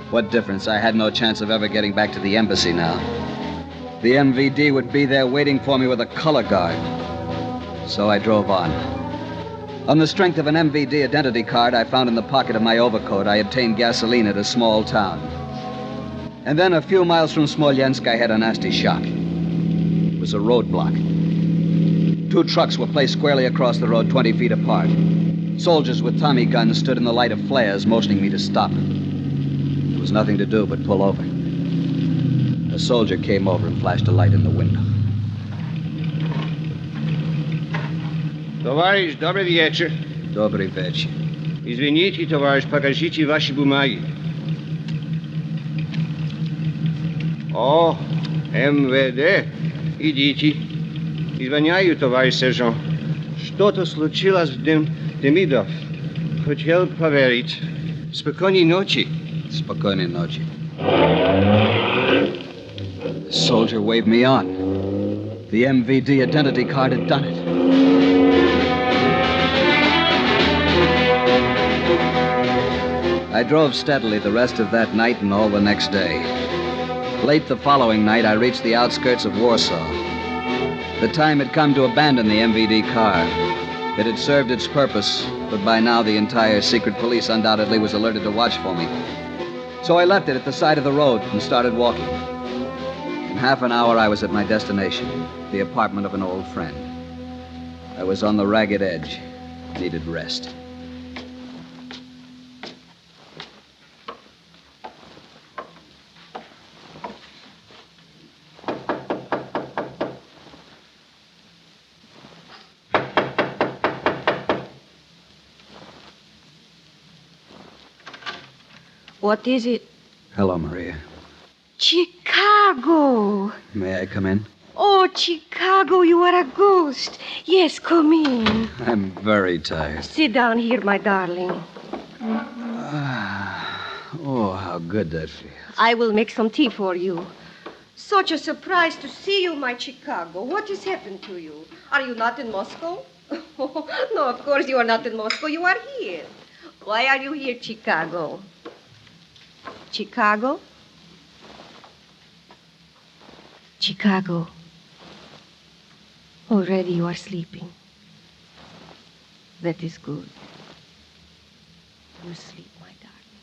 What difference? I had no chance of ever getting back to the embassy now. The MVD would be there waiting for me with a color guard. So I drove on. On the strength of an MVD identity card I found in the pocket of my overcoat, I obtained gasoline at a small town. And then a few miles from Smolensk, I had a nasty shock. It was a roadblock. 2 trucks were placed squarely across the road 20 feet apart. Soldiers with Tommy guns stood in the light of flares, motioning me to stop. There was nothing to do but pull over. A soldier came over and flashed a light in the window. Товарищ, добрый вечер. Добрый вечер. Извините, товарищ, покажите ваши бумаги. О, МВД. Идите. Извиняю, товарищ сержант. Что-то случилось в Демидов. Хотел проверить. Спокойной ночи. Спокойной ночи. The soldier waved me on. The MVD identity card had done it. I drove steadily the rest of that night and all the next day. Late the following night, I reached the outskirts of Warsaw. The time had come to abandon the MVD car. It had served its purpose, but by now the entire secret police undoubtedly was alerted to watch for me. So I left it at the side of the road and started walking. In half an hour, I was at my destination, the apartment of an old friend. I was on the ragged edge, needed rest. What is it? Hello, Maria. Chicago. May I come in? Oh, Chicago, you are a ghost. Yes, come in. I'm very tired. Sit down here, my darling. Oh, how good that feels. I will make some tea for you. Such a surprise to see you, my Chicago. What has happened to you? Are you not in Moscow? No, of course you are not in Moscow. You are here. Why are you here, Chicago? Chicago? Chicago. Already you are sleeping. That is good. You sleep, my darling.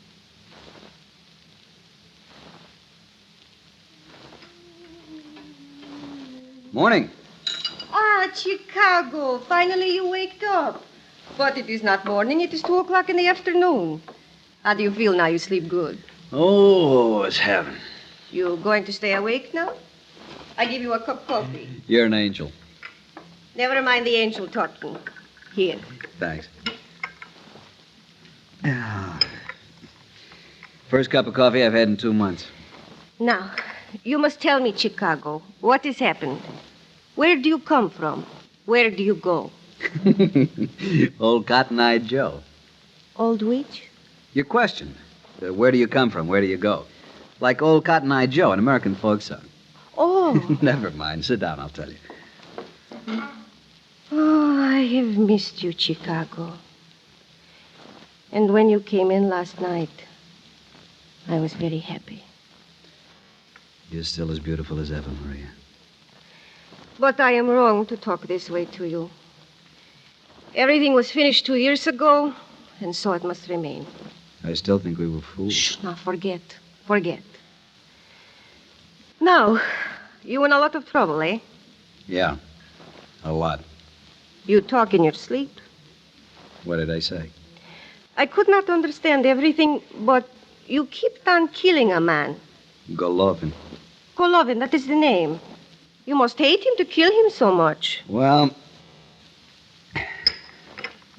Morning. Ah, Chicago. Finally you waked up. But it is not morning. It is 2 o'clock in the afternoon. How do you feel now you sleep good? Oh, it's heaven. You going to stay awake now? I give you a cup of coffee. You're an angel. Never mind the angel talking. Here. Thanks. Ah. First cup of coffee I've had in 2 months. Now, you must tell me, Chicago, what has happened? Where do you come from? Where do you go? Old Cotton-Eyed Joe. Old which? Your question. Where do you come from? Where do you go? Like Old Cotton-Eyed Joe, an American folk song. Oh. Never mind. Sit down, I'll tell you. Oh, I have missed you, Chicago. And when you came in last night, I was very happy. You're still as beautiful as ever, Maria. But I am wrong to talk this way to you. Everything was finished 2 years ago, and so it must remain. I still think we were fools. Shh, now forget. Forget. Now, you in a lot of trouble, eh? Yeah, a lot. You talk in your sleep. What did I say? I could not understand everything, but you keep on killing a man. Golovin. Golovin, that is the name. You must hate him to kill him so much. Well,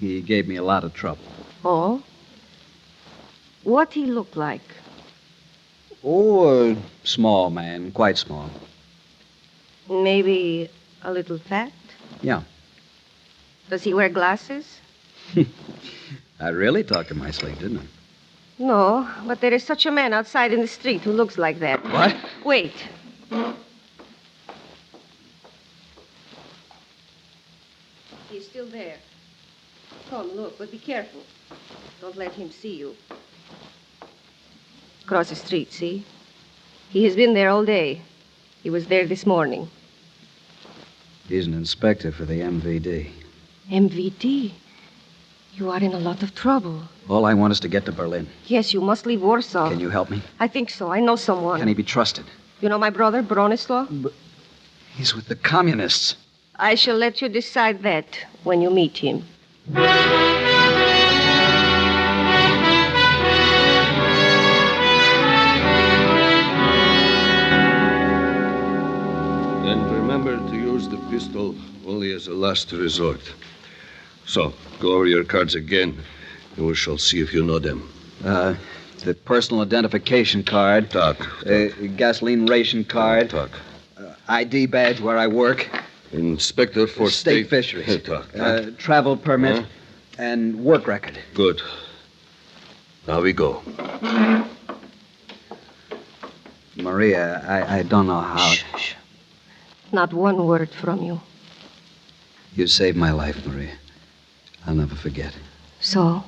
he gave me a lot of trouble. Oh? What he looked like? Oh, a small man, quite small. Maybe a little fat? Yeah. Does he wear glasses? I really talked to my sleep, didn't I? No, but there is such a man outside in the street who looks like that. What? Wait. He's still there. Come, look, but be careful. Don't let him see you. Across the street, see? He has been there all day. He was there this morning. He's an inspector for the MVD. MVD? You are in a lot of trouble. All I want is to get to Berlin. Yes, you must leave Warsaw. Can you help me? I think so. I know someone. Can he be trusted? You know my brother, Bronislaw? He's with the communists. I shall let you decide that when you meet him. And remember to use the pistol only as a last resort. So, go over your cards again, and we shall see if you know them. The personal identification card. Tak. Gasoline ration card. Tak. ID badge where I work. Inspector for State fisheries. Tak. Travel permit. And work record. Good. Now we go. Maria, I don't know how... Shh. Not one word from you. You saved my life, Maria. I'll never forget. So,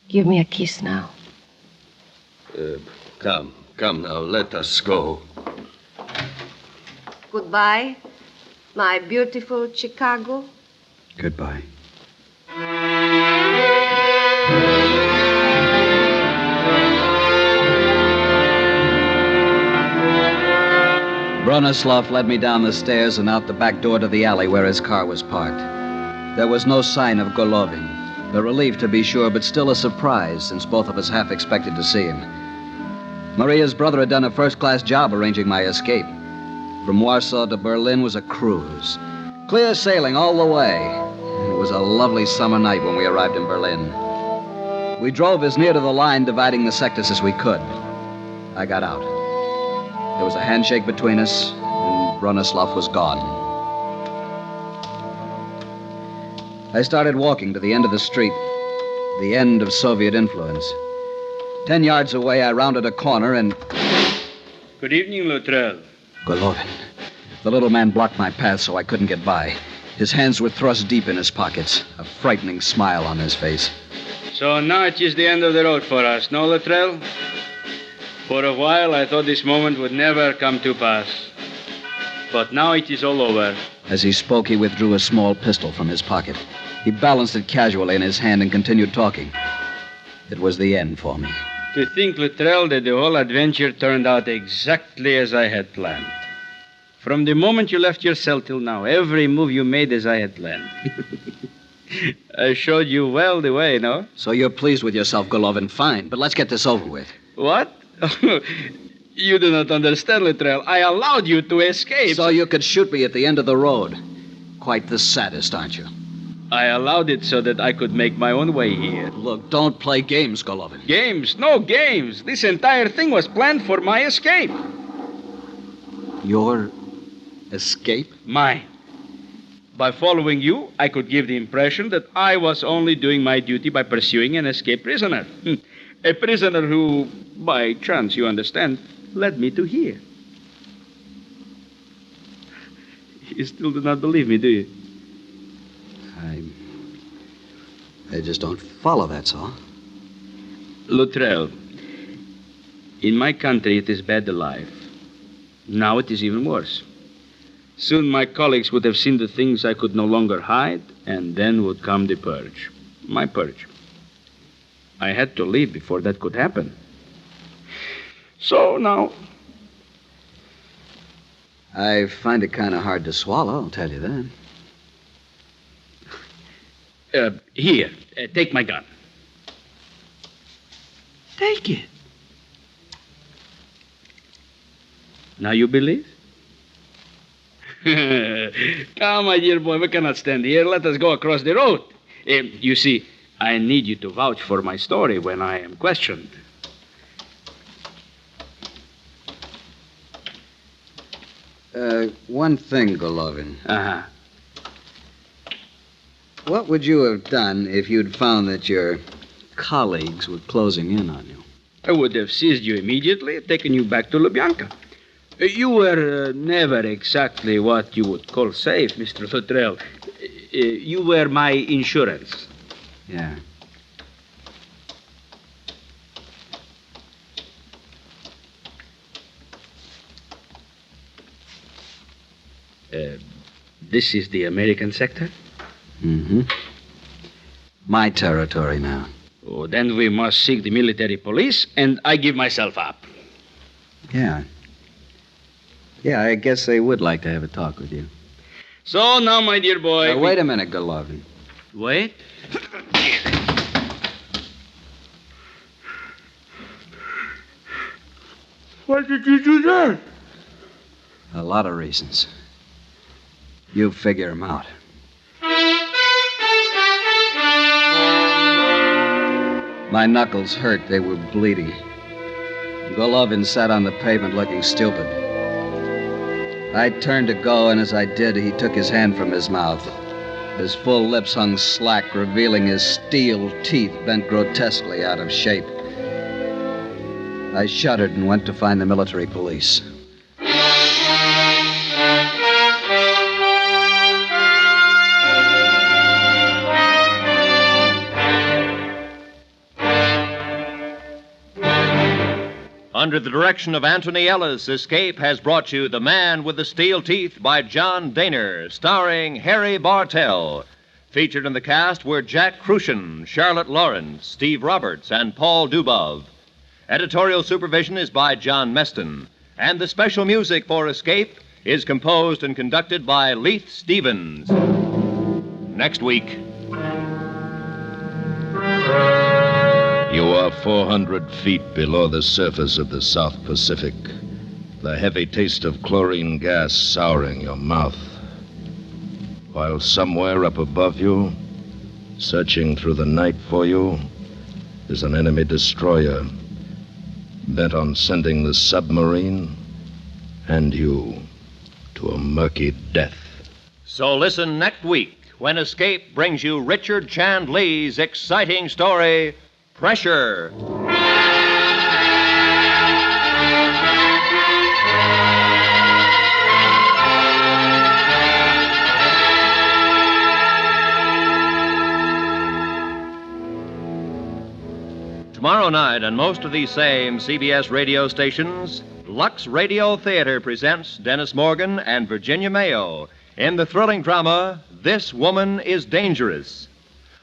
give me a kiss now. Come. Come now, let us go. Goodbye, my beautiful Chicago. Goodbye. Bronislav led me down the stairs and out the back door to the alley where his car was parked. There was no sign of Golovin. A relief, to be sure, but still a surprise, since both of us half expected to see him. Maria's brother had done a first-class job arranging my escape. From Warsaw to Berlin was a cruise. Clear sailing all the way. It was a lovely summer night when we arrived in Berlin. We drove as near to the line dividing the sectors as we could. I got out. There was a handshake between us, and Bronislav was gone. I started walking to the end of the street, the end of Soviet influence. 10 yards away, I rounded a corner and... Good evening, Luttrell. Golovin. The little man blocked my path so I couldn't get by. His hands were thrust deep in his pockets, a frightening smile on his face. So now it is the end of the road for us, no, Luttrell? For a while, I thought this moment would never come to pass. But now it is all over. As he spoke, he withdrew a small pistol from his pocket. He balanced it casually in his hand and continued talking. It was the end for me. To think, Luttrell, that the whole adventure turned out exactly as I had planned. From the moment you left your cell till now, every move you made as I had planned. I showed you well the way, no? So you're pleased with yourself, Golovin. Fine, but let's get this over with. What? You do not understand, Luttrell. I allowed you to escape. So you could shoot me at the end of the road. Quite the sadist, aren't you? I allowed it so that I could make my own way here. Look, don't play games, Golovin. Games? No games. This entire thing was planned for my escape. Your escape? Mine. By following you, I could give the impression that I was only doing my duty by pursuing an escaped prisoner. A prisoner who, by chance, you understand, led me to here. You still do not believe me, do you? I just don't follow, that's all. Luttrell, in my country it is bad alive. Now it is even worse. Soon my colleagues would have seen the things I could no longer hide, and then would come the purge. My purge. I had to leave before that could happen. So now... I find it kind of hard to swallow, I'll tell you that. Here, take my gun. Take it. Now you believe? Come, my dear boy, we cannot stand here. Let us go across the road. You see, I need you to vouch for my story when I am questioned. One thing, Golovin. Uh-huh. What would you have done if you'd found that your colleagues were closing in on you? I would have seized you immediately and taken you back to Lubyanka. You were never exactly what you would call safe, Mr. Luttrell. You were my insurance. Yeah. This is the American sector? Mm-hmm. My territory now. Oh, then we must seek the military police, and I give myself up. Yeah. Yeah, I guess they would like to have a talk with you. So now, my dear boy... Now, wait a minute, Golovin. Wait? Why did you do that? A lot of reasons. You figure them out. My knuckles hurt. They were bleeding. Golovin sat on the pavement looking stupid. I turned to go, and as I did, he took his hand from his mouth. His full lips hung slack, revealing his steel teeth bent grotesquely out of shape. I shuddered and went to find the military police. Under the direction of Anthony Ellis, Escape has brought you The Man with the Steel Teeth by John Daner, starring Harry Bartell. Featured in the cast were Jack Crucian, Charlotte Lawrence, Steve Roberts, and Paul Dubov. Editorial supervision is by John Meston, and the special music for Escape is composed and conducted by Leith Stevens. Next week. You are 400 feet below the surface of the South Pacific, the heavy taste of chlorine gas souring your mouth. While somewhere up above you, searching through the night for you, is an enemy destroyer bent on sending the submarine and you to a murky death. So listen next week when Escape brings you Richard Chandlee's exciting story, Pressure. Tomorrow night on most of these same CBS radio stations, Lux Radio Theater presents Dennis Morgan and Virginia Mayo in the thrilling drama, This Woman is Dangerous.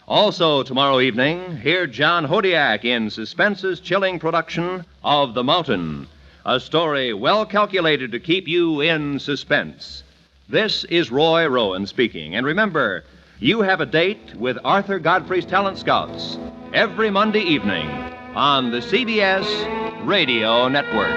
Also tomorrow evening, hear John Hodiak in Suspense's chilling production of The Mountain, a story well calculated to keep you in suspense. This is Roy Rowan speaking, and remember, you have a date with Arthur Godfrey's Talent Scouts every Monday evening on the CBS Radio Network.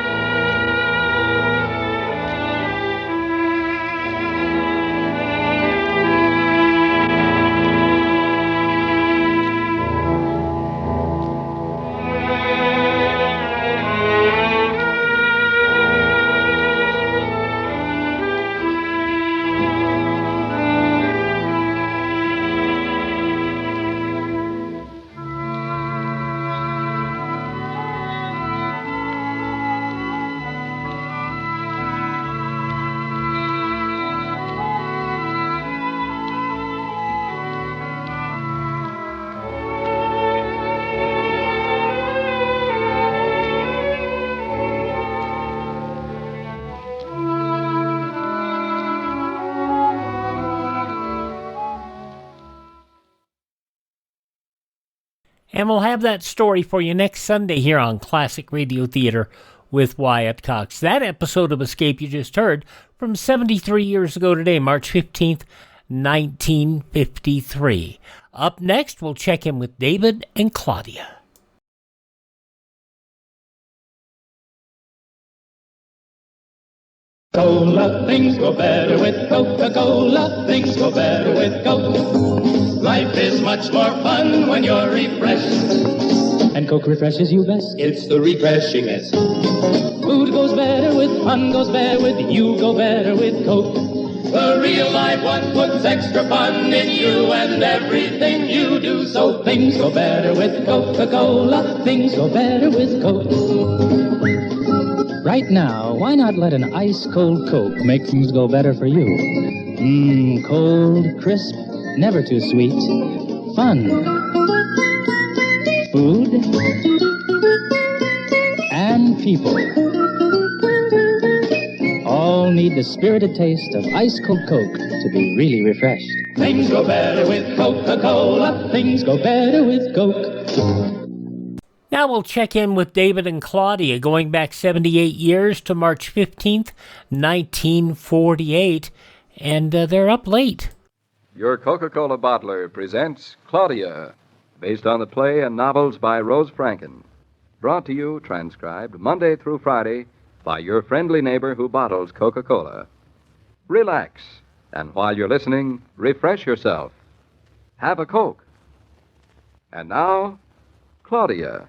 And we'll have that story for you next Sunday here on Classic Radio Theater with Wyatt Cox. That episode of Escape you just heard from 73 years ago today, March 15th, 1953. Up next, we'll check in with David and Claudia. Coca-Cola, things go better with Coca-Cola, things go better with Coke. Life is much more fun when you're refreshed. And Coke refreshes you best. It's the refreshingest. Food goes better with fun, goes better with you, go better with Coke. The real life one puts extra fun in you and everything you do. So things go better with Coca-Cola, things go better with Coke. Right now, why not let an ice-cold Coke make things go better for you? Cold, crisp, never too sweet. Fun. Food. And people. All need the spirited taste of ice-cold Coke to be really refreshed. Things go better with Coca-Cola, things go better with Coke. Now we'll check in with David and Claudia, going back 78 years to March 15th, 1948, and they're up late. Your Coca-Cola bottler presents Claudia, based on the play and novels by Rose Franken. Brought to you, transcribed, Monday through Friday, by your friendly neighbor who bottles Coca-Cola. Relax, and while you're listening, refresh yourself. Have a Coke. And now, Claudia.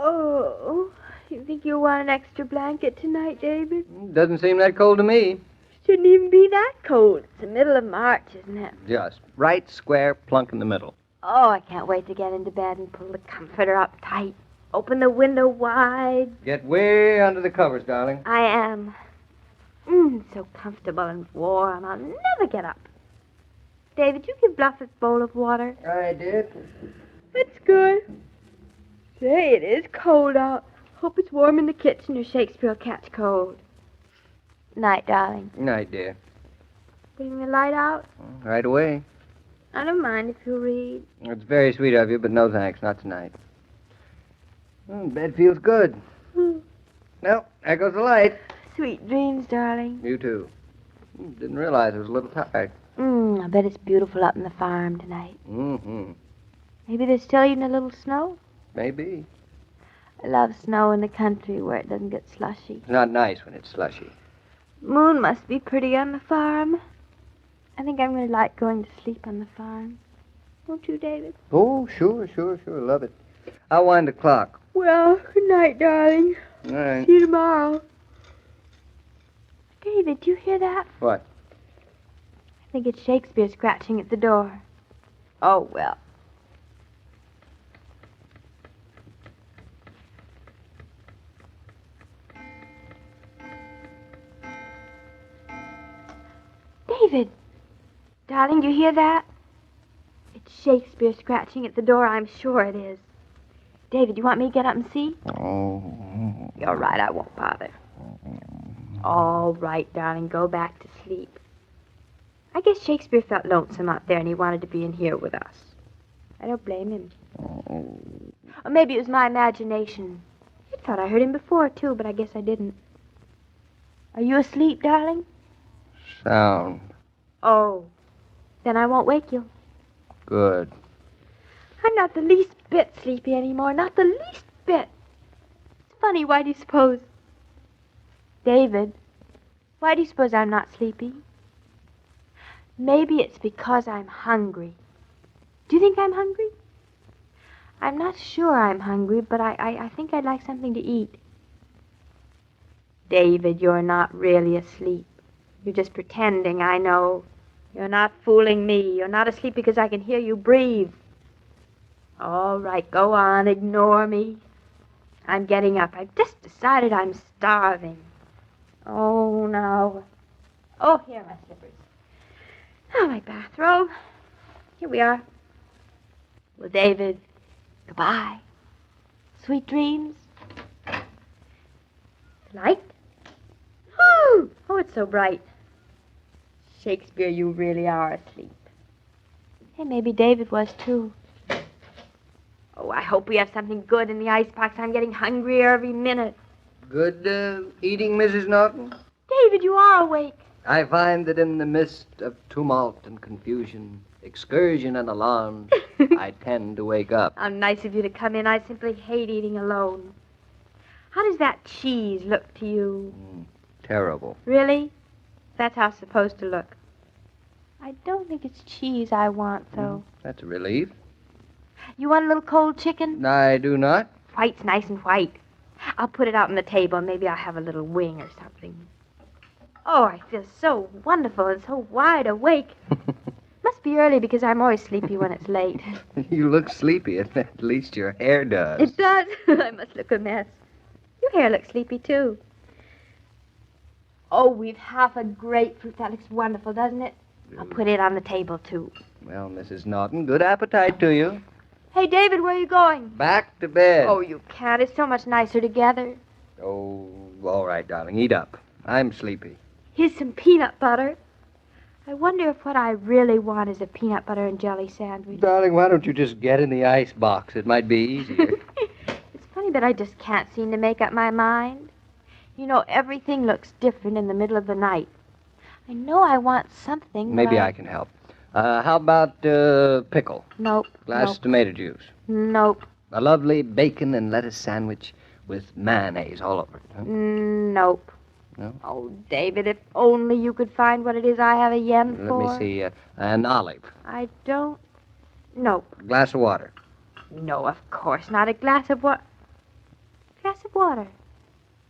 Oh, you think you'll want an extra blanket tonight, David? Doesn't seem that cold to me. Shouldn't even be that cold. It's the middle of March, isn't it? Just right square plunk in the middle. Oh, I can't wait to get into bed and pull the comforter up tight. Open the window wide. Get way under the covers, darling. I am. So comfortable and warm. I'll never get up. David, you give Bluff a bowl of water. I did. That's good. Say, it is cold out. Hope it's warm in the kitchen or Shakespeare will catch cold. Night, darling. Night, dear. Bring the light out? Right away. I don't mind if you read. It's very sweet of you, but no thanks, not tonight. Bed feels good. Well, there goes the light. Sweet dreams, darling. You too. Didn't realize I was a little tired. I bet it's beautiful up in the farm tonight. Mm-hmm. Maybe there's still even a little snow. Maybe. I love snow in the country where it doesn't get slushy. It's not nice when it's slushy. Moon must be pretty on the farm. I think I'm going to like going to sleep on the farm. Won't you, David? Oh, sure. Love it. I'll wind the clock. Well, good night, darling. All right. See you tomorrow. David, do you hear that? What? I think it's Shakespeare scratching at the door. Oh, well. David! Darling, do you hear that? It's Shakespeare scratching at the door, I'm sure it is. David, you want me to get up and see? Oh. You're right, I won't bother. All right, darling, go back to sleep. I guess Shakespeare felt lonesome out there and he wanted to be in here with us. I don't blame him. Or maybe it was my imagination. I thought I heard him before, too, but I guess I didn't. Are you asleep, darling? Sound. Oh, then I won't wake you. Good. I'm not the least bit sleepy anymore, not the least bit. It's funny, why do you suppose? David, why do you suppose I'm not sleepy? Maybe it's because I'm hungry. Do you think I'm hungry? I'm not sure I'm hungry, but I think I'd like something to eat. David, you're not really asleep. You're just pretending, I know. You're not fooling me. You're not asleep because I can hear you breathe. All right, go on, ignore me. I'm getting up. I've just decided I'm starving. Oh, no. Oh, here are my slippers. Oh, my bathrobe. Here we are. Well, David, goodbye. Sweet dreams. Light? Oh, it's so bright. Shakespeare, you really are asleep. Hey, maybe David was, too. Oh, I hope we have something good in the icebox. I'm getting hungrier every minute. Good eating, Mrs. Norton? David, you are awake. I find that in the midst of tumult and confusion, excursion and alarm, I tend to wake up. How nice of you to come in. I simply hate eating alone. How does that cheese look to you? Terrible. Really? That's how it's supposed to look. I don't think it's cheese I want, though. That's a relief. You want a little cold chicken? I do not. White's nice and white. I'll put it out on the table. Maybe I'll have a little wing or something. Oh, I feel so wonderful and so wide awake. Must be early because I'm always sleepy when it's late. You look sleepy. At least your hair does. It does. I must look a mess. Your hair looks sleepy, too. Oh, we've half a grapefruit. That looks wonderful, doesn't it? I'll put it on the table, too. Well, Mrs. Norton, good appetite to you. Hey, David, where are you going? Back to bed. Oh, you can't. It's so much nicer together. Oh, all right, darling. Eat up. I'm sleepy. Here's some peanut butter. I wonder if what I really want is a peanut butter and jelly sandwich. Darling, why don't you just get in the ice box? It might be easier. It's funny, but I just can't seem to make up my mind. You know, everything looks different in the middle of the night. I know I want something. Maybe I can help. How about pickle? Nope. Glass of tomato juice. Nope. A lovely bacon and lettuce sandwich with mayonnaise all over it. Huh? Nope. No? Oh, David, if only you could find what it is I have a yen for. Let me see. An olive. I don't. Nope. A glass of water. No, of course not. A glass of what? Glass of water.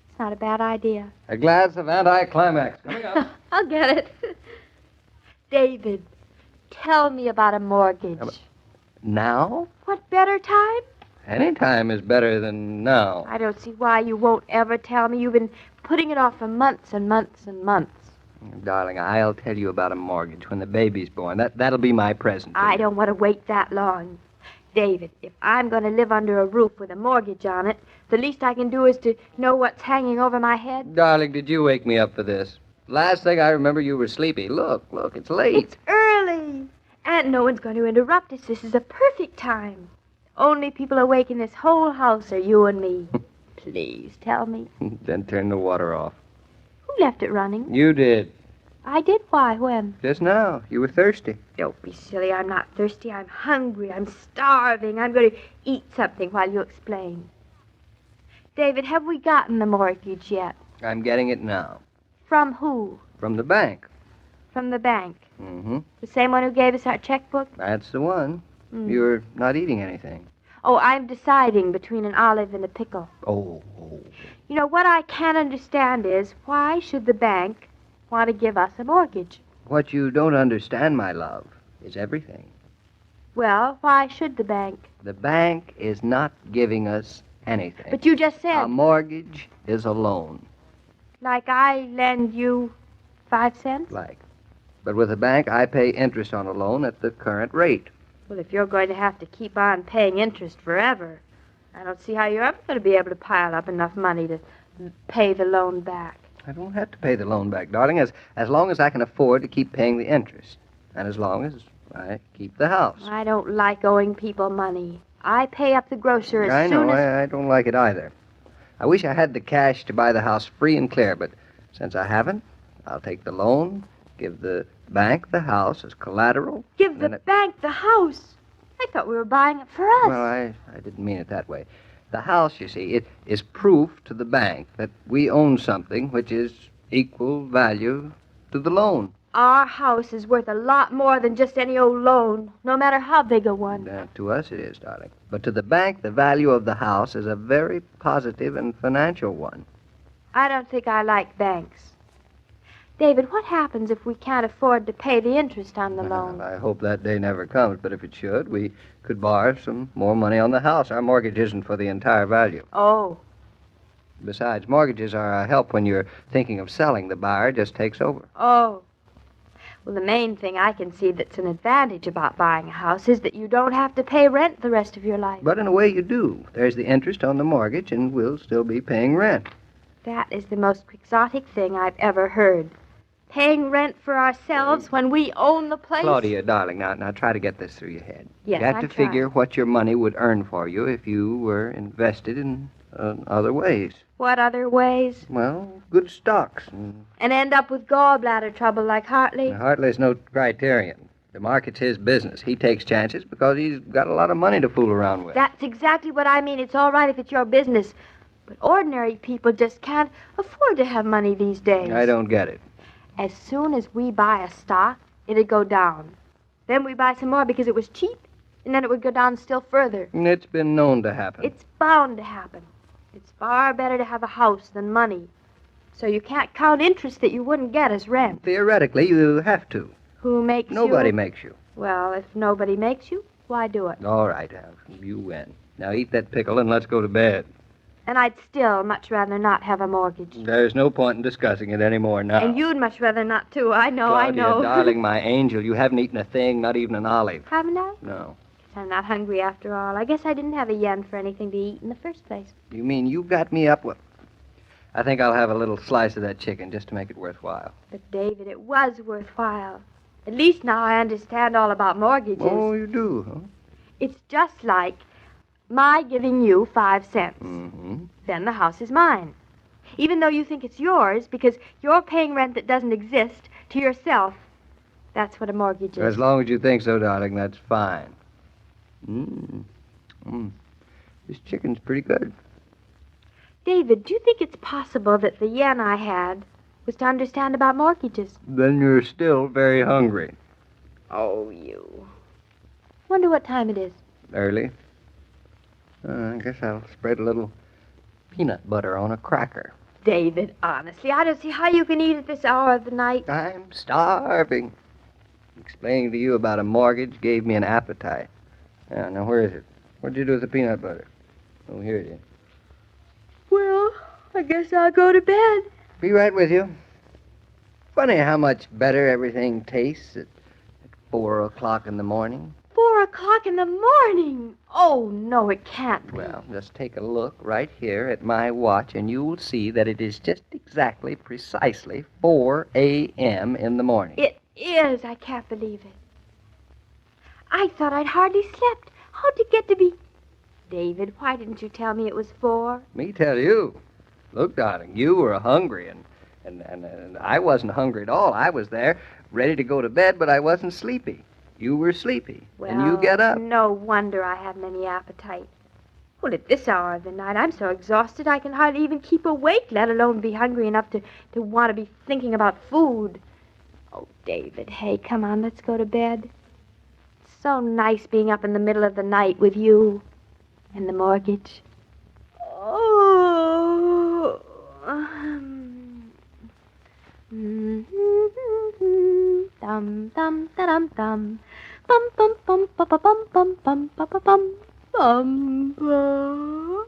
It's not a bad idea. A glass of anticlimax. Coming up. I'll get it. David, tell me about a mortgage. Now? What better time? Any time is better than now. I don't see why you won't ever tell me. You've been putting it off for months and months and months. Darling, I'll tell you about a mortgage when the baby's born. That'll be my present. I don't want to wait that long. David, if I'm going to live under a roof with a mortgage on it, the least I can do is to know what's hanging over my head. Darling, did you wake me up for this? Last thing I remember, you were sleepy. Look, it's late. It's early. And no one's going to interrupt us. This is a perfect time. Only people awake in this whole house are you and me. Please, tell me. Then turn the water off. Who left it running? You did. I did? Why? When? Just now. You were thirsty. Don't be silly. I'm not thirsty. I'm hungry. I'm starving. I'm going to eat something while you explain. David, have we gotten the mortgage yet? I'm getting it now. From who? From the bank. From the bank. Mm-hmm. The same one who gave us our checkbook? That's the one. Mm. You're not eating anything. Oh, I'm deciding between an olive and a pickle. Oh. You know, what I can't understand is, why should the bank want to give us a mortgage? What you don't understand, my love, is everything. Well, why should the bank? The bank is not giving us anything. But you just said... A mortgage is a loan. Like I lend you 5 cents? Like. But with a bank, I pay interest on a loan at the current rate. Well, if you're going to have to keep on paying interest forever, I don't see how you're ever going to be able to pile up enough money to pay the loan back. I don't have to pay the loan back, darling, as long as I can afford to keep paying the interest. And as long as I keep the house. I don't like owing people money. I pay up the grocer as soon as... I don't like it either. I wish I had the cash to buy the house free and clear, but since I haven't, I'll take the loan, give the bank the house as collateral. Give the bank the house? I thought we were buying it for us. Well, I didn't mean it that way. The house, you see, it is proof to the bank that we own something which is equal value to the loan. Our house is worth a lot more than just any old loan, no matter how big a one. To us it is, darling. But to the bank, the value of the house is a very positive and financial one. I don't think I like banks. David, what happens if we can't afford to pay the interest on the loan? I hope that day never comes, but if it should, we could borrow some more money on the house. Our mortgage isn't for the entire value. Oh. Besides, mortgages are a help when you're thinking of selling. The buyer just takes over. Oh. Well, the main thing I can see that's an advantage about buying a house is that you don't have to pay rent the rest of your life. But in a way you do. There's the interest on the mortgage, and we'll still be paying rent. That is the most quixotic thing I've ever heard. Paying rent for ourselves when we own the place? Claudia, darling, now try to get this through your head. Yes, you have I'm to trying. figure what your money would earn for you if you were invested in other ways. What other ways? Well, good stocks. And end up with gallbladder trouble like Hartley? Hartley's no criterion. The market's his business. He takes chances because he's got a lot of money to fool around with. That's exactly what I mean. It's all right if it's your business. But ordinary people just can't afford to have money these days. I don't get it. As soon as we buy a stock, it'd go down. Then we buy some more because it was cheap, and then it would go down still further. It's been known to happen. It's bound to happen. It's far better to have a house than money. So you can't count interest that you wouldn't get as rent. Theoretically, you have to. Who makes you? Nobody makes you. Well, if nobody makes you, why do it? All right, you win. Now eat that pickle and let's go to bed. And I'd still much rather not have a mortgage. There's no point in discussing it anymore now. And you'd much rather not, too. I know, Claudia, I know. darling, my angel, you haven't eaten a thing, not even an olive. Haven't I? No. Guess I'm not hungry after all. I guess I didn't have a yen for anything to eat in the first place. You mean you got me up with... I think I'll have a little slice of that chicken just to make it worthwhile. But, David, it was worthwhile. At least now I understand all about mortgages. Oh, you do, huh? It's just like my giving you 5 cents. Mm-hmm. Then the house is mine. Even though you think it's yours because you're paying rent that doesn't exist to yourself. That's what a mortgage is. As long as you think so, darling, that's fine. This chicken's pretty good. David, do you think it's possible that the yen I had was to understand about mortgages? Then you're still very hungry. Oh, you. Wonder what time it is. Early. I guess I'll spread a little peanut butter on a cracker. David, honestly, I don't see how you can eat at this hour of the night. I'm starving. Explaining to you about a mortgage gave me an appetite. Now where is it? What'd you do with the peanut butter? Oh, here it is. Well, I guess I'll go to bed. Be right with you. Funny how much better everything tastes at 4 o'clock in the morning. 4 o'clock in the morning. Oh, no, it can't be. Well, just take a look right here at my watch, and you will see that it is just exactly, precisely 4 a.m. in the morning. It is. I can't believe it. I thought I'd hardly slept. How'd it get to be? David, why didn't you tell me it was 4? Me tell you. Look, darling, you were hungry, and I wasn't hungry at all. I was there, ready to go to bed, but I wasn't sleepy. You were sleepy, and you get up. No wonder I haven't any appetite. Well, at this hour of the night, I'm so exhausted I can hardly even keep awake, let alone be hungry enough to want to be thinking about food. Oh, David, hey, come on, let's go to bed. It's so nice being up in the middle of the night with you and the mortgage. Oh. Dum dum da dum dum, bum bum bum ba ba bum bum bum ba ba bum bum.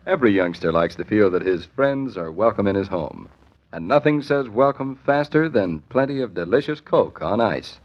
Every youngster likes to feel that his friends are welcome in his home, and nothing says welcome faster than plenty of delicious Coke on ice.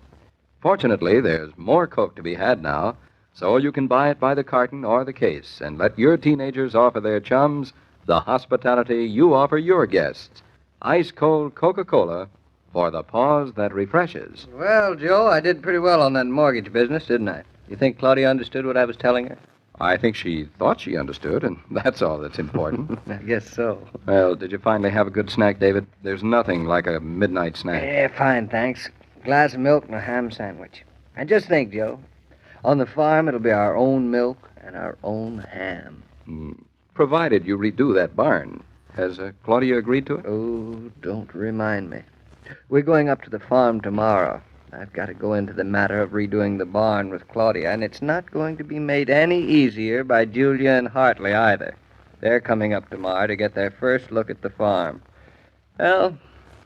Fortunately, there's more Coke to be had now, so you can buy it by the carton or the case and let your teenagers offer their chums the hospitality you offer your guests. Ice-cold Coca-Cola for the pause that refreshes. Well, Joe, I did pretty well on that mortgage business, didn't I? You think Claudia understood what I was telling her? I think she thought she understood, and that's all that's important. I guess so. Well, did you finally have a good snack, David? There's nothing like a midnight snack. Yeah, fine, thanks. A glass of milk and a ham sandwich. And just think, Joe, on the farm it'll be our own milk and our own ham. Provided you redo that barn. Has Claudia agreed to it? Oh, don't remind me. We're going up to the farm tomorrow. I've got to go into the matter of redoing the barn with Claudia, and it's not going to be made any easier by Julia and Hartley either. They're coming up tomorrow to get their first look at the farm. Well,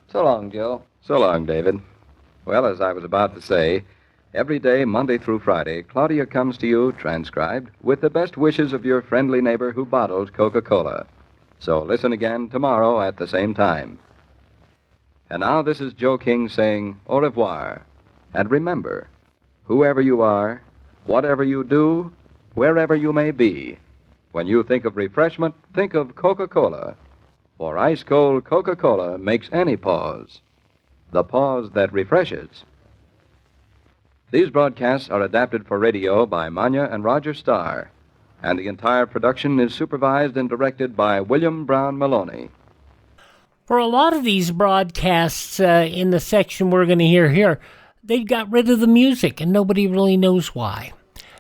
so long, Joe. So long, David. Well, as I was about to say, every day, Monday through Friday, Claudia comes to you, transcribed, with the best wishes of your friendly neighbor who bottles Coca-Cola. So listen again tomorrow at the same time. And now this is Joe King saying au revoir. And remember, whoever you are, whatever you do, wherever you may be, when you think of refreshment, think of Coca-Cola. For ice-cold Coca-Cola makes any pause the pause that refreshes. These broadcasts are adapted for radio by Manya and Roger Starr, and the entire production is supervised and directed by William Brown Maloney. For a lot of these broadcasts in the section we're going to hear here, they got rid of the music, and nobody really knows why.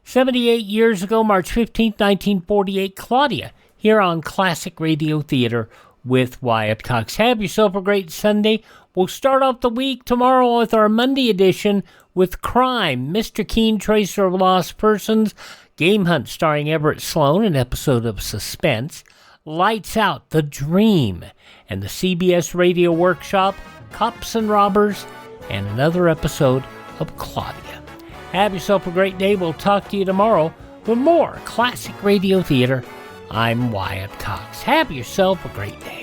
78 years ago, March 15th, 1948, Claudia, here on Classic Radio Theater with Wyatt Cox. Have yourself a great Sunday. We'll start off the week tomorrow with our Monday edition with Crime, Mr. Keen, Tracer of Lost Persons, Game Hunt starring Everett Sloan, an episode of Suspense, Lights Out, The Dream, and the CBS Radio Workshop, Cops and Robbers, and another episode of Claudia. Have yourself a great day. We'll talk to you tomorrow with more Classic Radio Theater. I'm Wyatt Cox. Have yourself a great day.